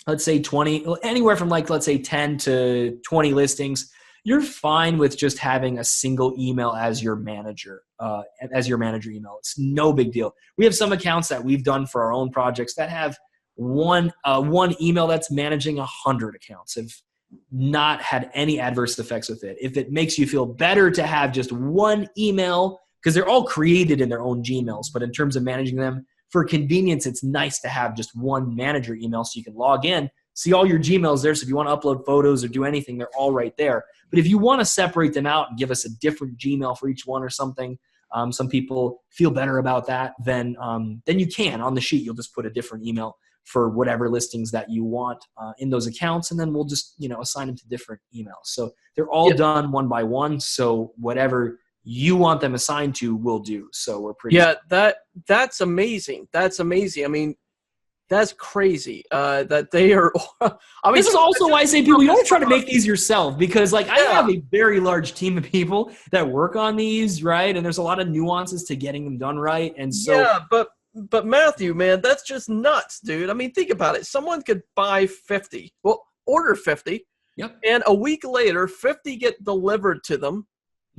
S2: let's say 20, anywhere from, like, let's say 10 to 20 listings, you're fine with just having a single email as your manager email. It's no big deal. We have some accounts that we've done for our own projects that have one email that's managing 100 accounts. Have not had any adverse effects with it. If it makes you feel better to have just one email, because they're all created in their own Gmails, but in terms of managing them for convenience, it's nice to have just one manager email so you can log in, see all your Gmails there. So if you want to upload photos or do anything, they're all right there. But if you want to separate them out and give us a different Gmail for each one or something, some people feel better about that, then you can. On the sheet, you'll just put a different email for whatever listings that you want in those accounts, and then we'll just assign them to different emails. So they're all done one by one. So whatever you want them assigned to, we'll do. So we're pretty
S1: that's amazing. That's amazing. I mean, that's crazy that they are. I mean,
S2: this is also why I say people, you don't try to make these yourself, because, like, I have a very large team of people that work on these, right? And there's a lot of nuances to getting them done right. And so,
S1: but Matthew, man, that's just nuts, dude. I mean, think about it. Someone could buy 50, order 50, and a week later, 50 get delivered to them,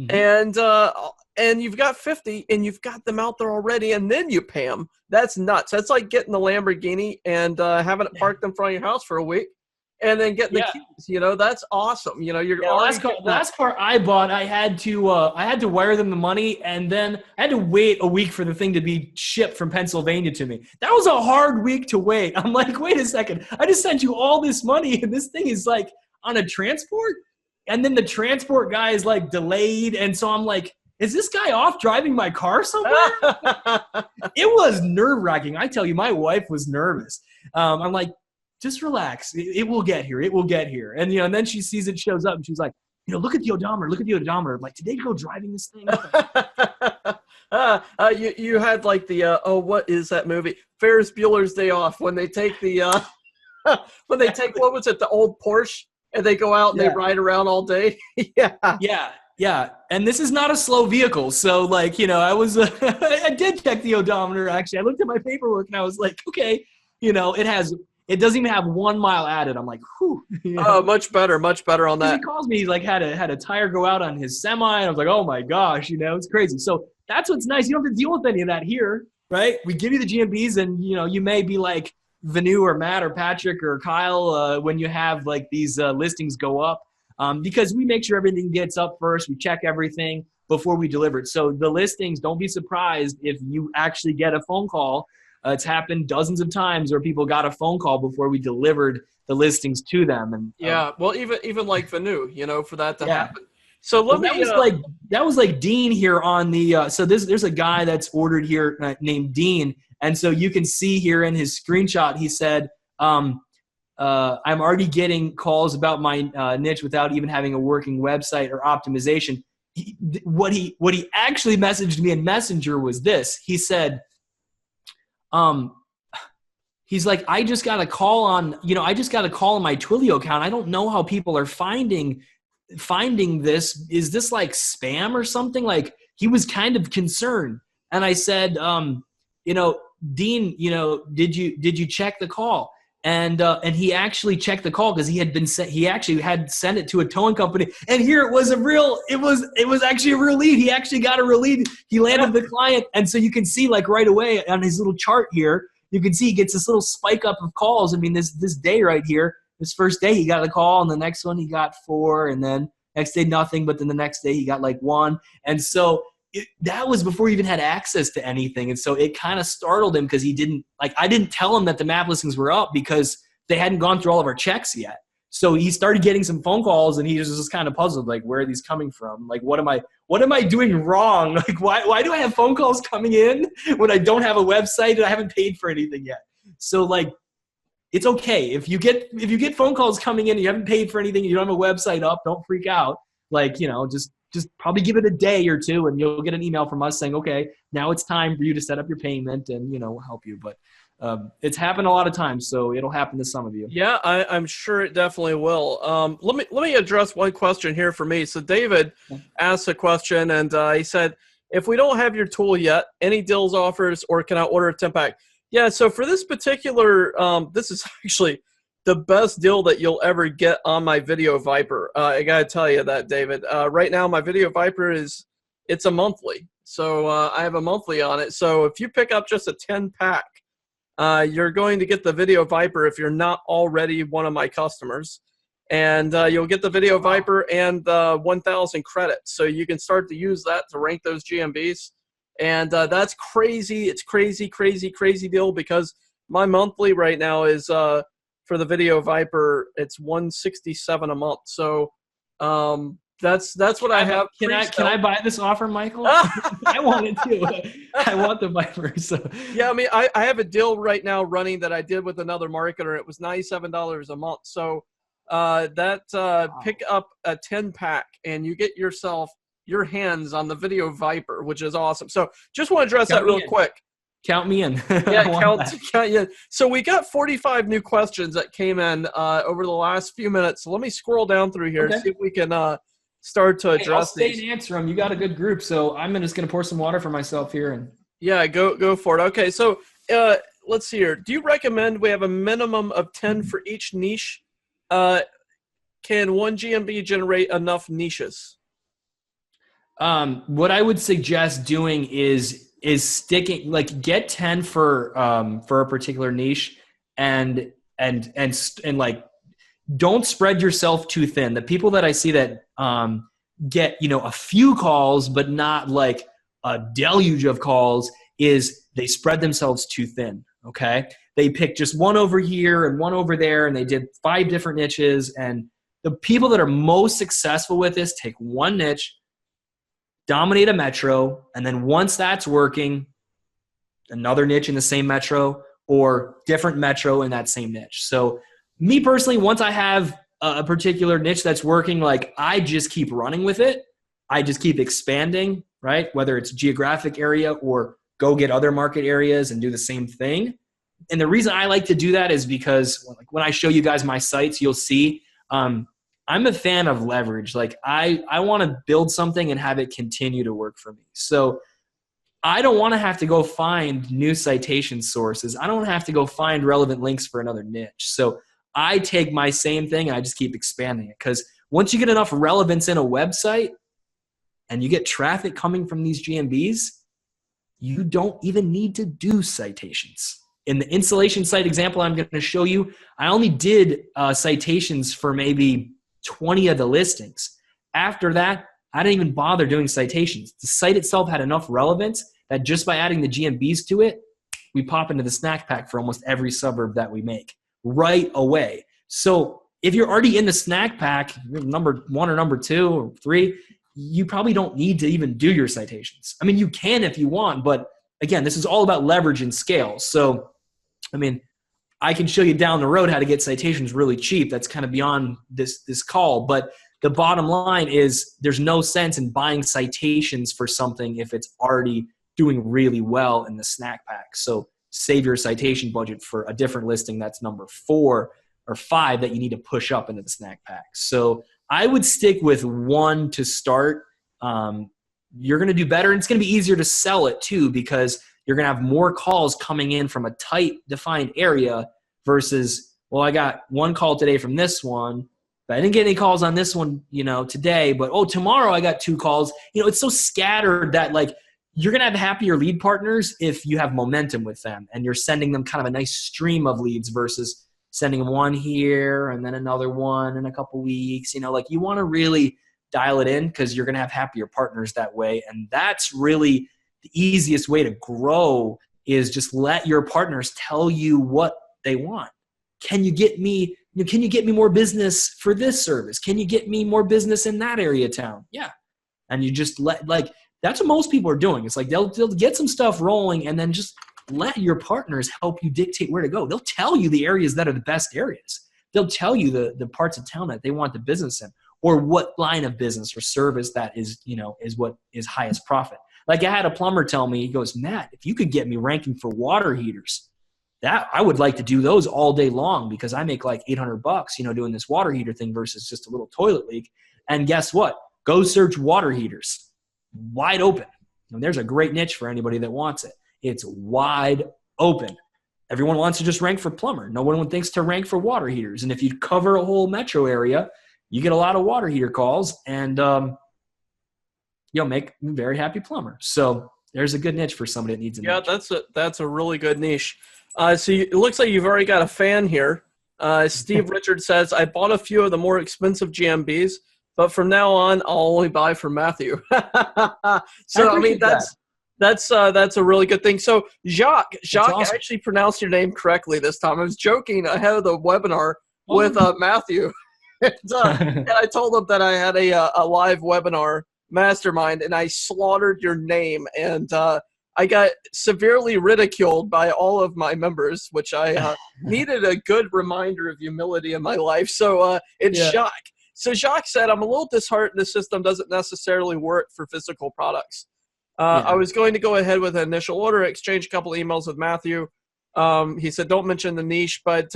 S1: and you've got 50 and you've got them out there already, and then you pay them. That's nuts. That's like getting the Lamborghini and having it parked in front of your house for a week and then getting the keys. That's awesome. You're
S2: last car I bought, I had to wire them the money, and then I had to wait a week for the thing to be shipped from Pennsylvania to me. That was a hard week to wait. I'm like, wait a second. I just sent you all this money and this thing is, like, on a transport, and then the transport guy is, like, delayed, and so I'm like, is this guy off driving my car somewhere? It was nerve-wracking. I tell you, my wife was nervous. I'm like, just relax. It will get here. It will get here. And, and then she sees it, shows up, and she's like, look at the odometer. Look at the odometer. I'm like, did they go driving this thing?
S1: You had, like, the, what is that movie? Ferris Bueller's Day Off, when they take the, what was it, the old Porsche, and they go out and they ride around all day?
S2: Yeah, and this is not a slow vehicle, so, like, I was I did check the odometer. Actually, I looked at my paperwork and I was like, okay, it doesn't even have 1 mile added. I'm like, whew.
S1: Oh, much better on that.
S2: He calls me. He's like, had a tire go out on his semi, and I was like, oh my gosh, it's crazy. So that's what's nice. You don't have to deal with any of that here, right? We give you the GMBs, and you may be like Vanu or Matt or Patrick or Kyle when you have, like, these listings go up. Because we make sure everything gets up first. We check everything before we deliver it. So the listings, don't be surprised if you actually get a phone call. It's happened dozens of times where people got a phone call before we delivered the listings to them. And
S1: well, even like Vanu, for that to happen. So
S2: that was like Dean here on the. So there's a guy that's ordered here named Dean, and so you can see here in his screenshot, he said, I'm already getting calls about my niche without even having a working website or optimization. What he actually messaged me in Messenger was this. He said, he's like, I just got a call on my Twilio account. I don't know how people are finding this. Is this like spam or something? Like, he was kind of concerned. And I said, Dean, did you check the call? and he actually checked the call because he actually had sent it to a towing company, and here it was it was actually a real lead. He actually got a real lead. He landed the client, and so you can see like right away on his little chart here, you can see he gets this little spike up of calls. I mean, this day right here, this first day he got a call, and the next one he got 4, and then next day nothing, but then the next day he got like 1, and so that was before he even had access to anything. And so it kind of startled him because I didn't tell him that the map listings were up because they hadn't gone through all of our checks yet. So he started getting some phone calls, and he was just kind of puzzled, like, where are these coming from? Like, what am I doing wrong? Like, why do I have phone calls coming in when I don't have a website and I haven't paid for anything yet? So like, it's okay. If you get phone calls coming in and you haven't paid for anything, you don't have a website up, don't freak out. Like, just probably give it a day or two, and you'll get an email from us saying, okay, now it's time for you to set up your payment, and we'll help you. But it's happened a lot of times, so it'll happen to some of you.
S1: Yeah, I'm sure it definitely will. Let me address one question here for me. So David asked a question, and he said, if we don't have your tool yet, any deals, offers, or can I order a 10-pack? Yeah, so for this particular, this is actually the best deal that you'll ever get on my Video Viper. I got to tell you that, David. Right now, my Video Viper it's a monthly. So I have a monthly on it. So if you pick up just a 10-pack, you're going to get the Video Viper if you're not already one of my customers. And you'll get the Video Viper and 1,000 credits. So you can start to use that to rank those GMBs. And that's crazy. It's crazy deal because my monthly right now is for the Video Viper, it's $167 a month. So that's what I have.
S2: Can I buy this offer, Michael? I want it too. I want the Viper. So
S1: yeah, I mean, I have a deal right now running that I did with another marketer. It was $97 a month. So pick up a 10-pack and you get your hands on the Video Viper, which is awesome. So just want to address that real quick.
S2: Count me in.
S1: Yeah, count you in. So we got 45 new questions that came in over the last few minutes. So let me scroll down through here and see if we can start to address
S2: these. I'll
S1: these.
S2: stay and answer them. You got a good group, so I'm just going to pour some water for myself here. And
S1: yeah, go for it. Okay, so let's see here. Do you recommend we have a minimum of 10 for each niche? Can one GMB generate enough niches?
S2: What I would suggest doing is sticking, like, get 10 for a particular niche and like, don't spread yourself too thin. The people that I see that get a few calls but not like a deluge of calls is they spread themselves too thin. Okay, they pick just one over here and one over there, and they did 5 different niches. And the people that are most successful with this take one niche, dominate a metro, and then once that's working, another niche in the same metro or different metro in that same niche. So me personally, once I have a particular niche that's working, like, I just keep running with it. I just keep expanding, right? Whether it's geographic area or go get other market areas and do the same thing. And the reason I like to do that is because, like, when I show you guys my sites, you'll see I'm a fan of leverage. Like, I want to build something and have it continue to work for me. So I don't want to have to go find new citation sources. I don't have to go find relevant links for another niche. So I take my same thing and I just keep expanding it, because once you get enough relevance in a website and you get traffic coming from these GMBs, you don't even need to do citations. In the installation site example I'm going to show you, I only did citations for maybe 20 of the listings. After that, I didn't even bother doing citations. The site itself had enough relevance that just by adding the GMBs to it, we pop into the snack pack for almost every suburb that we make right away. So if you're already in the snack pack, number 1 or number 2 or 3, you probably don't need to even do your citations. I mean, you can if you want, but again, this is all about leverage and scale. So, I mean, I can show you down the road how to get citations really cheap. That's kind of beyond this call. But the bottom line is there's no sense in buying citations for something if it's already doing really well in the snack pack. So save your citation budget for a different listing that's number 4 or 5 that you need to push up into the snack pack. So I would stick with 1 to start. You're going to do better, and it's going to be easier to sell it too, because you're going to have more calls coming in from a tight defined area versus well, I got one call today from this one, but I didn't get any calls on this one, today, but tomorrow I got 2 calls. It's so scattered that like you're going to have happier lead partners if you have momentum with them and you're sending them kind of a nice stream of leads versus sending them one here and then another one in a couple weeks. Like you want to really dial it in because you're going to have happier partners that way. And that's really the easiest way to grow, is just let your partners tell you what they want. Can you get me more business for this service? Can you get me more business in that area of town? Yeah. And you just that's what most people are doing. It's like they'll get some stuff rolling and then just let your partners help you dictate where to go. They'll tell you the areas that are the best areas. They'll tell you the parts of town that they want the business in, or what line of business or service that is what is highest profit. Like I had a plumber tell me, he goes, Matt, if you could get me ranking for water heaters, that I would like to do those all day long because I make like $800, doing this water heater thing versus just a little toilet leak. And guess what? Go search water heaters. Wide open. And there's a great niche for anybody that wants it. It's wide open. Everyone wants to just rank for plumber. No one thinks to rank for water heaters. And if you cover a whole metro area, you get a lot of water heater calls, and you'll make a very happy plumber. So there's a good niche for somebody that needs a niche.
S1: Yeah, that's a really good niche. So it looks like you've already got a fan here. Steve Richard says, I bought a few of the more expensive GMBs, but from now on, I'll only buy from Matthew. So, I mean, that's a really good thing. So, Jacques, awesome. Actually pronounced your name correctly this time. I was joking ahead of the webinar with Matthew. And I told him that I had a live webinar mastermind, and I slaughtered your name. And I got severely ridiculed by all of my members, which I needed a good reminder of humility in my life. So it's Jacques. So Jacques said, I'm a little disheartened the system doesn't necessarily work for physical products. I was going to go ahead with an initial order, exchange a couple emails with Matthew. He said, don't mention the niche, but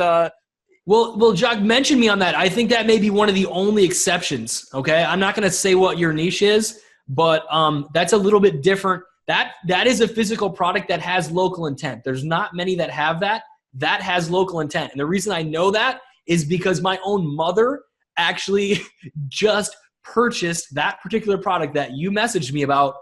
S2: well, Jacques, mention me on that. I think that may be one of the only exceptions, okay? I'm not going to say what your niche is, but that's a little bit different. That is a physical product that has local intent. There's not many that have that. That has local intent. And the reason I know that is because my own mother actually just purchased that particular product that you messaged me about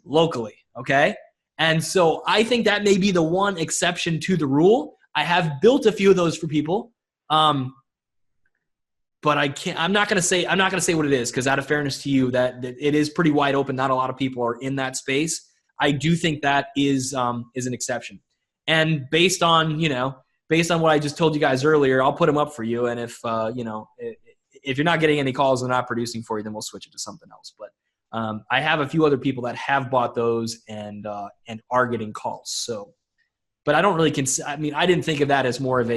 S2: locally, okay? And so I think that may be the one exception to the rule. I have built a few of those for people, but I'm not gonna say what it is, because out of fairness to you, that it is pretty wide open. Not a lot of people are in that space. I do think that is an exception, and based on what I just told you guys earlier, I'll put them up for you. And if you're not getting any calls and not producing for you, then we'll switch it to something else. But I have a few other people that have bought those and are getting calls. So, but I don't really I didn't think of that as more of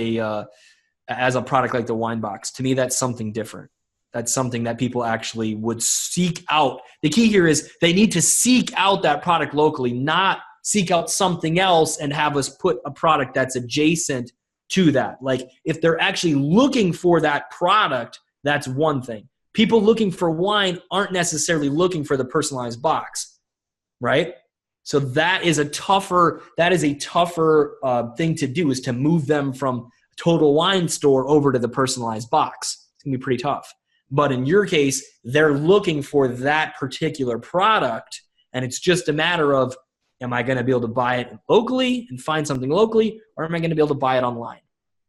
S2: as a product like the wine box. To me, that's something different. That's something that people actually would seek out. The key here is they need to seek out that product locally, not seek out something else and have us put a product that's adjacent to that. Like if they're actually looking for that product, that's one thing. People looking for wine aren't necessarily looking for the personalized box, right? So that is a tougher thing to do, is to move them from total wine store over to the personalized box. It's gonna be pretty tough. But in your case, they're looking for that particular product, and it's just a matter of, am I gonna be able to buy it locally and find something locally, or am I gonna be able to buy it online?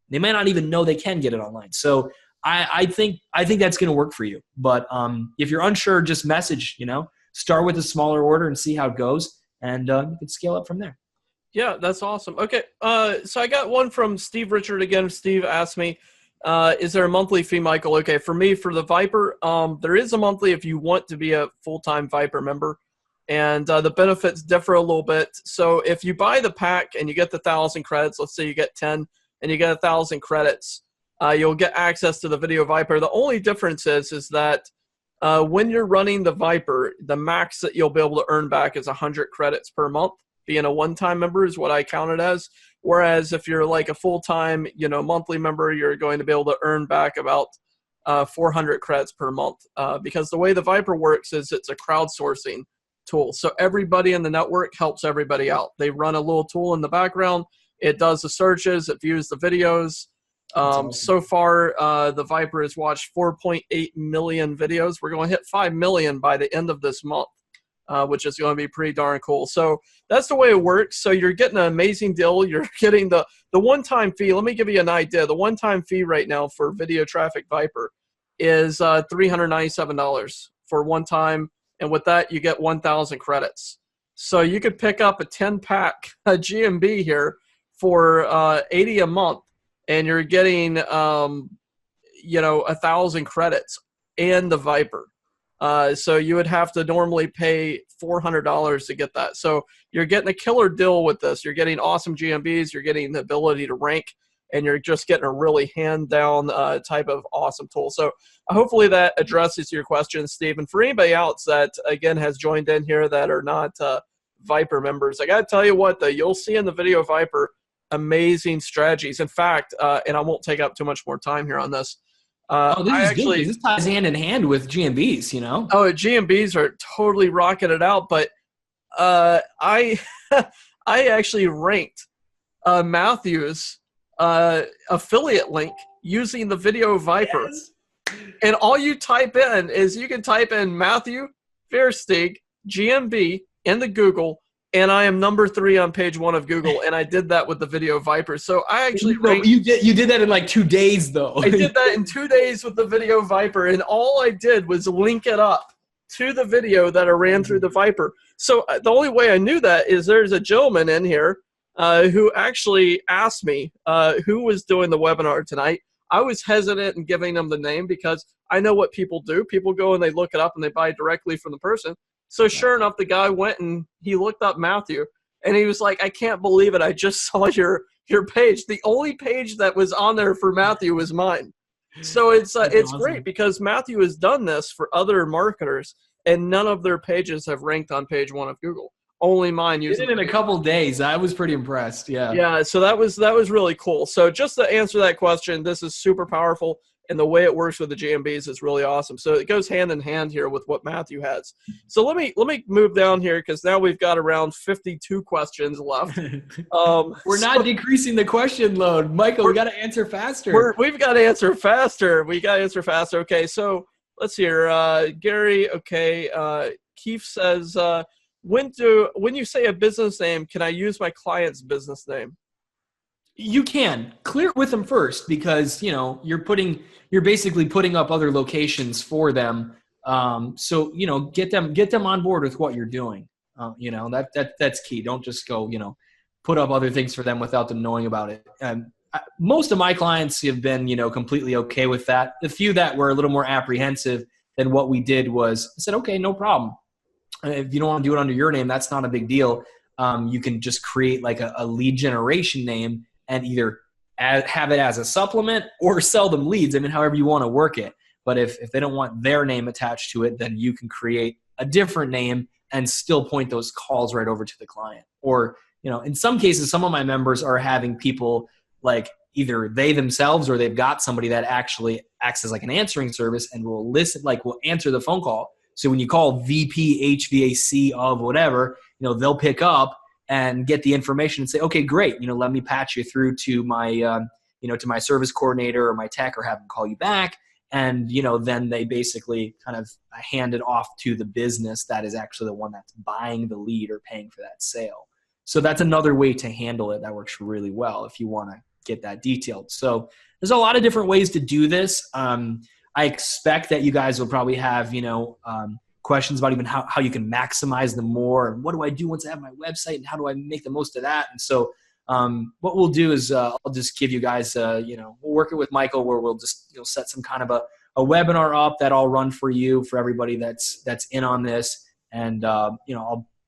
S2: They might not even know they can get it online. So I think that's going to work for you. But if you're unsure, just message, start with a smaller order and see how it goes, and you can scale up from there.
S1: Yeah, that's awesome. Okay, so I got one from Steve Richard again. Steve asked me, is there a monthly fee, Michael? Okay, for me, for the Viper, there is a monthly if you want to be a full-time Viper member, and the benefits differ a little bit. So if you buy the pack and you get the 1,000 credits, let's say you get 10 and you get 1,000 credits, you'll get access to the Video Viper. The only difference is that when you're running the Viper, the max that you'll be able to earn back is 100 credits per month. Being a one-time member is what I count it as. Whereas if you're like a full-time, monthly member, you're going to be able to earn back about 400 credits per month. Because the way the Viper works is it's a crowdsourcing tool. So everybody in the network helps everybody out. They run a little tool in the background. It does the searches. It views the videos.
S2: Awesome.
S1: So far, the Viper has watched 4.8 million videos. We're going to hit 5 million by the end of this month, which is going to be pretty darn cool. So that's the way it works. So you're getting an amazing deal. You're getting the one-time fee. Let me give you an idea. The one-time fee right now for Video Traffic Viper is $397 for one time. And with that, you get 1,000 credits. So you could pick up a 10-pack GMB here for $80 a month. And you're getting, 1,000 credits and the Viper. So you would have to normally pay $400 to get that. So you're getting a killer deal with this. You're getting awesome GMBs. You're getting the ability to rank, and you're just getting a really hand-down type of awesome tool. So hopefully that addresses your question, Steve. And for anybody else that, again, has joined in here that are not Viper members, I got to tell you what, though, you'll see in the Video Viper amazing strategies. In fact, and I won't take up too much more time here on this.
S2: This ties hand in hand with GMBs, you know?
S1: Oh, GMBs are totally rocking it out, but I I actually ranked Matthew's affiliate link using the Video Viper. Yes. And all you type in is you can type in Matt Versteeg GMB into Google, and I am number 3 on page 1 of Google, and I did that with the Video Viper. So I actually ranked,
S2: you did that in like 2 days, though.
S1: I did that in 2 days with the Video Viper, and all I did was link it up to the video that I ran through the Viper. So the only way I knew that is there's a gentleman in here who actually asked me who was doing the webinar tonight. I was hesitant in giving them the name because I know what people do. People go and they look it up and they buy directly from the person. So sure enough, the guy went and he looked up Matthew, and he was like, I can't believe it. I just saw your page. The only page that was on there for Matthew was mine. So it's awesome. Great because Matthew has done this for other marketers, and none of their pages have ranked on page 1 of Google. Only mine
S2: used it in a couple days. I was pretty impressed. Yeah.
S1: Yeah. So that was really cool. So just to answer that question, this is super powerful. And the way it works with the GMBs is really awesome. So it goes hand in hand here with what Matthew has. So let me move down here because now we've got around 52 questions left.
S2: We're not decreasing the question load. Michael, we got to answer faster.
S1: We've got to answer faster. Okay, so let's hear. Gary, okay. Keith says, when you say a business name, can I use my client's business name?
S2: You can clear it with them first because you're basically putting up other locations for them. So get them on board with what you're doing. That's key. Don't just go put up other things for them without them knowing about it. Most of my clients have been completely okay with that. The few that were a little more apprehensive than what we did was I said, okay, no problem. If you don't want to do it under your name, that's not a big deal. You can just create like a lead generation name and either have it as a supplement or sell them leads. I mean, however you want to work it. But if they don't want their name attached to it, then you can create a different name and still point those calls right over to the client. Or, in some cases, some of my members are having people like either they themselves or they've got somebody that actually acts as like an answering service and will will answer the phone call. So when you call VP HVAC of whatever, they'll pick up and get the information and say, okay, great. Let me patch you through to my, to my service coordinator or my tech or have them call you back. And, then they basically kind of hand it off to the business that is actually the one that's buying the lead or paying for that sale. So that's another way to handle it that works really well if you want to get that detailed. So there's a lot of different ways to do this. I expect that you guys will probably have, questions about even how you can maximize them more and what do I do once I have my website and how do I make the most of that. And so what we'll do is I'll just give you guys, we'll work it with Michael where we'll just set some kind of a webinar up that I'll run for you, for everybody that's in on this. And, I'll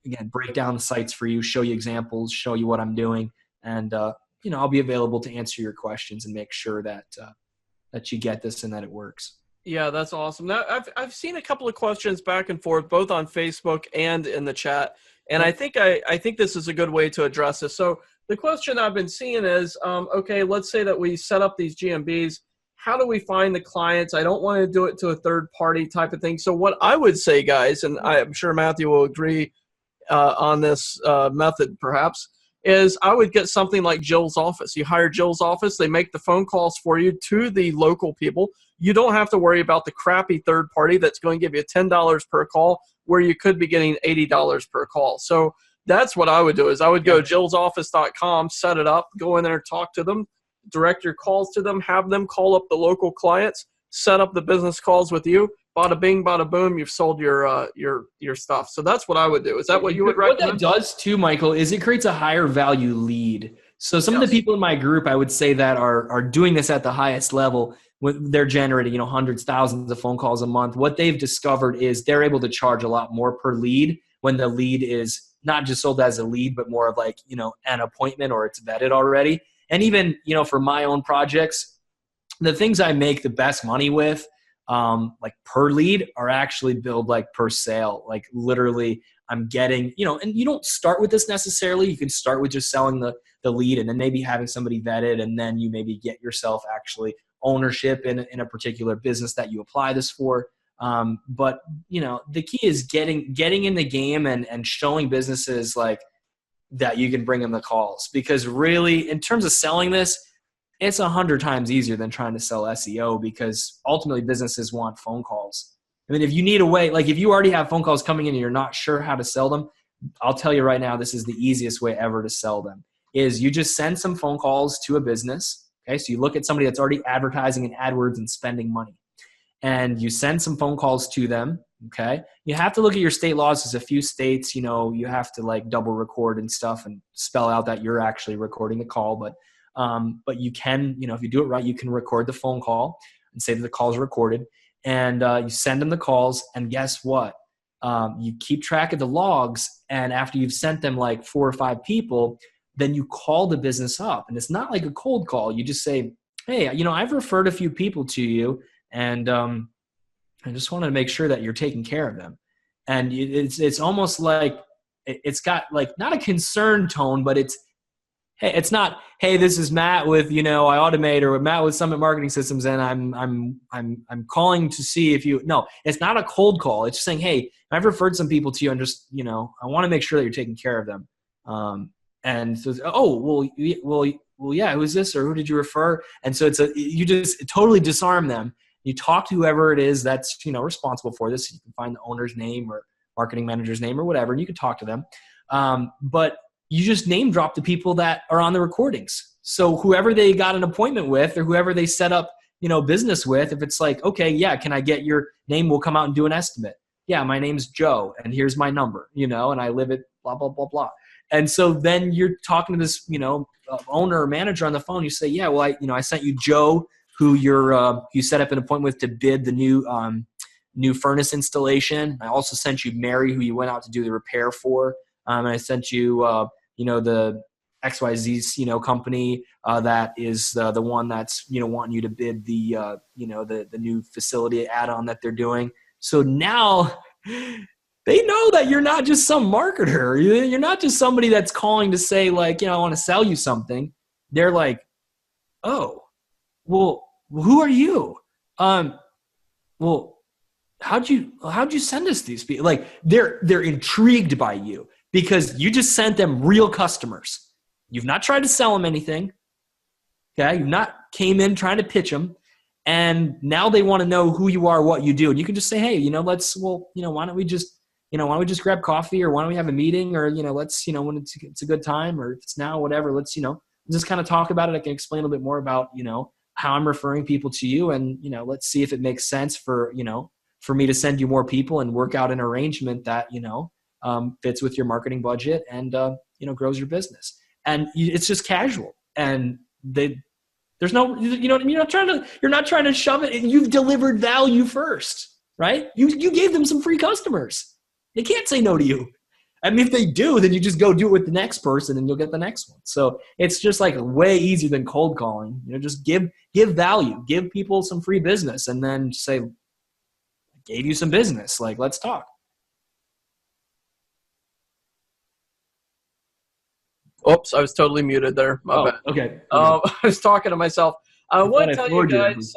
S2: again, break down the sites for you, show you examples, show you what I'm doing. And, I'll be available to answer your questions and make sure that you get this and that it works.
S1: Yeah, that's awesome. Now, I've seen a couple of questions back and forth, both on Facebook and in the chat, and I think this is a good way to address this. So the question I've been seeing is, okay, let's say that we set up these GMBs. How do we find the clients? I don't want to do it to a third party type of thing. So what I would say, guys, and I'm sure Matthew will agree on this method, perhaps, is I would get something like Jill's office. You hire Jill's office. They make the phone calls for you to the local people. You don't have to worry about the crappy third party that's going to give you $10 per call where you could be getting $80 per call. So that's what I would do is I would go jillsoffice.com, set it up, go in there, talk to them, direct your calls to them, have them call up the local clients, set up the business calls with you. Bada bing, bada boom, you've sold your stuff. So that's what I would do. Is that what you would recommend?
S2: What that does too, Michael, is it creates a higher value lead. So some of the people in my group, I would say that are doing this at the highest level, they're generating, hundreds, thousands of phone calls a month. What they've discovered is they're able to charge a lot more per lead when the lead is not just sold as a lead, but more of like, an appointment or it's vetted already. And even, for my own projects, the things I make the best money with, like per lead, are actually billed like per sale. Like literally I'm getting, and you don't start with this necessarily. You can start with just selling the lead and then maybe having somebody vetted, and then you maybe get yourself actually ownership in a particular business that you apply this for. But the key is getting in the game and showing businesses like that you can bring them the calls, because really in terms of selling this, it's 100 times easier than trying to sell SEO, because ultimately businesses want phone calls. I mean, if you need a way, like if you already have phone calls coming in and you're not sure how to sell them, I'll tell you right now, this is the easiest way ever to sell them, is you just send some phone calls to a business. Okay. So you look at somebody that's already advertising in AdWords and spending money, and you send some phone calls to them. Okay. You have to look at your state laws. There's a few states, you have to like double record and stuff and spell out that you're actually recording the call. But you can, if you do it right, you can record the phone call and say that the call is recorded, and you send them the calls. And guess what? You keep track of the logs. And after you've sent them like 4 or 5 people, then you call the business up. And it's not like a cold call. You just say, hey, I've referred a few people to you, and I just wanted to make sure that you're taking care of them. And it's almost like it's got like not a concerned tone, but it's not, hey, this is Matt with, I automate, or with Matt with Summit Marketing Systems, and I'm calling to see if you. No, it's not a cold call. It's just saying, hey, I've referred some people to you, and just, I want to make sure that you're taking care of them. And so, well, yeah, who's this, or who did you refer? And so you just totally disarm them. You talk to whoever it is that's, responsible for this. You can find the owner's name or marketing manager's name or whatever, and you can talk to them. But you just name drop the people that are on the recordings. So whoever they got an appointment with, or whoever they set up, business with, if it's like, okay, yeah, can I get your name? We'll come out and do an estimate. Yeah, my name's Joe, and here's my number, and I live at blah, blah, blah, blah. And so then you're talking to this, owner or manager on the phone. You say, yeah, well, I sent you Joe, who you set up an appointment with to bid the new furnace installation. I also sent you Mary, who you went out to do the repair for. And I sent you, the XYZ, company that is the one that's, wanting you to bid the new facility add-on that they're doing. So now they know that you're not just some marketer. You're not just somebody that's calling to say like, I want to sell you something. They're like, oh, well, who are you? Well, how'd you send us these people? Like they're intrigued by you, because you just sent them real customers. You've not tried to sell them anything. Okay. You've not came in trying to pitch them. And now they want to know who you are, what you do. And you can just say, hey, why don't we just grab coffee, or why don't we have a meeting, or, let's, when it's a good time, or if it's now, whatever, let's, just kind of talk about it. I can explain a little bit more about, how I'm referring people to you. And, let's see if it makes sense for me to send you more people and work out an arrangement that, fits with your marketing budget and, grows your business. And it's just casual. And there's no, you're not trying to shove it. You've delivered value first, right? You gave them some free customers. They can't say no to you. I mean, if they do, then you just go do it with the next person and you'll get the next one. So it's just like way easier than cold calling. Just give value, give people some free business, and then say, I gave you some business. Like, let's talk.
S1: Oops, I was totally muted there. My bad.
S2: Okay.
S1: I was talking to myself. I want to tell you guys,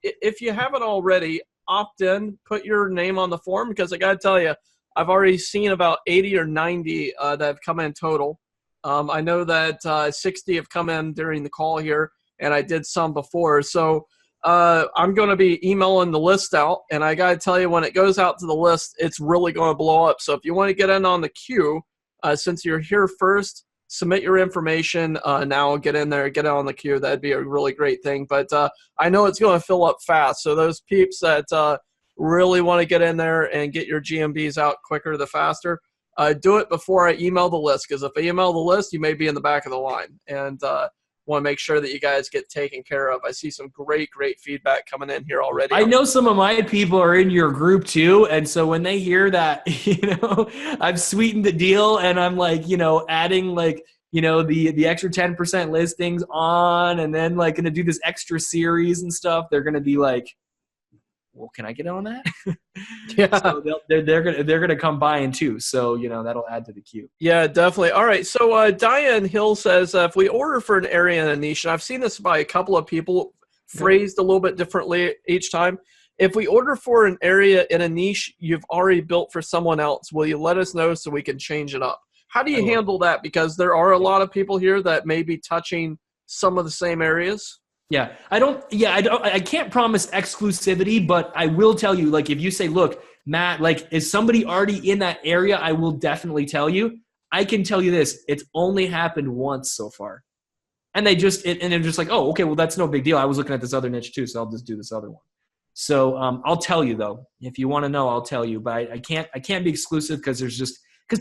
S1: if you haven't already, opt in, put your name on the form, because I got to tell you, I've already seen about 80 or 90 that have come in total. I know that 60 have come in during the call here, and I did some before. So I'm going to be emailing the list out, and I got to tell you, when it goes out to the list, it's really going to blow up. So if you want to get in on the queue, since you're here first, submit your information now. Get in there, get on the queue. That'd be a really great thing. But I know it's going to fill up fast. So those peeps that really want to get in there and get your GMBs out quicker, the faster, do it before I email the list. Because if I email the list, you may be in the back of the line. And want to make sure that you guys get taken care of. I see some great feedback coming in here already.
S2: I know some of my people are in your group too. And so when they hear that, I've sweetened the deal and I'm like, adding like, the extra 10% listings on, and then like going to do this extra series and stuff, they're going to be like, well, can I get on that?
S1: Yeah.
S2: So they're gonna come by in too. So that'll add to the queue.
S1: Yeah, definitely. All right. So Diane Hill says if we order for an area in a niche, and I've seen this by a couple of people phrased a little bit differently each time. If we order for an area in a niche you've already built for someone else, will you let us know so we can change it up? How do you handle that? Because there are a lot of people here that may be touching some of the same areas.
S2: Yeah, I can't promise exclusivity, but I will tell you, like, if you say, look, Matt, like, is somebody already in that area? I will definitely tell you. I can tell you this, it's only happened once so far. And they're just like, oh, okay, well, that's no big deal. I was looking at this other niche too, so I'll just do this other one. So I'll tell you though, if you want to know, I'll tell you, but I can't be exclusive because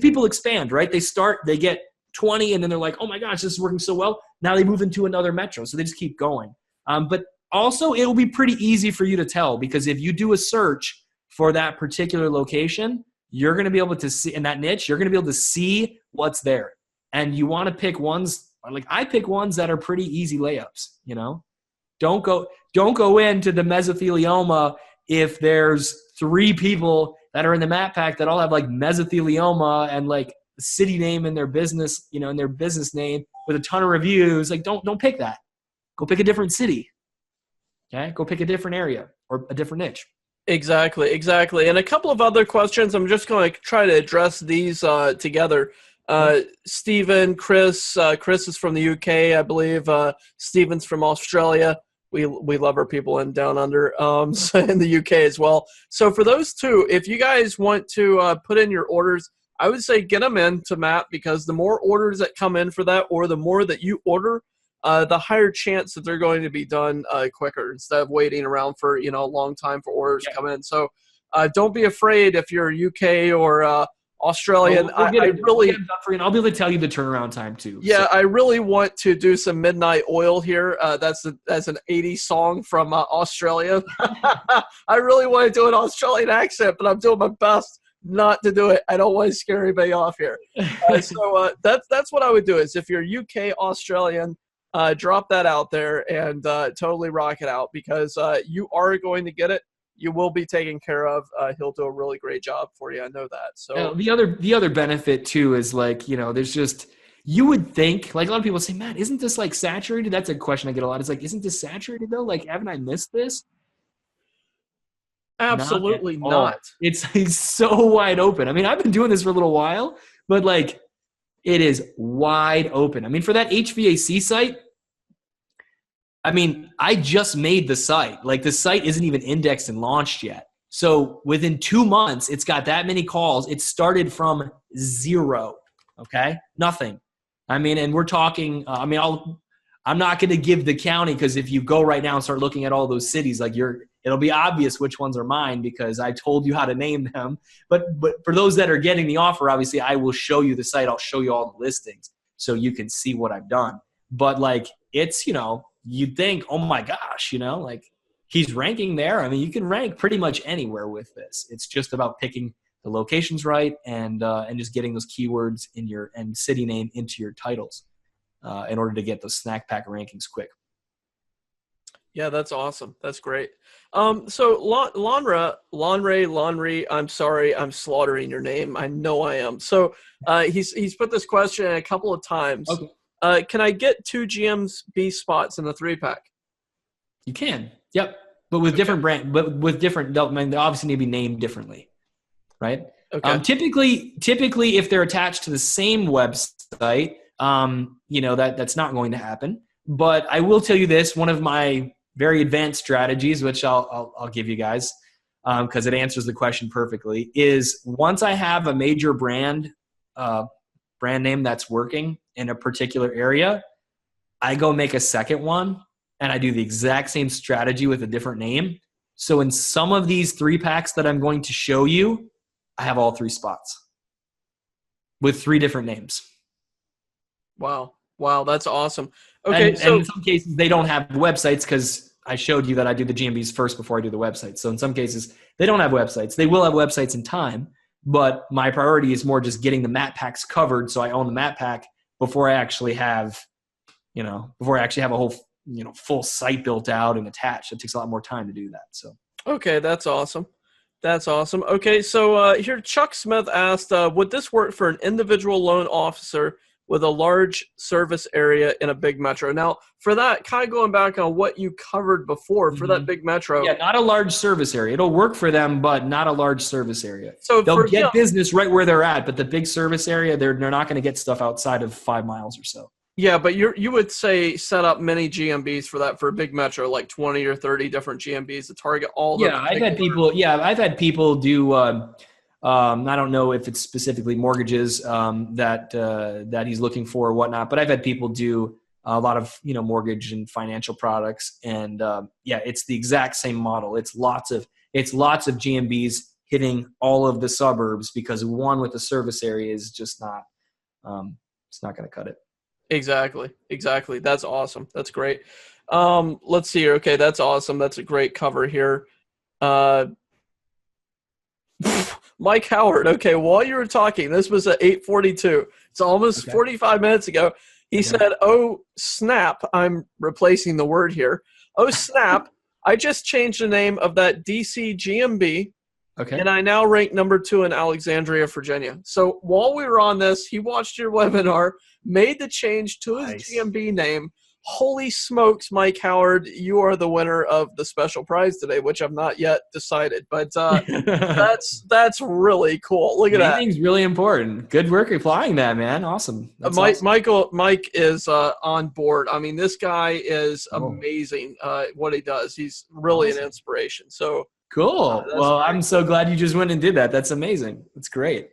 S2: people expand, right? They get 20 and then they're like, oh my gosh, this is working so well. Now they move into another metro. So they just keep going. But also it will be pretty easy for you to tell, because if you do a search for that particular location, you're going to be able to see in that niche, you're going to be able to see what's there. And you want to pick ones, like I pick ones that are pretty easy layups, Don't go into the mesothelioma if there's 3 people that are in the map pack that all have like mesothelioma and like the city name in their business, in their business name with a ton of reviews. Like don't pick that. Go pick a different city. Okay? Go pick a different area or a different niche.
S1: Exactly. And a couple of other questions. I'm just going to try to address these together. Stephen, Chris is from the UK, I believe. Stephen's from Australia. We love our people in down under, so in the UK as well. So for those two, if you guys want to put in your orders, I would say get them in to Matt, because the more orders that come in for that, or the more that you order, the higher chance that they're going to be done quicker, instead of waiting around for a long time for orders to come in. So don't be afraid if you're UK or Australian.
S2: I'll be able to tell you the turnaround time too.
S1: Yeah, so. I really want to do some Midnight Oil here. That's an 80s song from Australia. I really want to do an Australian accent, but I'm doing my best not to do it. I don't want to scare anybody off here. So that's what I would do, is if you're UK Australian, drop that out there and totally rock it out, because you are going to get it. You will be taken care of. He'll do a really great job for you. I know that. So
S2: the other benefit too is like, there's just, you would think, like a lot of people say, Matt, isn't this like saturated? That's a question I get a lot. It's like, isn't this saturated though? Like, haven't I missed this?
S1: Absolutely not.
S2: It's so wide open. I mean, I've been doing this for a little while, but like it is wide open. I mean, for that HVAC site, I mean, I just made the site. Like the site isn't even indexed and launched yet. So within 2 months, it's got that many calls. It started from 0. Okay. Nothing. I mean, and we're talking, I'm not going to give the county, because if you go right now and start looking at all those cities, like it'll be obvious which ones are mine, because I told you how to name them. But for those that are getting the offer, obviously I will show you the site. I'll show you all the listings so you can see what I've done. But like, it's, you'd think, oh my gosh, like he's ranking there. I mean, you can rank pretty much anywhere with this. It's just about picking the locations right and just getting those keywords in and city name into your titles in order to get those snack pack rankings quick.
S1: Yeah, that's awesome. That's great. So Lonray, I'm sorry, I'm slaughtering your name. I know I am. So he's put this question a couple of times.
S2: Okay.
S1: Can I get 2 GMB spots in the 3-pack?
S2: You can. Yep. But with different brand, but with different, they obviously need to be named differently, right?
S1: Okay.
S2: Typically, if they're attached to the same website, that's not going to happen. But I will tell you this, one of my very advanced strategies, which I'll give you guys, because it answers the question perfectly, is once I have a major brand name that's working in a particular area, I go make a second one and I do the exact same strategy with a different name. So in some of these 3-packs that I'm going to show you, I have all 3 spots with 3 different names.
S1: Wow, that's awesome. Okay,
S2: and in some cases they don't have websites, because I showed you that I do the GMBs first before I do the websites. So in some cases they don't have websites. They will have websites in time, but my priority is more just getting the Matt packs covered, so I own the Matt pack before I actually have a whole full site built out and attached. It takes a lot more time to do that. So
S1: okay, that's awesome. Okay, so here Chuck Smith asked, would this work for an individual loan officer with a large service area in a big metro? Now, for that, kind of going back on what you covered before, for that big metro.
S2: Yeah, not a large service area. It'll work for them, but not a large service area.
S1: So
S2: they'll get business right where they're at, but the big service area, they're not going to get stuff outside of 5 miles or so.
S1: Yeah, but you would say set up many GMBs for that, for a big metro, like 20 or 30 different GMBs to target all the.
S2: I've had people do. I don't know if it's specifically mortgages that he's looking for or whatnot, but I've had people do a lot of mortgage and financial products, and it's the exact same model. It's lots of GMBs hitting all of the suburbs, because one with the service area is just not. It's not going to cut it.
S1: Exactly. That's awesome. That's great. Let's see here. Okay, that's awesome. That's a great cover here. Mike Howard. Okay, while you were talking, this was at 8:42. It's almost 45 minutes ago. He said, "Oh snap!" I'm replacing the word here. "Oh snap! I just changed the name of that DC GMB, and I now rank number 2 in Alexandria, Virginia." So while we were on this, he watched your webinar, made the change to his GMB name. Holy smokes, Mike Howard, you are the winner of the special prize today, which I've not yet decided. But that's really cool. Look at that.
S2: Anything's really important. Good work applying that, man. Awesome.
S1: Mike is on board. I mean, this guy is amazing what he does. He's really an inspiration. So
S2: cool. Well, great. I'm so glad you just went and did that. That's amazing. That's great.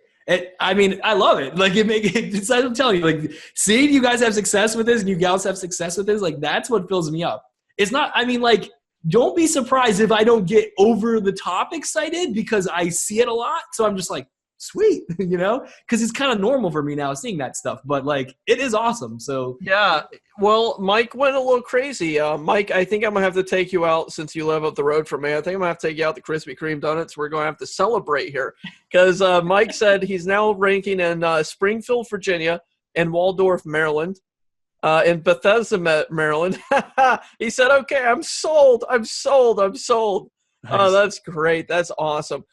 S2: I love it. Like I'm telling you, like seeing you guys have success with this and you gals have success with this, like that's what fills me up. It's not, don't be surprised if I don't get over the top excited, because I see it a lot. So I'm just like, sweet, because it's kind of normal for me now seeing that stuff, but like it is awesome. So
S1: yeah, well, Mike went a little crazy. Mike, I think I'm gonna have to take you out, since you live up the road from me. I think I'm gonna have to take you out to Krispy Kreme donuts. We're gonna have to celebrate here, because Mike said he's now ranking in Springfield, Virginia, and Waldorf, Maryland, in Bethesda, Maryland. He said, "Okay, I'm sold. Nice. Oh, that's great. That's awesome."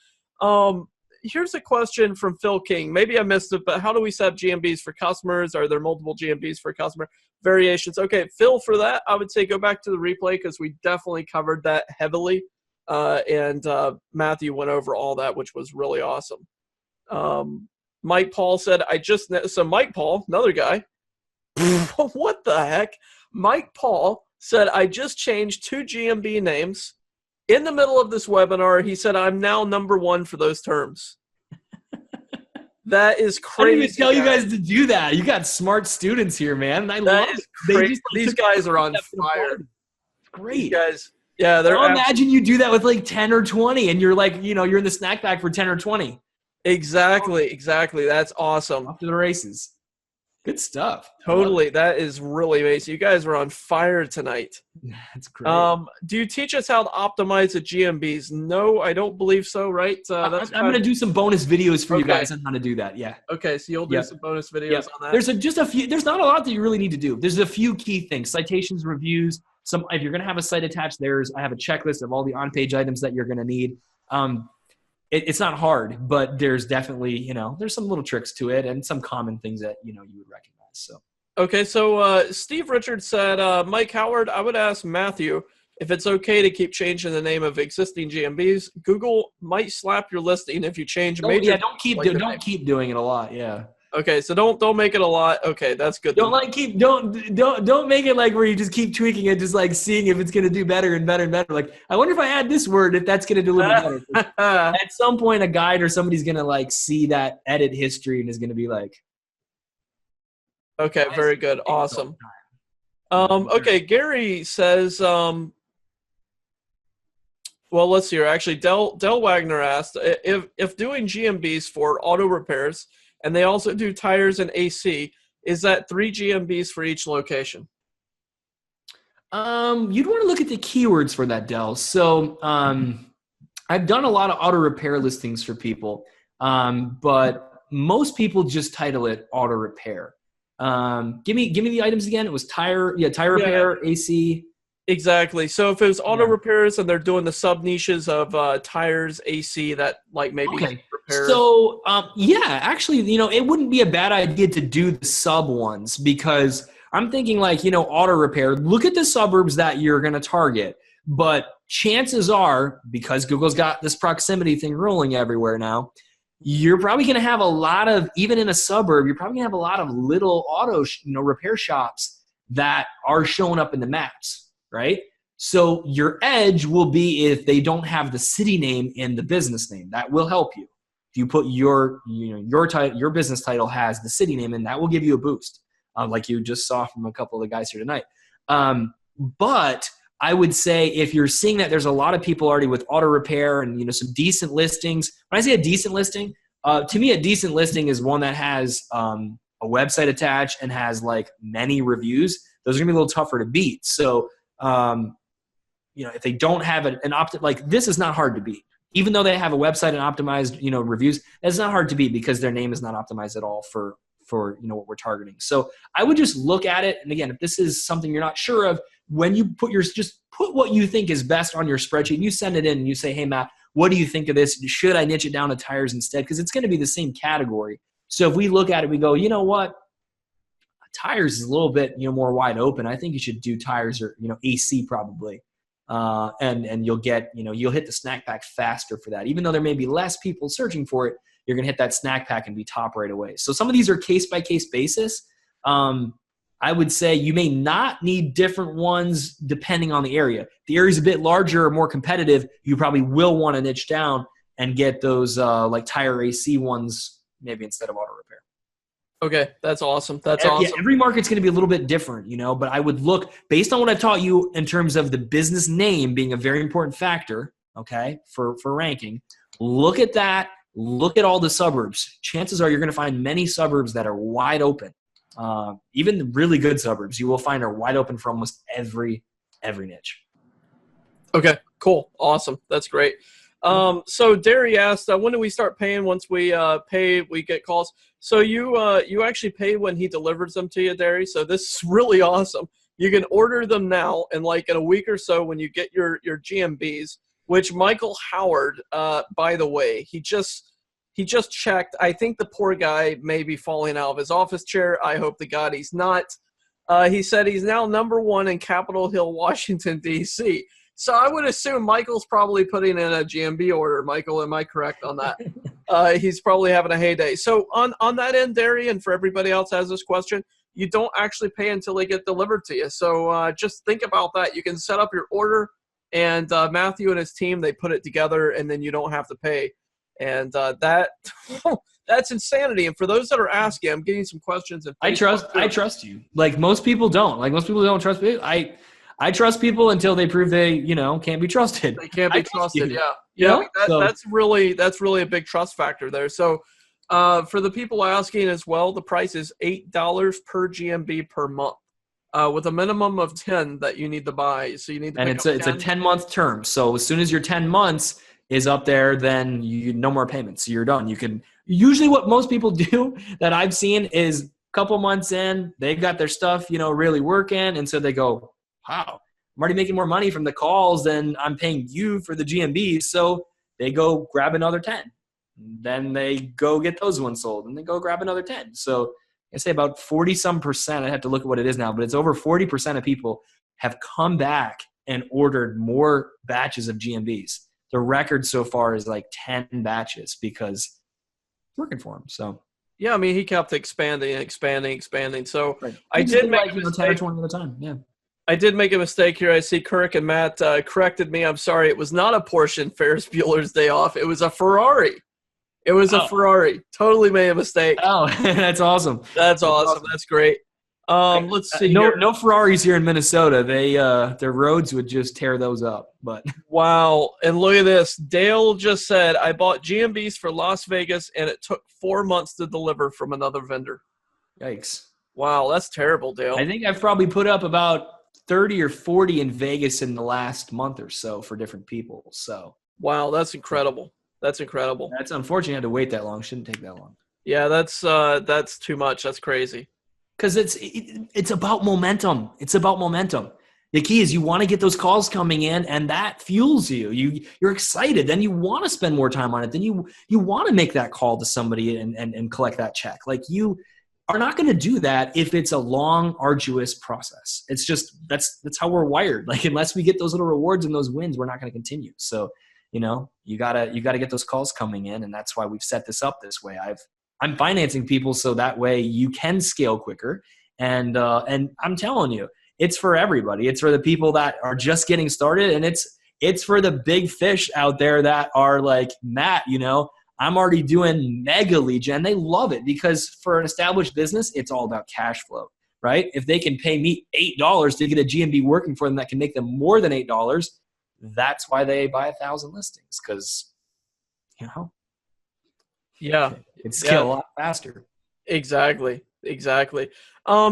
S1: Here's a question from Phil King. Maybe I missed it, but how do we set up GMBs for customers? Are there multiple GMBs for customer variations? Okay, Phil, for that, I would say go back to the replay, because we definitely covered that heavily. And Matthew went over all that, which was really awesome. Mike Paul said, so Mike Paul, another guy. What the heck? Mike Paul said, I just changed 2 GMB names. In the middle of this webinar, he said, I'm now number 1 for those terms. That is crazy.
S2: I didn't even tell you guys to do that. You got smart students here, man. I love it.
S1: These guys are on fire.
S2: It's great.
S1: These guys, yeah.
S2: Imagine you do that with like 10 or 20, and you're like, you're in the snack bag for 10 or 20.
S1: Exactly. That's awesome.
S2: Off to the races. Good stuff.
S1: Totally. That is really amazing. You guys were on fire tonight.
S2: That's great.
S1: Do you teach us how to optimize the GMBs? No, I don't believe so, right?
S2: I'm going to do some bonus videos for you guys on how to do that. Yeah.
S1: Okay. So you'll do some bonus videos on that.
S2: There's not a lot that you really need to do. There's a few key things: citations, reviews. If you're going to have a site attached, I have a checklist of all the on-page items that you're going to need. It's not hard, but there's definitely, there's some little tricks to it and some common things that, you would recognize. So.
S1: Okay. So Steve Richards said, Mike Howard, I would ask Matthew if it's okay to keep changing the name of existing GMBs. Google might slap your listing if you change major.
S2: Yeah, don't keep doing it a lot. Yeah.
S1: Okay, so don't make it a lot. Okay, that's good.
S2: Don't make it like where you just keep tweaking it, just like seeing if it's gonna do better and better and better. Like, I wonder if I add this word, if that's gonna do a little better. At some point, a guide or somebody's gonna like see that edit history and is gonna be like,
S1: okay, very good, awesome. Okay, Gary says, well, let's see here. Actually, Del Wagner asked if doing GMBs for auto repairs, and they also do tires and AC, is that 3 GMBs for each location?
S2: You'd want to look at the keywords for that, Del. So I've done a lot of auto repair listings for people, but most people just title it auto repair. Give me the items again. It was tire repair, AC.
S1: Exactly. So if it was auto repairs and they're doing the sub niches of tires, AC, that like maybe repair.
S2: So actually, it wouldn't be a bad idea to do the sub ones, because I'm thinking like, auto repair, look at the suburbs that you're going to target. But chances are, because Google's got this proximity thing rolling everywhere now, you're probably going to have a lot of, even in a suburb, you're probably going to have a lot of little auto repair shops that are showing up in the maps. Right? So your edge will be if they don't have the city name in the business name. That will help you. If you put your business title has the city name in, that will give you a boost, like you just saw from a couple of the guys here tonight. But I would say if you're seeing that there's a lot of people already with auto repair and some decent listings. When I say a decent listing, to me a decent listing is one that has a website attached and has like many reviews. Those are gonna be a little tougher to beat. So if they don't have like this is not hard to beat. Even though they have a website and optimized, reviews, it's not hard to beat because their name is not optimized at all for what we're targeting. So I would just look at it. And again, if this is something you're not sure of, when you just put what you think is best on your spreadsheet, you send it in and you say, hey, Matt, what do you think of this? Should I niche it down to tires instead? Because it's going to be the same category. So if we look at it, we go, you know what? Tires is a little bit, more wide open. I think you should do tires or, AC probably. And you'll get, you'll hit the snack pack faster for that. Even though there may be less people searching for it, you're going to hit that snack pack and be top right away. So some of these are case by case basis. I would say you may not need different ones depending on the area. If the area's a bit larger or more competitive, you probably will want to niche down and get those like tire AC ones maybe instead of auto repair.
S1: Okay, that's awesome. That's awesome.
S2: Yeah, every market's going to be a little bit different, but I would look based on what I've taught you in terms of the business name being a very important factor, okay, for ranking. Look at that. Look at all the suburbs. Chances are you're going to find many suburbs that are wide open. Even the really good suburbs you will find are wide open for almost every niche.
S1: Okay, cool. Awesome. That's great. So Derry asked, when do we start paying? Once we pay, we get calls. So you actually pay when he delivers them to you, Derry. So this is really awesome. You can order them now, and like in a week or so, when you get your GMBs, which Michael Howard, by the way, he just checked. I think the poor guy may be falling out of his office chair. I hope to God he's not. He said he's now #1 in Capitol Hill, Washington, D.C. So I would assume Michael's probably putting in a GMB order. Michael, am I correct on that? He's probably having a heyday. So on that end, Derry, and for everybody else has this question, you don't actually pay until they get delivered to you. So just think about that. You can set up your order, and Matthew and his team, they put it together, and then you don't have to pay. And that's insanity. And for those that are asking, I'm getting some questions. I
S2: trust you. Like most people don't. Like most people don't trust me. I trust people until they prove they, can't be trusted.
S1: They can't be trusted. Yeah. That's really a big trust factor there. So for the people asking as well, the price is $8 per GMB per month, with a minimum of 10 that you need to buy. So you need to
S2: and it's a 10-month term. So as soon as your 10 months is up there, then no more payments. You're done. You can usually what most people do that I've seen is a couple months in, they got their stuff, really working, and so they go, wow, I'm already making more money from the calls than I'm paying you for the GMBs. So they go grab another 10. Then they go get those ones sold, and they go grab another 10. So I say about 40-some%. I have to look at what it is now, but it's over 40% of people have come back and ordered more batches of GMBs. The record so far is like 10 batches because it's working for them. So
S1: Yeah, I mean, he kept expanding and expanding, expanding. So
S2: Right.
S1: I
S2: He just
S1: did
S2: did
S1: make
S2: like,
S1: a
S2: 10 or
S1: mistake.
S2: 20 at a time. Yeah.
S1: I did make a mistake here. I see Kirk and Matt corrected me. I'm sorry. It was not a Porsche Ferris Bueller's Day Off. It was a Ferrari. It was a
S2: Oh,
S1: Ferrari. Totally made a mistake.
S2: oh, that's awesome.
S1: That's
S2: That's
S1: awesome.
S2: awesome.
S1: That's great. Let's see
S2: No,
S1: here.
S2: no Ferraris here in Minnesota. They, their roads would just tear those up. But
S1: Wow. And look at this. Dale just said, I bought GMBs for Las Vegas and it took 4 months to deliver from another vendor.
S2: yikes.
S1: Wow. That's terrible, Dale.
S2: I think I've probably put up about 30 or 40 in Vegas in the last month or so for different people. So
S1: Wow. That's incredible. That's incredible.
S2: that's unfortunate. I had to wait that long. Shouldn't take that long.
S1: Yeah. That's too much. That's crazy.
S2: Because it's about momentum. It's about momentum. The key is you want to get those calls coming in, and that fuels you. You're excited. Then you want to spend more time on it. Then you want to make that call to somebody and collect that check. Like, you are not going to do that if it's a long, arduous process. It's just that's how we're wired. Like, unless we get those little rewards and those wins, we're not going to continue. So, you gotta get those calls coming in, and that's why we've set this up this way. I'm financing people so that way you can scale quicker. And I'm telling you, it's for everybody. It's for the people that are just getting started, and it's for the big fish out there that are like, Matt, I'm already doing mega lead gen. They love it because for an established business, it's all about cash flow, right? If they can pay me $8 to get a GMB working for them that can make them more than $8, that's why they buy 1,000 listings, because
S1: Yeah.
S2: it scale a lot faster.
S1: Exactly.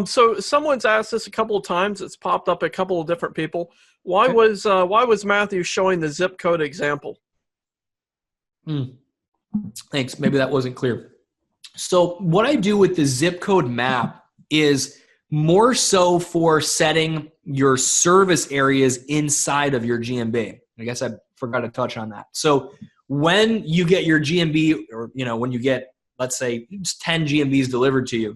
S1: So someone's asked this a couple of times. It's popped up a couple of different people. Why was Matthew showing the zip code example?
S2: Thanks. Maybe that wasn't clear. So what I do with the zip code map is more so for setting your service areas inside of your GMB. I guess I forgot to touch on that. So when you get your GMB, or when you get, let's say, 10 GMBs delivered to you,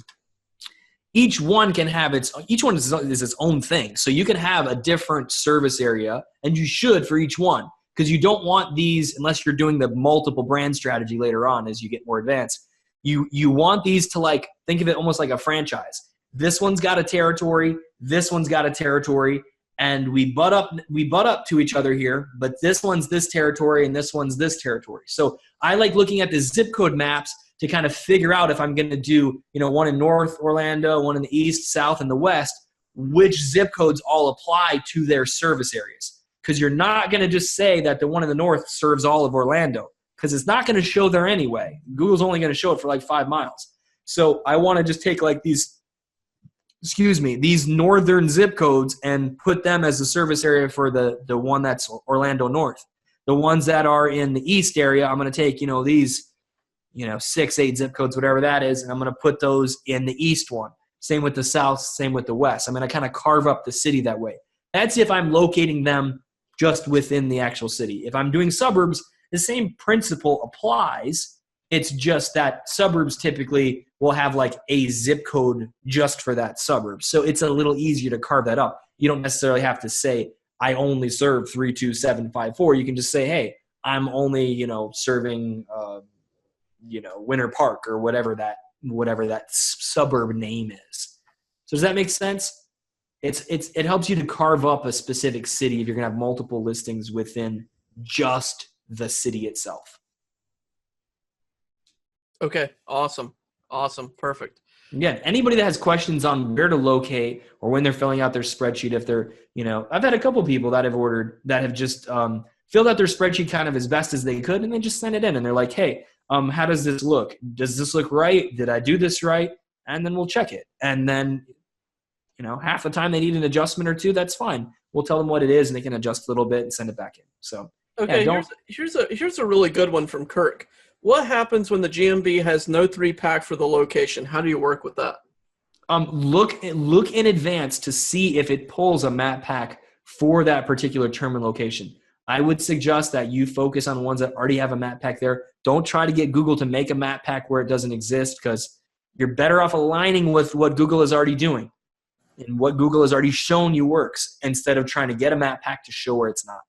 S2: each one is its own thing. So you can have a different service area, and you should for each one, because you don't want these, unless you're doing the multiple brand strategy later on as you get more advanced. You want these to, think of it almost like a franchise. This one's got a territory, this one's got a territory, and we butt up to each other here, but this one's this territory and this one's this territory. So I like looking at the zip code maps to kind of figure out if I'm going to do, one in North Orlando, one in the East, South, and the West, which zip codes all apply to their service areas. Because you're not going to just say that the one in the North serves all of Orlando, because it's not going to show there anyway. Google's only going to show it for 5 miles. So I want to just take these northern zip codes and put them as the service area for the one that's Orlando North. The ones that are in the East area, I'm going to take, these 6, 8 zip codes, whatever that is, and I'm going to put those in the East one. Same with the South, same with the West. I'm going to kind of carve up the city that way. That's if I'm locating them just within the actual city. If I'm doing suburbs, the same principle applies. It's just that suburbs typically will have a zip code just for that suburb. So it's a little easier to carve that up. You don't necessarily have to say, I only serve 32754. You can just say, hey, I'm only, serving, Winter Park, or whatever that suburb name is. So does that make sense? It helps you to carve up a specific city if you're going to have multiple listings within just the city itself.
S1: Okay. Awesome. Perfect.
S2: Again, anybody that has questions on where to locate or when they're filling out their spreadsheet, if they're, I've had a couple people that have just filled out their spreadsheet kind of as best as they could, and they just send it in, and they're like, hey, how does this look? Does this look right? Did I do this right? And then we'll check it. And then, half the time they need an adjustment or two, that's fine. We'll tell them what it is, and they can adjust a little bit and send it back in. So,
S1: okay,
S2: yeah,
S1: here's a really good one from Kirk. What happens when the GMB has no 3-pack for the location? How do you work with that?
S2: Look in advance to see if it pulls a map pack for that particular term and location. I would suggest that you focus on ones that already have a map pack there. Don't try to get Google to make a map pack where it doesn't exist, because you're better off aligning with what Google is already doing and what Google has already shown you works, instead of trying to get a map pack to show where it's not.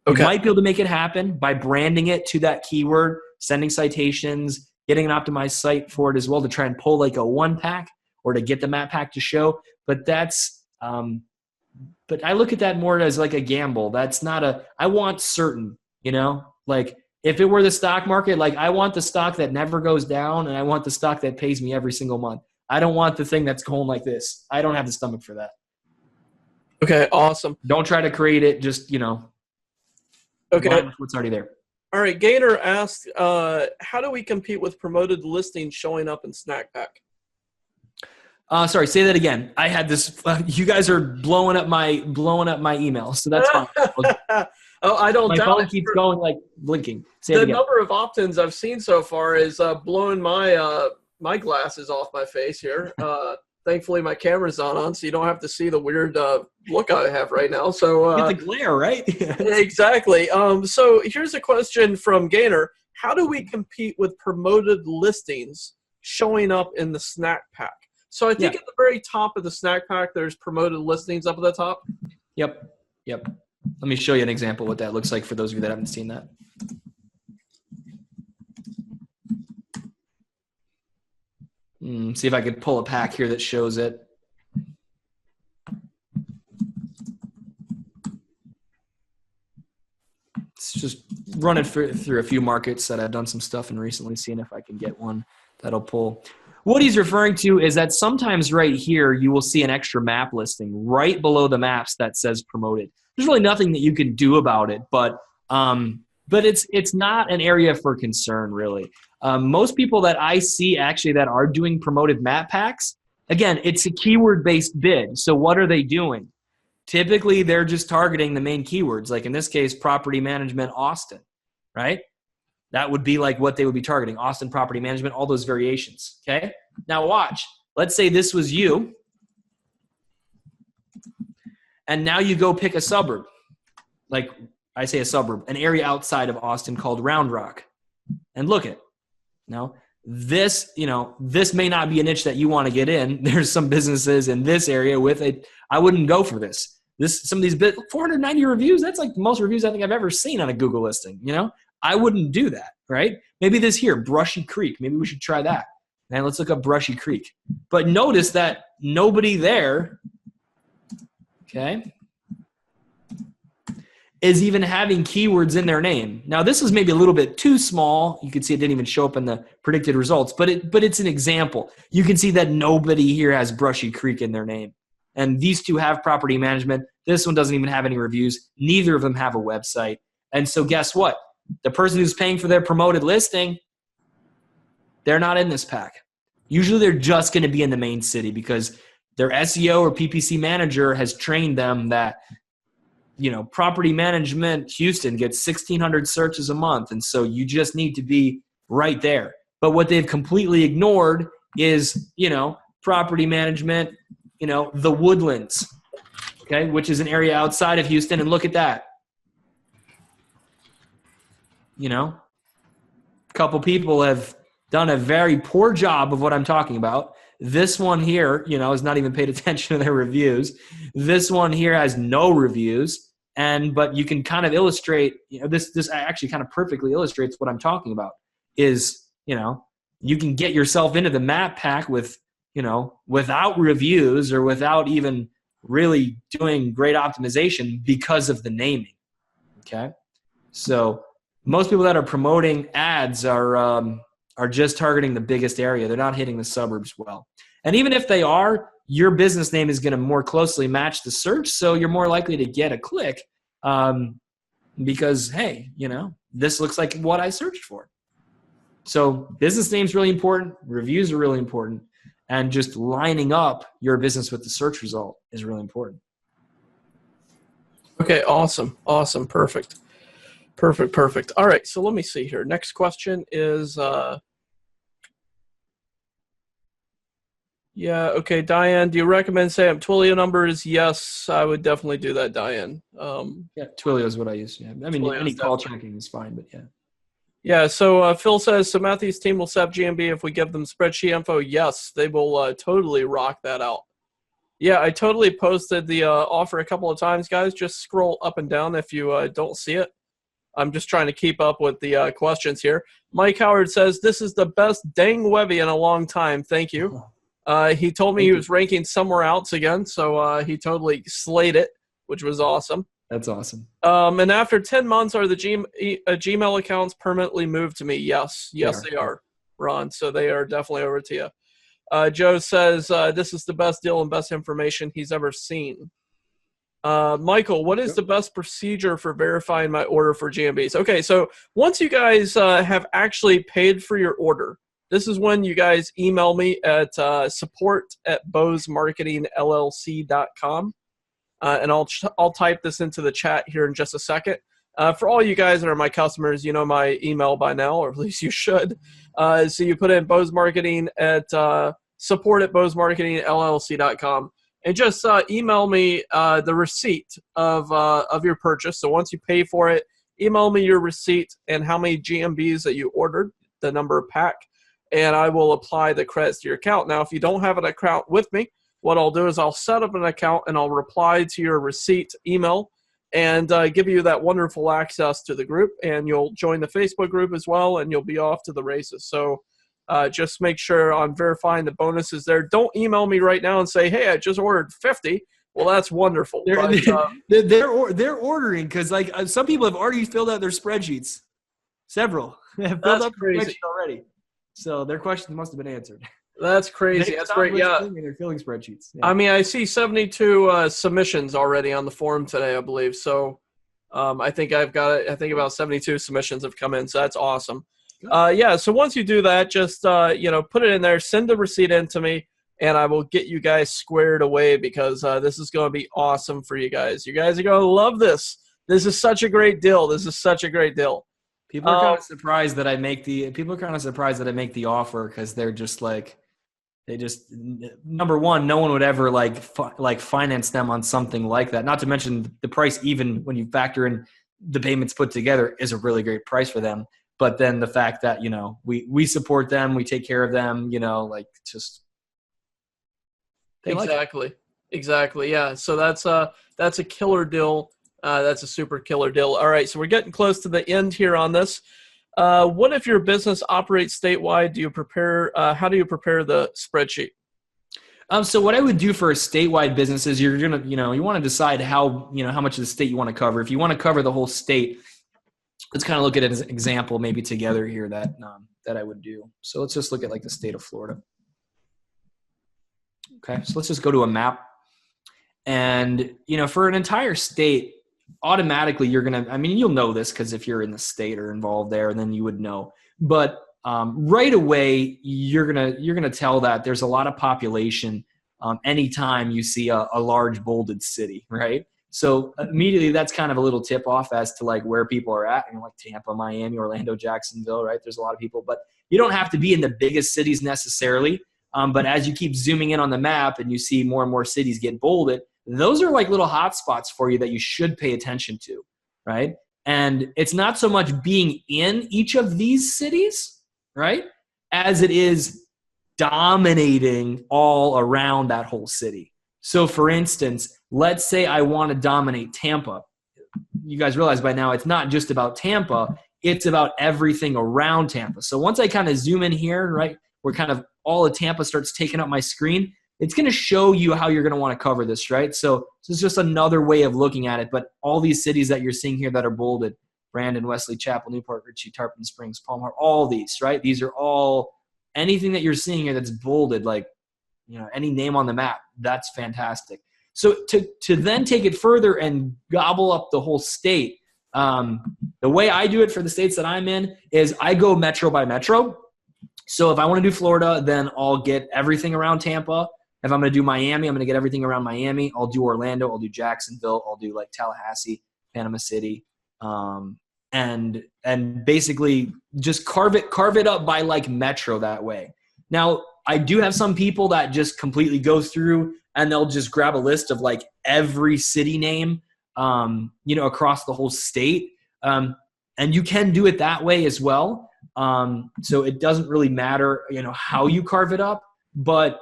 S2: Okay. You might be able to make it happen by branding it to that keyword, sending citations, getting an optimized site for it as well to try and pull like a one pack or to get the map pack to show. But that's, but I look at that more as like a gamble. That's not I want certain, you know, like if it were the stock market, like I want the stock that never goes down and I want the stock that pays me every single month. I don't want the thing that's going like this. I don't have the stomach for that.
S1: Okay, awesome.
S2: Don't try to create it. Just, you know,
S1: okay,
S2: what's already there.
S1: All right, Gator asked, how do we compete with promoted listings showing up in Snack Pack?
S2: Sorry, say that again. I had this. You guys are blowing up my email, so that's fine.
S1: Oh, I don't
S2: my
S1: doubt
S2: phone
S1: it.
S2: keeps going like blinking. Say it
S1: The
S2: again.
S1: number of opt-ins I've seen so far is blowing my my glasses off my face here. Thankfully, my camera's not on, so you don't have to see the weird look I have right now. So
S2: Get the glare, right?
S1: exactly. So here's a question from Gaynor. How do we compete with promoted listings showing up in the Snack Pack? So I think at the very top of the Snack Pack, there's promoted listings up at the top.
S2: Yep. Let me show you an example of what that looks like for those of you that haven't seen that. See if I could pull a pack here that shows it. It's just running through a few markets that I've done some stuff in recently, seeing if I can get one that'll pull. What he's referring to is that sometimes right here you will see an extra map listing right below the maps that says promoted. There's really nothing that you can do about it, but it's not an area for concern really. Most people that I see actually that are doing promoted map packs, again, it's a keyword-based bid. So what are they doing? Typically, they're just targeting the main keywords, like in this case, property management, Austin, right? That would be like what they would be targeting, Austin property management, all those variations, okay? Now watch. Let's say this was you, and now you go pick a suburb. Like I say a suburb, an area outside of Austin called Round Rock. And look at, this may not be a niche that you want to get in. There's some businesses in this area with it. I wouldn't go for this. Some of these 490 reviews, that's like the most reviews I think I've ever seen on a Google listing, I wouldn't do that, right? Maybe this here, Brushy Creek. Maybe we should try that. And let's look up Brushy Creek. But notice that nobody there, okay, is even having keywords in their name. Now, this is maybe a little bit too small. You can see it didn't even show up in the predicted results, but it's an example. You can see that nobody here has Brushy Creek in their name. And these two have property management. This one doesn't even have any reviews. Neither of them have a website. And so guess what? The person who's paying for their promoted listing, they're not in this pack. Usually they're just going to be in the main city because their SEO or PPC manager has trained them that property management Houston gets 1,600 searches a month. And so you just need to be right there. But what they've completely ignored is, property management, the Woodlands, okay, which is an area outside of Houston. And look at that. A couple people have done a very poor job of what I'm talking about. This one here, has not even paid attention to their reviews. This one here has no reviews. But you can kind of illustrate, this actually kind of perfectly illustrates what I'm talking about is, you can get yourself into the map pack with, without reviews or without even really doing great optimization because of the naming. Okay. So most people that are promoting ads are just targeting the biggest area. They're not hitting the suburbs well. And even if they are, your business name is going to more closely match the search, so you're more likely to get a click because, hey, this looks like what I searched for. So business name's really important. Reviews are really important. And just lining up your business with the search result is really important.
S1: Okay, awesome. Perfect. All right, so let me see here. Next question is, okay, Diane, do you recommend saying Twilio numbers? Yes, I would definitely do that, Diane.
S2: Twilio is what I use. Yeah. I mean, Twilio's any call tracking is fine, but yeah.
S1: Yeah, so Phil says, so Matthew's team will set up GMB if we give them spreadsheet info. Yes, they will totally rock that out. Yeah, I totally posted the offer a couple of times, guys. Just scroll up and down if you don't see it. I'm just trying to keep up with the questions here. Mike Howard says, this is the best dang Webby in a long time. Thank you. He told me he was ranking somewhere else again, so he totally slayed it, which was awesome.
S2: That's awesome.
S1: And after 10 months, are the Gmail accounts permanently moved to me? Yes, they are, Ron. So they are definitely over to you. Joe says, this is the best deal and best information he's ever seen. Michael, what is the best procedure for verifying my order for GMBs? Okay, so once you guys have actually paid for your order, this is when you guys email me at support@bosmarketingllc.com. And I'll type this into the chat here in just a second. For all you guys that are my customers, you know my email by now, or at least you should. So you put in Bose Marketing at support@bosmarketingllc.com. And just email me the receipt of your purchase. So once you pay for it, email me your receipt and how many GMBs that you ordered, the number of pack, and I will apply the credits to your account. Now, if you don't have an account with me, what I'll do is I'll set up an account and I'll reply to your receipt email and give you that wonderful access to the group. And you'll join the Facebook group as well, and you'll be off to the races. So just make sure I'm verifying the bonuses there. Don't email me right now and say, hey, I just ordered 50. Well, that's wonderful.
S2: They're ordering because like some people have already filled out their spreadsheets. Several have filled out the spreadsheet already. So their questions must have been answered.
S1: That's crazy. That's great. Yeah.
S2: They're filling spreadsheets. Yeah.
S1: I mean, I see 72 submissions already on the forum today, I believe. So I think I've got it. I think about 72 submissions have come in. So that's awesome. Yeah, so once you do that, just put it in there, send the receipt in to me, and I will get you guys squared away because this is going to be awesome for you guys. You guys are going to love this. This is such a great deal.
S2: People are kind of surprised that I make the offer because they're just like, number one, no one would ever like finance them on something like that. Not to mention the price, even when you factor in the payments put together, is a really great price for them. But then the fact that, we support them, we take care of them,
S1: Exactly. Yeah. So that's a killer deal. That's a super killer deal. All right. So we're getting close to the end here on this. What if your business operates statewide? How do you prepare the spreadsheet?
S2: So what I would do for a statewide business is you're going to, you want to decide how much of the state you want to cover. If you want to cover the whole state, let's kind of look at it as an example maybe together here that I would do. So let's just look at like the state of Florida. Okay, so let's just go to a map. And, for an entire state, automatically you're going to, you'll know this because if you're in the state or involved there, then you would know. But right away, you're going to tell that there's a lot of population anytime you see a large bolded city, right? So immediately that's kind of a little tip off as to like where people are at, like Tampa, Miami, Orlando, Jacksonville, right? There's a lot of people, but you don't have to be in the biggest cities necessarily. But as you keep zooming in on the map and you see more and more cities get bolded, those are like little hot spots for you that you should pay attention to, right? And it's not so much being in each of these cities, right, as it is dominating all around that whole city. So for instance, let's say I want to dominate Tampa. You guys realize by now it's not just about Tampa, it's about everything around Tampa. So once I kind of zoom in here, right, where kind of all of Tampa starts taking up my screen, it's going to show you how you're going to want to cover this, right? So it's just another way of looking at it. But all these cities that you're seeing here that are bolded, Brandon, Wesley, Chapel, Newport, Ritchie, Tarpon Springs, Palmer, all these, right? These are all, anything that you're seeing here that's bolded, like, any name on the map, that's fantastic. So to then take it further and gobble up the whole state, the way I do it for the states that I'm in is I go metro by metro. So if I want to do Florida, then I'll get everything around Tampa. If I'm going to do Miami, I'm going to get everything around Miami. I'll do Orlando. I'll do Jacksonville. I'll do like Tallahassee, Panama City, and basically just carve it up by like metro that way. Now, I do have some people that just completely go through and they'll just grab a list of like every city name, across the whole state. And you can do it that way as well. So it doesn't really matter, how you carve it up. But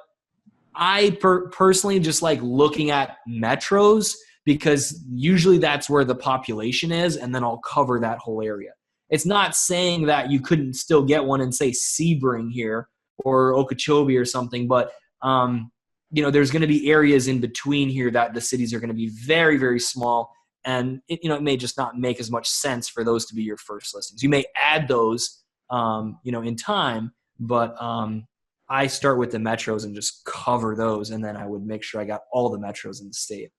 S2: I personally just like looking at metros because usually that's where the population is, and then I'll cover that whole area. It's not saying that you couldn't still get one in, say, Sebring here or Okeechobee or something, but there's going to be areas in between here that the cities are going to be very, very small, and it may just not make as much sense for those to be your first listings. You may add those, in time, but I start with the metros and just cover those, and then I would make sure I got all the metros in the state.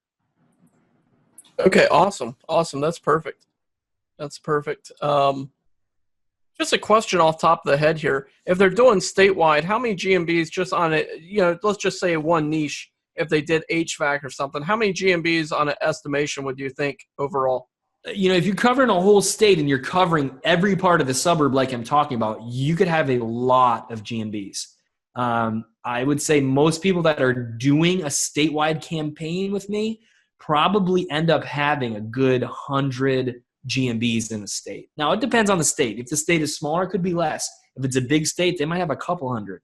S1: Okay, awesome. That's perfect. Just a question off top of the head here. If they're doing statewide, how many GMBs just on it, let's just say one niche, if they did HVAC or something, how many GMBs on an estimation would you think overall?
S2: If you're covering a whole state and you're covering every part of the suburb like I'm talking about, you could have a lot of GMBs. I would say most people that are doing a statewide campaign with me probably end up having a good 100 GMBs in the state. Now, it depends on the state. If the state is smaller, it could be less. If it's a big state, they might have a couple hundred.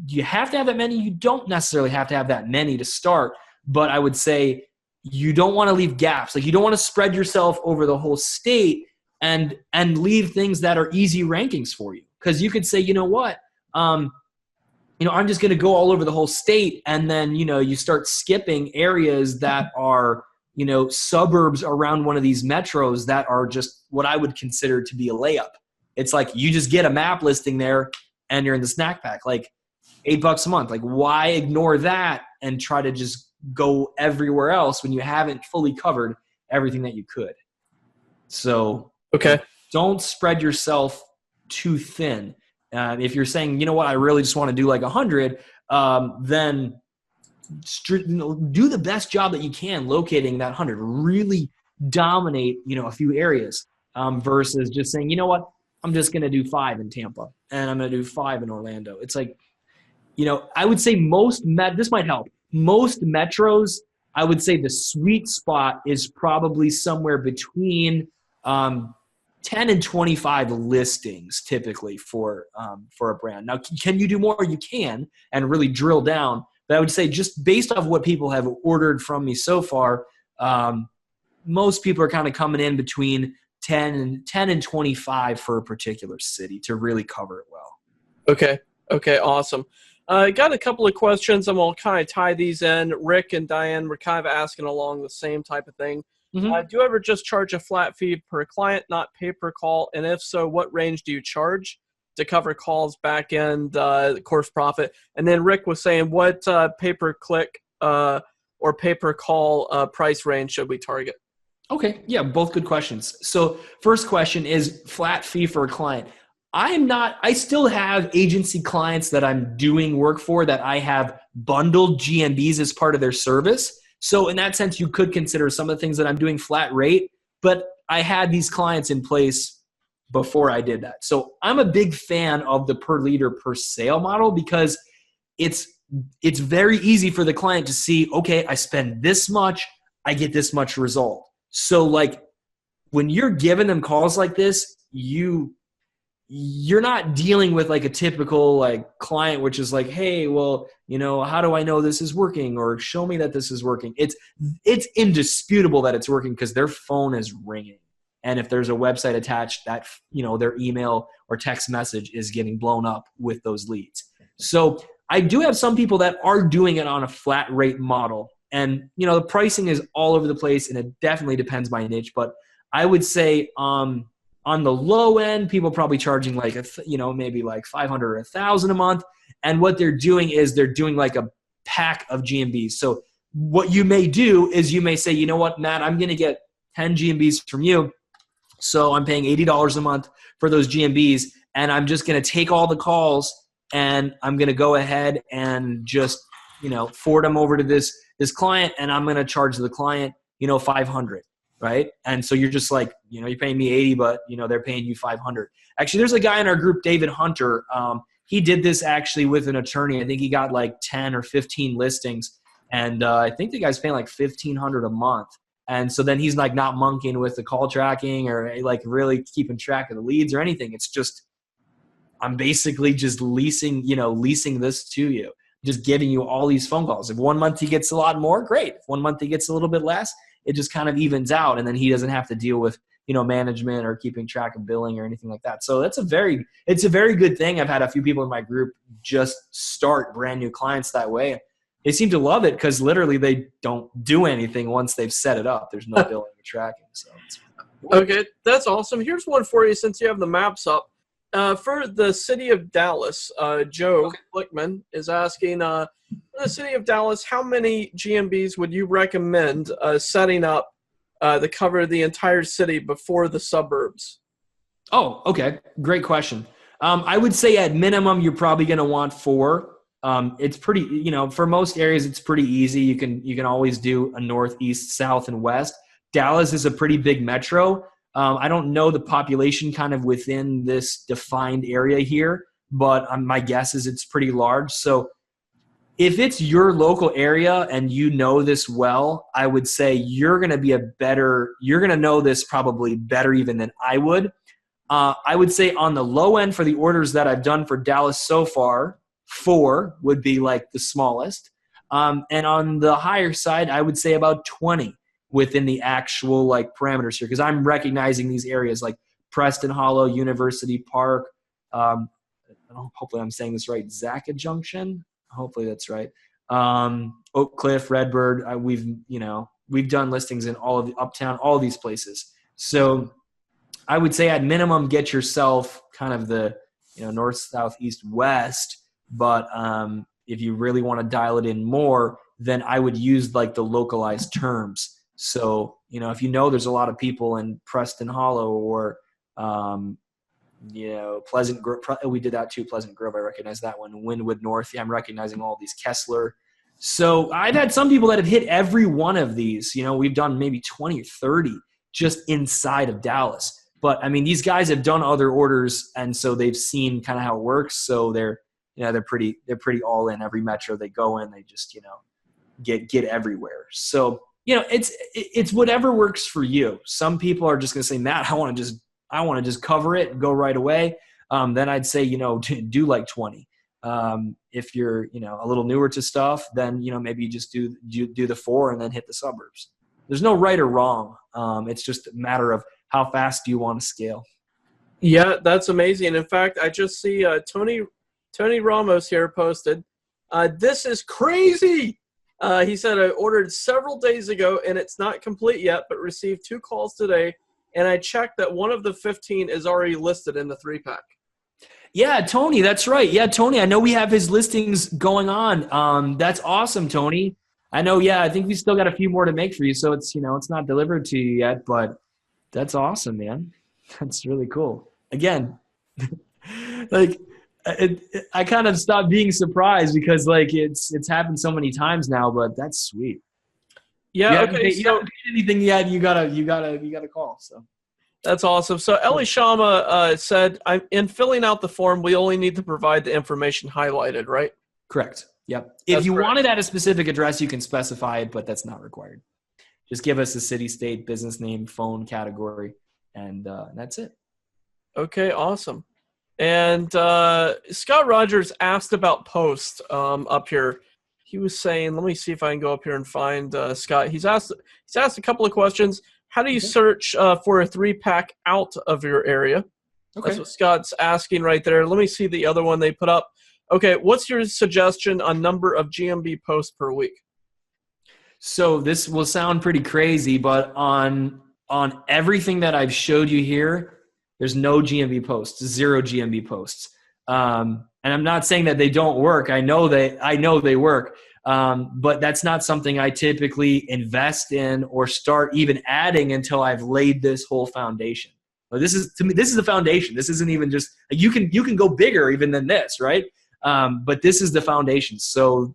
S2: You have to have that many. You don't necessarily have to have that many to start, but I would say you don't want to leave gaps. Like, you don't want to spread yourself over the whole state and leave things that are easy rankings for you. Because you could say, I'm just going to go all over the whole state, and then, you start skipping areas that are, suburbs around one of these metros that are just what I would consider to be a layup. It's like you just get a map listing there and you're in the snack pack, like $8 a month. Like, why ignore that and try to just go everywhere else when you haven't fully covered everything that you could? So,
S1: okay,
S2: don't spread yourself too thin. If you're saying, I really just want to do like 100, then do the best job that you can locating that 100. Really dominate, a few areas versus just saying, I'm just going to do 5 in Tampa and I'm going to do 5 in Orlando. It's like, I would say this might help. Most metros, I would say the sweet spot is probably somewhere between 10 and 25 listings typically for a brand. Now, can you do more? You can, and really drill down. But I would say, just based off what people have ordered from me so far, most people are kind of coming in between 10 and 25 for a particular city to really cover it well.
S1: Okay, awesome. I got a couple of questions, and we'll kind of tie these in. Rick and Diane were kind of asking along the same type of thing. Mm-hmm. Do you ever just charge a flat fee per client, not pay per call? And if so, what range do you charge to cover calls, back end, course profit? And then Rick was saying, what pay-per-click or pay-per-call price range should we target?
S2: Okay, yeah, both good questions. So first question is flat fee for a client. I still have agency clients that I'm doing work for that I have bundled GMBs as part of their service. So in that sense, you could consider some of the things that I'm doing flat rate, but I had these clients in place before I did that. So I'm a big fan of the per leader per sale model because it's very easy for the client to see, okay, I spend this much, I get this much result. So like when you're giving them calls like this, you're not dealing with like a typical like client, which is like, hey, well, how do I know this is working, or show me that this is working? It's indisputable that it's working because their phone is ringing. And if there's a website attached, that, their email or text message is getting blown up with those leads. So I do have some people that are doing it on a flat rate model. And, the pricing is all over the place, and it definitely depends by niche. But I would say on the low end, people probably charging like, maybe like 500 or 1,000 a month. And what they're doing is they're doing like a pack of GMBs. So what you may do is you may say, you know what, Matt, I'm going to get 10 GMBs from you. So I'm paying $80 a month for those GMBs, and I'm just going to take all the calls, and I'm going to go ahead and just, forward them over to this client, and I'm going to charge the client, 500, right? And so you're just like, you're paying me 80, but they're paying you 500. Actually, there's a guy in our group, David Hunter. He did this actually with an attorney. I think he got like 10 or 15 listings, and I think the guy's paying like $1,500 a month. And so then he's like not monkeying with the call tracking or like really keeping track of the leads or anything. It's just, I'm basically just leasing this to you, just giving you all these phone calls. If 1 month he gets a lot more, great. If 1 month he gets a little bit less, it just kind of evens out, and then he doesn't have to deal with, management or keeping track of billing or anything like that. So it's a very good thing. I've had a few people in my group just start brand new clients that way. They seem to love it because literally they don't do anything once they've set it up. There's no billing or tracking. So
S1: okay, that's awesome. Here's one for you since you have the maps up. For the city of Dallas, Joe Blickman is asking, for the city of Dallas, how many GMBs would you recommend setting up to cover the entire city before the suburbs?
S2: Oh, okay. Great question. I would say at minimum, you're probably going to want 4. It's pretty, for most areas, it's pretty easy. You can always do a north, east, south, and west. Dallas is a pretty big metro. I don't know the population kind of within this defined area here, but my guess is it's pretty large. So if it's your local area and you know this well, I would say you're going to know this probably better even than I would. I would say on the low end for the orders that I've done for Dallas so far, 4 would be like the smallest. And on the higher side, I would say about 20 within the actual like parameters here, because I'm recognizing these areas like Preston Hollow, University Park. Hopefully I'm saying this right. Zaka Junction. Hopefully that's right. Oak Cliff, Redbird. We've done listings in all of the Uptown, all these places. So I would say at minimum, get yourself kind of the north, south, east, west. But if you really want to dial it in more, then I would use like the localized terms. So, if there's a lot of people in Preston Hollow or, Pleasant Grove, we did that too. Pleasant Grove, I recognize that one. Wynwood North, I'm recognizing all these. Kessler. So I've had some people that have hit every one of these. We've done maybe 20 or 30 just inside of Dallas. But I mean, these guys have done other orders, and so they've seen kind of how it works. So they're pretty all in. Every metro they go in, they just get everywhere. So it's whatever works for you. Some people are just going to say, Matt, I want to just cover it and go right away. Then I'd say do like 20. If you're a little newer to stuff, then maybe you just do the 4 and then hit the suburbs. There's no right or wrong. It's just a matter of how fast do you want to scale.
S1: Yeah, that's amazing. In fact, I just see Tony Ramos here posted, this is crazy. He said, I ordered several days ago and it's not complete yet, but received 2 calls today. And I checked that one of the 15 is already listed in the 3-pack.
S2: Yeah, Tony, that's right. Yeah, Tony, I know we have his listings going on. That's awesome, Tony. I know, I think we still got a few more to make for you. So it's, it's not delivered to you yet, but that's awesome, man. That's really cool. Again, like, I kind of stopped being surprised because like it's happened so many times now, but that's sweet.
S1: Yeah. Okay.
S2: You haven't paid anything yet. You gotta call. So
S1: that's awesome. So Ellie Shama said, in filling out the form, we only need to provide the information highlighted, right?
S2: Correct. Yep. If you want it at a specific address, you can specify it, but that's not required. Just give us a city, state, business name, phone category, and that's it. Okay.
S1: Awesome. And Scott Rogers asked about post up here. He was saying, let me see if I can go up here and find Scott. He's asked a couple of questions. How do you search for a 3-pack out of your area? Okay. That's what Scott's asking right there. Let me see the other one they put up. Okay, what's your suggestion on number of GMB posts per week?
S2: So this will sound pretty crazy, but on everything that I've showed you here, there's no GMB posts, 0 GMB posts. And I'm not saying that they don't work. I know they work. But that's not something I typically invest in or start even adding until I've laid this whole foundation. But this is the foundation. This isn't even just you can go bigger even than this, right? But this is the foundation. So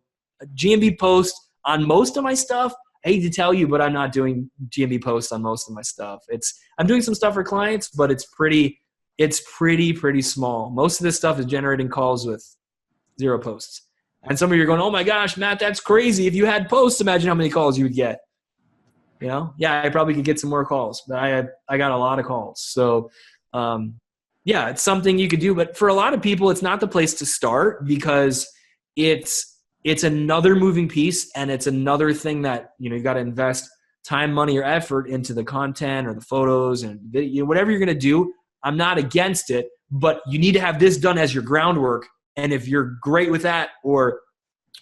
S2: GMB post on most of my stuff, I hate to tell you, but I'm not doing GMB posts on most of my stuff. I'm doing some stuff for clients, but it's pretty small. Most of this stuff is generating calls with 0 posts. And some of you are going, oh my gosh, Matt, that's crazy. If you had posts, imagine how many calls you would get. Yeah, I probably could get some more calls, but I got a lot of calls. So, yeah, it's something you could do. But for a lot of people, it's not the place to start because it's another moving piece and it's another thing that, you got to invest time, money, or effort into the content or the photos and video, whatever you're going to do, I'm not against it, but you need to have this done as your groundwork. And if you're great with that, or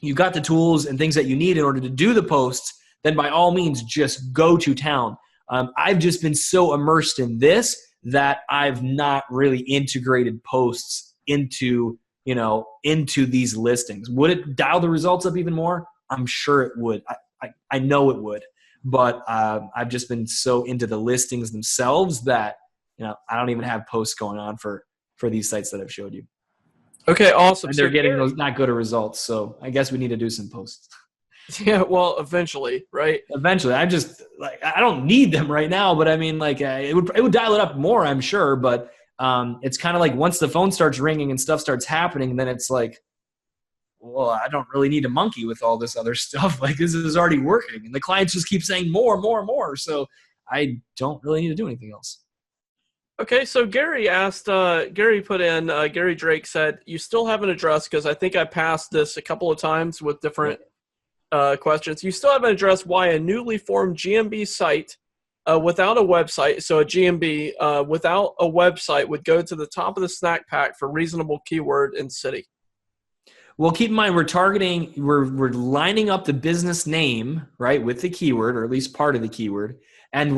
S2: you got the tools and things that you need in order to do the posts, then by all means, just go to town. I've just been so immersed in this that I've not really integrated posts into these listings. Would it dial the results up even more? I'm sure it would. I know it would. But I've just been so into the listings themselves that I don't even have posts going on for these sites that I've showed you.
S1: Okay, awesome.
S2: And they're getting those not good results. So I guess we need to do some posts.
S1: Yeah, well, eventually, right?
S2: Eventually. I just I don't need them right now, but I mean, it would dial it up more, I'm sure. But it's kind of like once the phone starts ringing and stuff starts happening, then it's like, well, I don't really need to monkey with all this other stuff. Like, this is already working, and the clients just keep saying more, more, more. So I don't really need to do anything else.
S1: Okay, so Gary Drake said, you still haven't addressed, because I think I passed this a couple of times with different questions. You still haven't addressed why a newly formed GMB site without a website, so a GMB without a website, would go to the top of the snack pack for reasonable keyword in city.
S2: Well, keep in mind, we're lining up the business name, right, with the keyword, or at least part of the keyword, and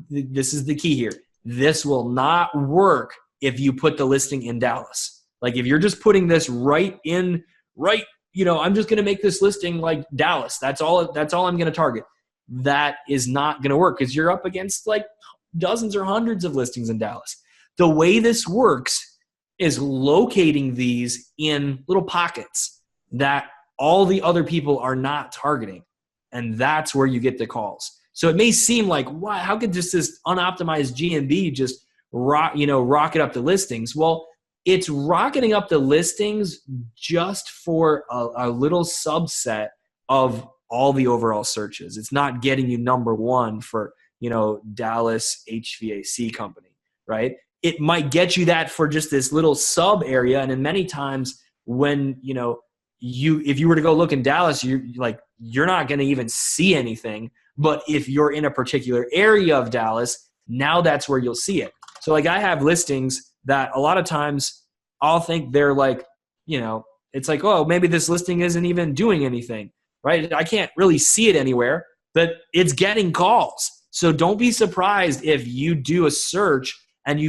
S2: this is the key here. This will not work if you put the listing in Dallas. Like, if you're just putting this I'm just going to make this listing like Dallas. That's all I'm going to target. That is not going to work, because you're up against like dozens or hundreds of listings in Dallas. The way this works is locating these in little pockets that all the other people are not targeting. And that's where you get the calls. So it may seem like, wow, how could just this unoptimized GMB just rocket up the listings? Well, it's rocketing up the listings just for a little subset of all the overall searches. It's not getting you number one for, Dallas HVAC company, right? It might get you that for just this little sub area. And in many times when, if you were to go look in Dallas, you're not going to even see anything. But if you're in a particular area of Dallas, now that's where you'll see it. So like, I have listings that a lot of times I'll think they're like, it's like, oh, maybe this listing isn't even doing anything, right? I can't really see it anywhere, but it's getting calls. So don't be surprised if you do a search and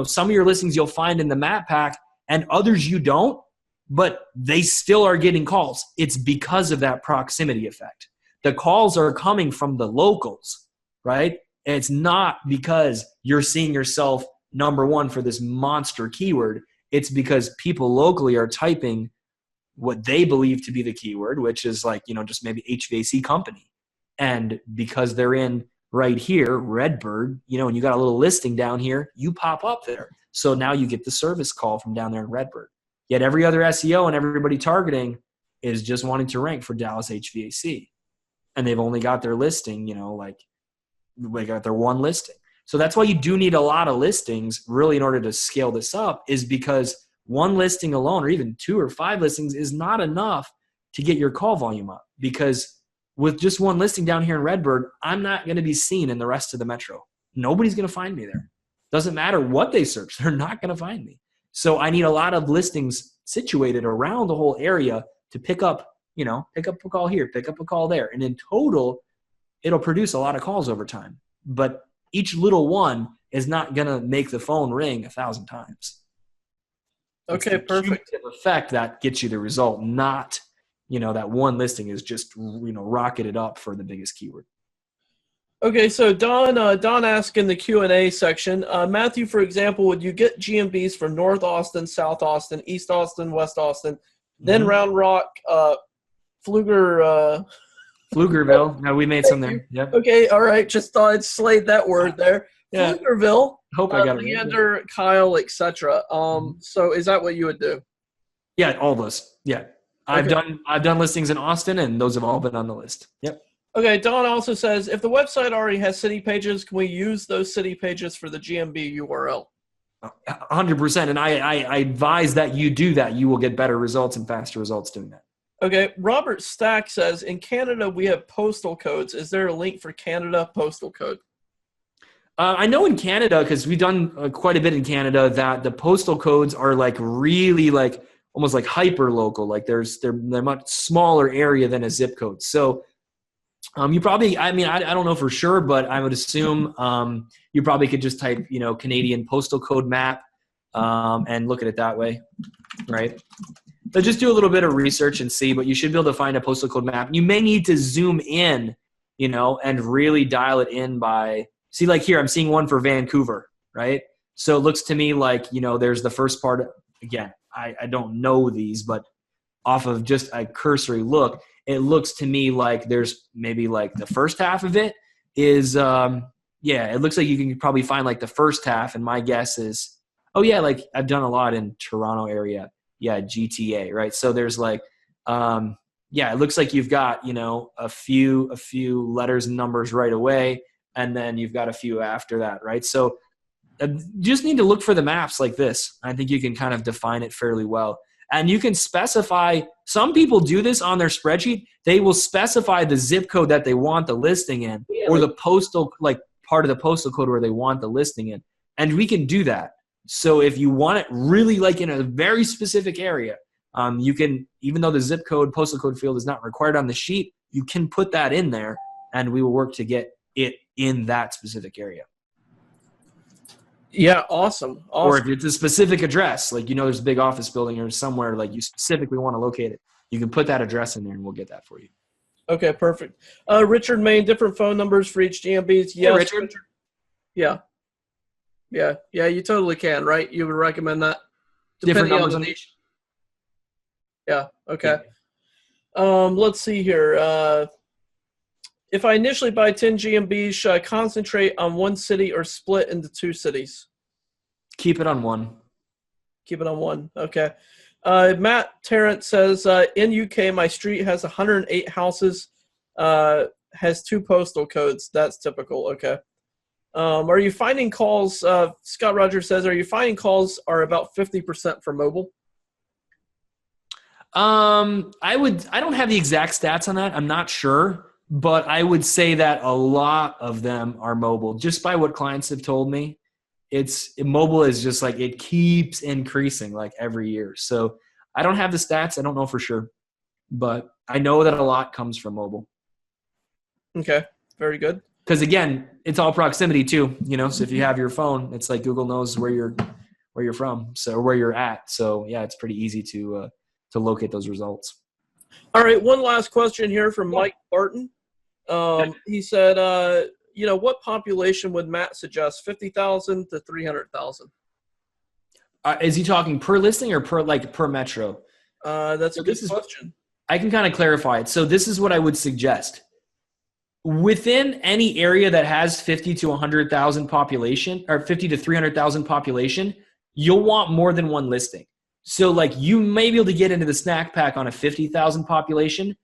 S2: some of your listings you'll find in the map pack and others you don't, but they still are getting calls. It's because of that proximity effect. The calls are coming from the locals, right? And it's not because you're seeing yourself number one for this monster keyword. It's because people locally are typing what they believe to be the keyword, which is like, just maybe HVAC company. And because they're in right here, Redbird, and you got a little listing down here, you pop up there. So now you get the service call from down there in Redbird. Yet every other SEO and everybody targeting is just wanting to rank for Dallas HVAC. And they've only got their listing, they got their one listing. So that's why you do need a lot of listings really in order to scale this up, is because one listing alone, or even 2 or 5 listings, is not enough to get your call volume up. Because with just one listing down here in Redbird, I'm not going to be seen in the rest of the metro. Nobody's going to find me there. Doesn't matter what they search. They're not going to find me. So I need a lot of listings situated around the whole area to pick up a call here, pick up a call there. And in total, it'll produce a lot of calls over time. But each little one is not going to make the phone ring 1,000 times.
S1: Okay, perfect.
S2: Effect that gets you the result, not that one listing is just rocketed up for the biggest keyword.
S1: Okay, so Don asked in the Q&A section, Matthew, for example, would you get GMBs from North Austin, South Austin, East Austin, West Austin, then Round Rock, Pflugerville?
S2: No, we made some there. Yep.
S1: Okay, all right. Just thought I'd slayed that word there.
S2: Yeah.
S1: Pflugerville,
S2: Hope I got it.
S1: Leander, Kyle, etc. So is that what you would do?
S2: Yeah, all those. Yeah. I've done listings in Austin, and those have all been on the list. Yep.
S1: Okay, Don also says, if the website already has city pages, can we use those city pages for the GMB URL?
S2: 100%. And I advise that you do that. You will get better results and faster results doing that.
S1: Okay, Robert Stack says, in Canada we have postal codes. Is there a link for Canada postal code?
S2: I know in Canada, because we've done quite a bit in Canada, that the postal codes are like really like almost like hyper local. Like they're much smaller area than a zip code. So you probably, I mean, I don't know for sure, but I would assume you probably could just type, Canadian postal code map and look at it that way, right? So just do a little bit of research and see, but you should be able to find a postal code map. You may need to zoom in, and really dial it in by, see, like here, I'm seeing one for Vancouver, right? So it looks to me like, there's the first part. Again, I don't know these, but off of just a cursory look, it looks to me like there's maybe like the first half of it is, it looks like you can probably find like the first half. And my guess is, like I've done a lot in Toronto area. Yeah, GTA, right? So there's like, it looks like you've got, a few letters and numbers right away. And then you've got a few after that, right? So you just need to look for the maps like this. I think you can kind of define it fairly well. And you can specify, some people do this on their spreadsheet. They will specify the zip code that they want the listing in, or the postal, like part of the postal code where they want the listing in. And we can do that. So if you want it really like in a very specific area, you can, even though the zip code, postal code field is not required on the sheet, you can put that in there and we will work to get it in that specific area.
S1: Yeah, awesome.
S2: Or if it's a specific address, like, there's a big office building or somewhere like you specifically want to locate it, you can put that address in there and we'll get that for you.
S1: Okay, perfect. Richard Main, different phone numbers for each GMBs. Yes,
S2: hey, Richard.
S1: Yeah. Yeah, you totally can, right? You would recommend that?
S2: Different numbers on each?
S1: Yeah, okay. Let's see here. If I initially buy 10 GMBs, should I concentrate on one city or split into two cities?
S2: Keep it on one.
S1: Keep it on one, okay. Matt Tarrant says, in UK, my street has 108 houses, has 2 postal codes. That's typical, okay. Are you finding calls, Scott Rogers says, are you finding calls are about 50% for mobile?
S2: I don't have the exact stats on that. I'm not sure, but I would say that a lot of them are mobile. Just by what clients have told me, mobile is just like, it keeps increasing like every year. So I don't have the stats. I don't know for sure, but I know that a lot comes from mobile.
S1: Okay. Very good.
S2: Because again, it's all proximity too, so if you have your phone, it's like Google knows where you're from, so where you're at. So yeah, it's pretty easy to locate those results.
S1: All right. One last question here from Mike Barton. He said, what population would Matt suggest? 50,000 to 300,000.
S2: Is he talking per listing or per metro?
S1: That's a good question.
S2: I can kind of clarify it. So this is what I would suggest. Within any area that has 50 to 100,000 population, or 50 to 300,000 population, you'll want more than one listing. So like you may be able to get into the snack pack on a 50,000 population.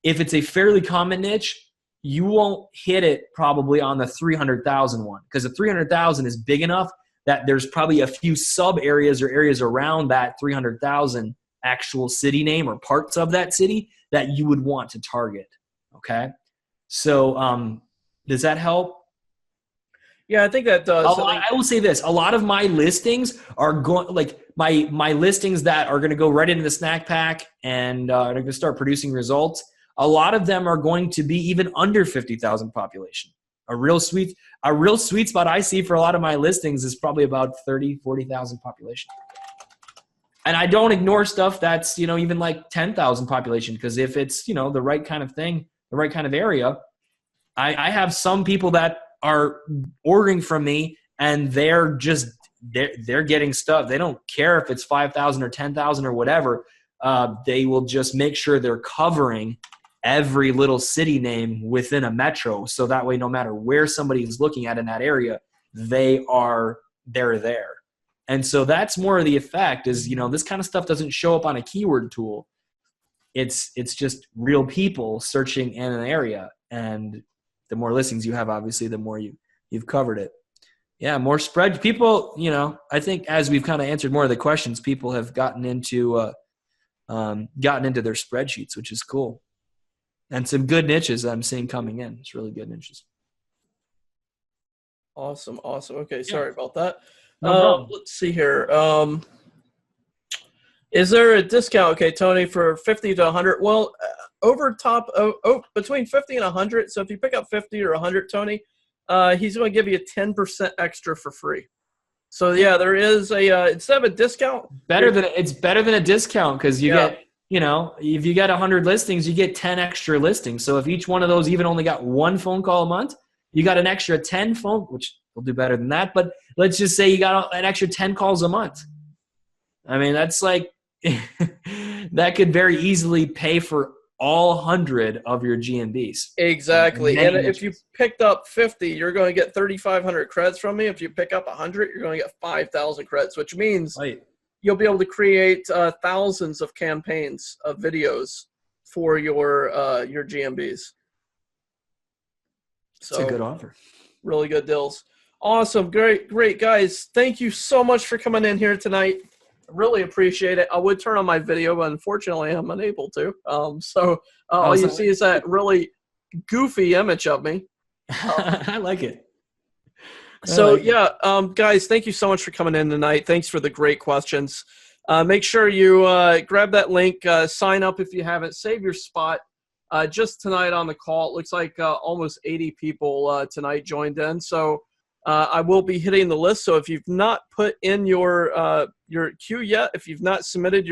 S2: If it's a fairly common niche, you won't hit it probably on the 300,000 one, because the 300,000 is big enough that there's probably a few sub areas or areas around that 300,000 actual city name or parts of that city that you would want to target. Okay. So does that help?
S1: Yeah, I think that does.
S2: I will say this. A lot of my listings are going, like my listings that are going to go right into the snack pack and are going to start producing results. A lot of them are going to be even under 50,000 population. A real sweet spot I see for a lot of my listings is probably about 30, 40,000 population. And I don't ignore stuff that's, even like 10,000 population, because if it's, the right kind of thing, the right kind of area, I have some people that are ordering from me and they're getting stuff. They don't care if it's 5,000 or 10,000 or whatever. They will just make sure they're covering every little city name within a metro. So that way, no matter where somebody is looking at in that area, they're there. And so that's more of the effect is, this kind of stuff doesn't show up on a keyword tool. It's just real people searching in an area. And the more listings you have, obviously, the more you've covered it. Yeah, more spread. People, I think as we've kind of answered more of the questions, people have gotten into gotten into their spreadsheets, which is cool. And some good niches I'm seeing coming in. It's really good niches.
S1: Awesome. Okay, sorry about that.
S2: No problem.
S1: Let's see here. Is there a discount, okay, Tony, for 50 to 100? Well, between 50 and 100. So if you pick up 50 or 100, Tony, he's going to give you 10% extra for free. So yeah, there is a instead of a discount.
S2: It's better than a discount because you get, if you get 100 listings, you get 10 extra listings. So if each one of those even only got one phone call a month, you got an extra 10 which will do better than that. But let's just say you got an extra 10 calls a month. I mean, that's like that could very easily pay for all 100 of your GMBs.
S1: Exactly. And if you picked up 50, you're going to get 3,500 credits from me. If you pick up 100, you're going to get 5,000 credits, which means you'll be able to create thousands of campaigns of videos for your GMBs. So,
S2: it's a good offer.
S1: Really good deals. Awesome. Great, guys. Thank you so much for coming in here tonight. Really appreciate it. I would turn on my video, but unfortunately I'm unable to. All you see is that really goofy image of me.
S2: I like it.
S1: Guys, thank you so much for coming in tonight. Thanks for the great questions. Make sure you grab that link, sign up if you haven't, save your spot. Just tonight on the call, it looks like almost 80 people tonight joined in. So I will be hitting the list. So if you've not put in your queue yet, if you've not submitted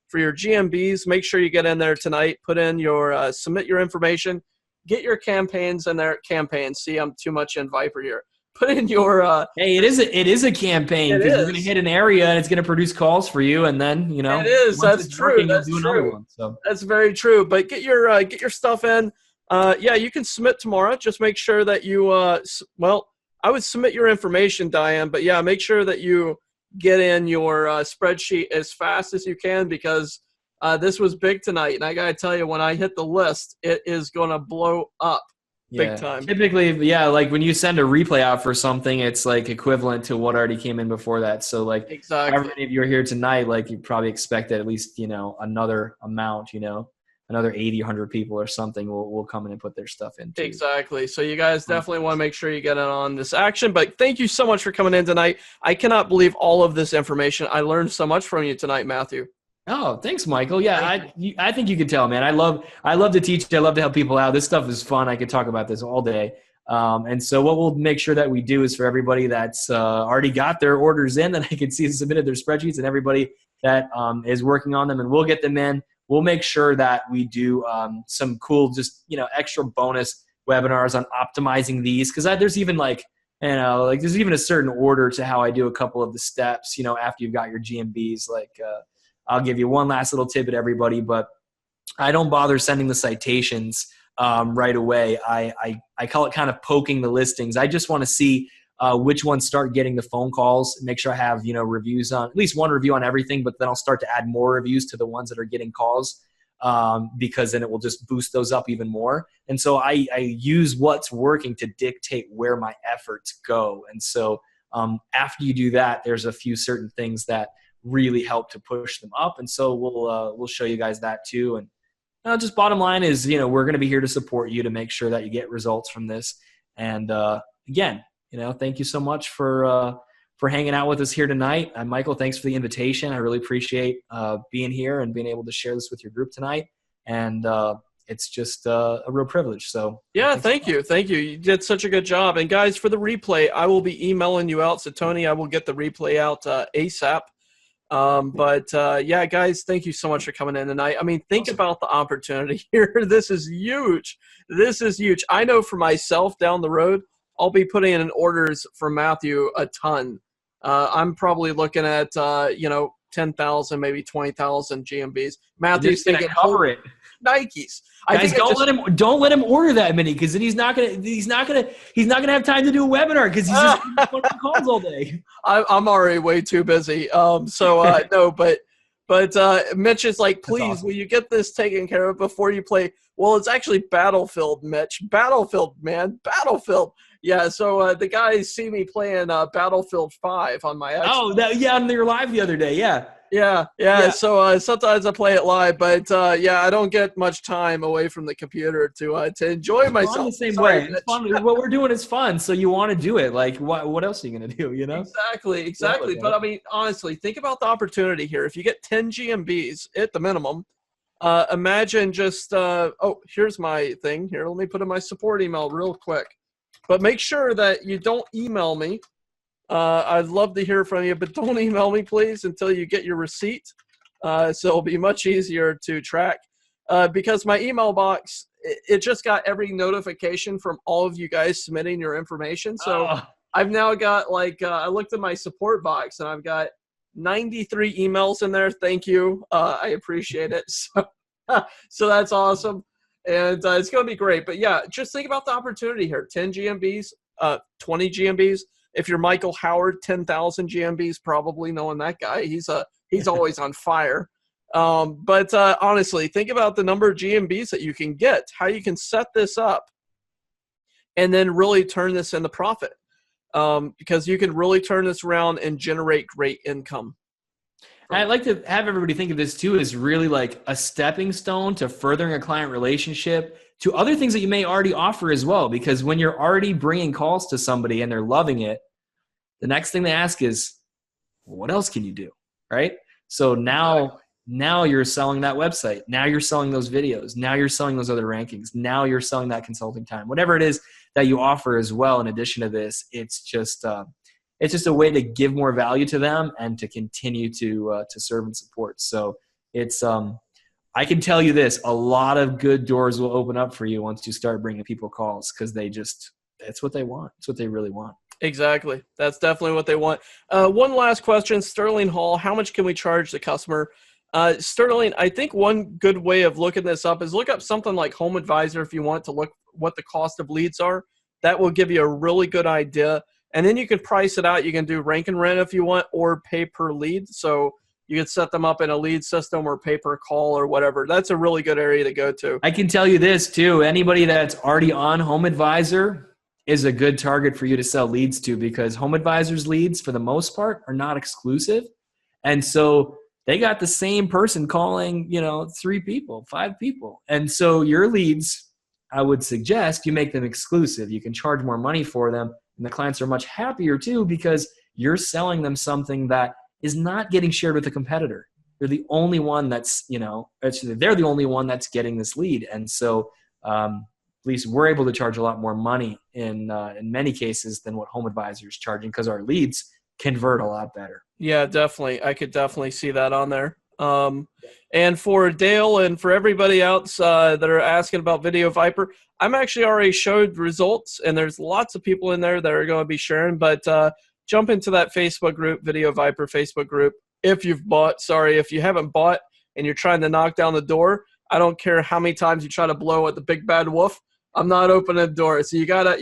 S1: for your GMBs, make sure you get in there tonight. Put in your submit your information, get your campaigns in there. Campaigns. See, I'm too much in Viper here. Put in your
S2: hey, it is a campaign because you're going to hit an area and it's going to produce calls for you, and then
S1: it is. That's true. That's true. One, so. That's very true. But get your stuff in. You can submit tomorrow. Just make sure that you I would submit your information, Diane, but yeah, make sure that you get in your spreadsheet as fast as you can because this was big tonight. And I got to tell you, when I hit the list, it is going to blow up big time.
S2: Typically, like when you send a replay out for something, it's like equivalent to what already came in before that. So like
S1: exactly.
S2: However many of you are here tonight, like you probably expect that at least, another amount, another 80, 100 people or something will come in and put their stuff in too.
S1: Exactly. So you guys definitely want to make sure you get in on this action. But thank you so much for coming in tonight. I cannot believe all of this information. I learned so much from you tonight, Matthew.
S2: Oh, thanks, Michael. Yeah, I think you can tell, man. I love to teach. I love to help people out. This stuff is fun. I could talk about this all day. And so what we'll make sure that we do is for everybody that's already got their orders in, that I can see submitted their spreadsheets, and everybody that is working on them, and we'll get them in. We'll make sure that we do some cool, just extra bonus webinars on optimizing these, because there's even there's even a certain order to how I do a couple of the steps. After you've got your GMBs, I'll give you one last little tip at everybody, but I don't bother sending the citations right away. I call it kind of poking the listings. I just want to see which ones start getting the phone calls, make sure I have, reviews on at least one review on everything, but then I'll start to add more reviews to the ones that are getting calls because then it will just boost those up even more. And so I use what's working to dictate where my efforts go. And so after you do that, there's a few certain things that really help to push them up. And so we'll show you guys that too. And just bottom line is, we're going to be here to support you to make sure that you get results from this. And again, thank you so much for hanging out with us here tonight. Michael, thanks for the invitation. I really appreciate being here and being able to share this with your group tonight. And it's just a real privilege. So
S1: yeah, thank you. You did such a good job. And guys, for the replay, I will be emailing you out. So Tony, I will get the replay out ASAP. Guys, thank you so much for coming in tonight. I mean, think about the opportunity here. This is huge. I know for myself down the road, I'll be putting in orders for Matthew a ton. I'm probably looking at 10,000, maybe 20,000 GMBs. Matthew's thinking
S2: cover it.
S1: Nikes.
S2: Guys, don't let him order that many, because then he's not gonna have time to do a webinar because he's just on calls all day.
S1: I'm already way too busy. No, but Mitch is like, please, awesome. Will you get this taken care of before you play? Well, it's actually Battlefield, Mitch. Battlefield, man. Battlefield. Yeah, so the guys see me playing Battlefield 5 on my Xbox.
S2: Oh, on your live the other day, yeah.
S1: Yeah. So sometimes I play it live, but yeah, I don't get much time away from the computer to enjoy myself.
S2: Fun the same
S1: Sorry,
S2: way. It's fun. What we're doing is fun, so you want to do it. Like, what else are you gonna do? You know?
S1: Exactly. But I mean, honestly, think about the opportunity here. If you get 10 GMBs at the minimum, imagine just oh, here's my thing here. Let me put in my support email real quick. But make sure that you don't email me. I'd love to hear from you, but don't email me, please, until you get your receipt. So it'll be much easier to track. Because my email box, it just got every notification from all of you guys submitting your information. So I've now got, like, I looked at my support box, and I've got 93 emails in there. Thank you. I appreciate it. So that's awesome. And it's going to be great. But, yeah, just think about the opportunity here. 10 GMBs, 20 GMBs. If you're Michael Howard, 10,000 GMBs, probably knowing that guy. He's always on fire. But honestly, think about the number of GMBs that you can get, how you can set this up, and then really turn this into profit. Because you can really turn this around and generate great income.
S2: I'd like to have everybody think of this too as really like a stepping stone to furthering a client relationship to other things that you may already offer as well. Because when you're already bringing calls to somebody and they're loving it, the next thing they ask is, well, what else can you do? Right? So now you're selling that website. Now you're selling those videos. Now you're selling those other rankings. Now you're selling that consulting time. Whatever it is that you offer as well in addition to this, it's just a way to give more value to them and to continue to serve and support. So it's I can tell you this, a lot of good doors will open up for you once you start bringing people calls, because it's what they want. It's what they really want.
S1: Exactly. That's definitely what they want. One last question, Sterling Hall, how much can we charge the customer? Sterling, I think one good way of looking this up is look up something like Home Advisor if you want to look what the cost of leads are. That will give you a really good idea. And then you can price it out. You can do rank and rent if you want, or pay per lead. So you can set them up in a lead system or pay per call or whatever. That's a really good area to go to.
S2: I can tell you this too. Anybody that's already on Home Advisor is a good target for you to sell leads to, because Home Advisor's leads for the most part are not exclusive. And so they got the same person calling, 3 people, 5 people. And so your leads, I would suggest you make them exclusive. You can charge more money for them. And the clients are much happier too, because you're selling them something that is not getting shared with a competitor. They're the only one that's, they're the only one that's getting this lead. And so at least we're able to charge a lot more money in many cases than what Home Advisor is charging, because our leads convert a lot better.
S1: Yeah, definitely. I could definitely see that on there. And for Dale and for everybody else that are asking about Video Viper, I'm actually already showed results, and there's lots of people in there that are going to be sharing, but jump into that Facebook group, Video Viper Facebook group. If you've bought, if you haven't bought and you're trying to knock down the door, I don't care how many times you try to blow at the big bad wolf, I'm not opening the door. So you gotta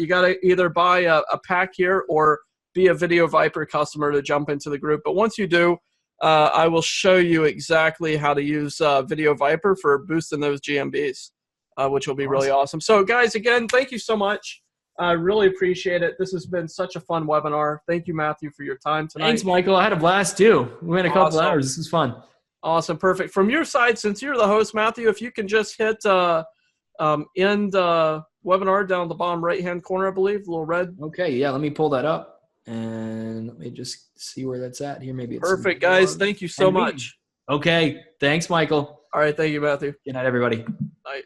S1: either buy a pack here or be a Video Viper customer to jump into the group. But once you do, I will show you exactly how to use Video Viper for boosting those GMBs, which will be really awesome. So guys, again, thank you so much. I really appreciate it. This has been such a fun webinar. Thank you, Matthew, for your time tonight.
S2: Thanks, Michael. I had a blast too. We went a couple hours. This was fun.
S1: Awesome. Perfect. From your side, since you're the host, Matthew, if you can just hit end webinar down the bottom right-hand corner, I believe, a little red.
S2: Okay. Yeah. Let me pull that up. And let me just see where that's at here. Maybe it's
S1: perfect, guys. Thank you so much.
S2: Okay. Thanks, Michael.
S1: All right. Thank you, Matthew.
S2: Good night, everybody.
S1: Night.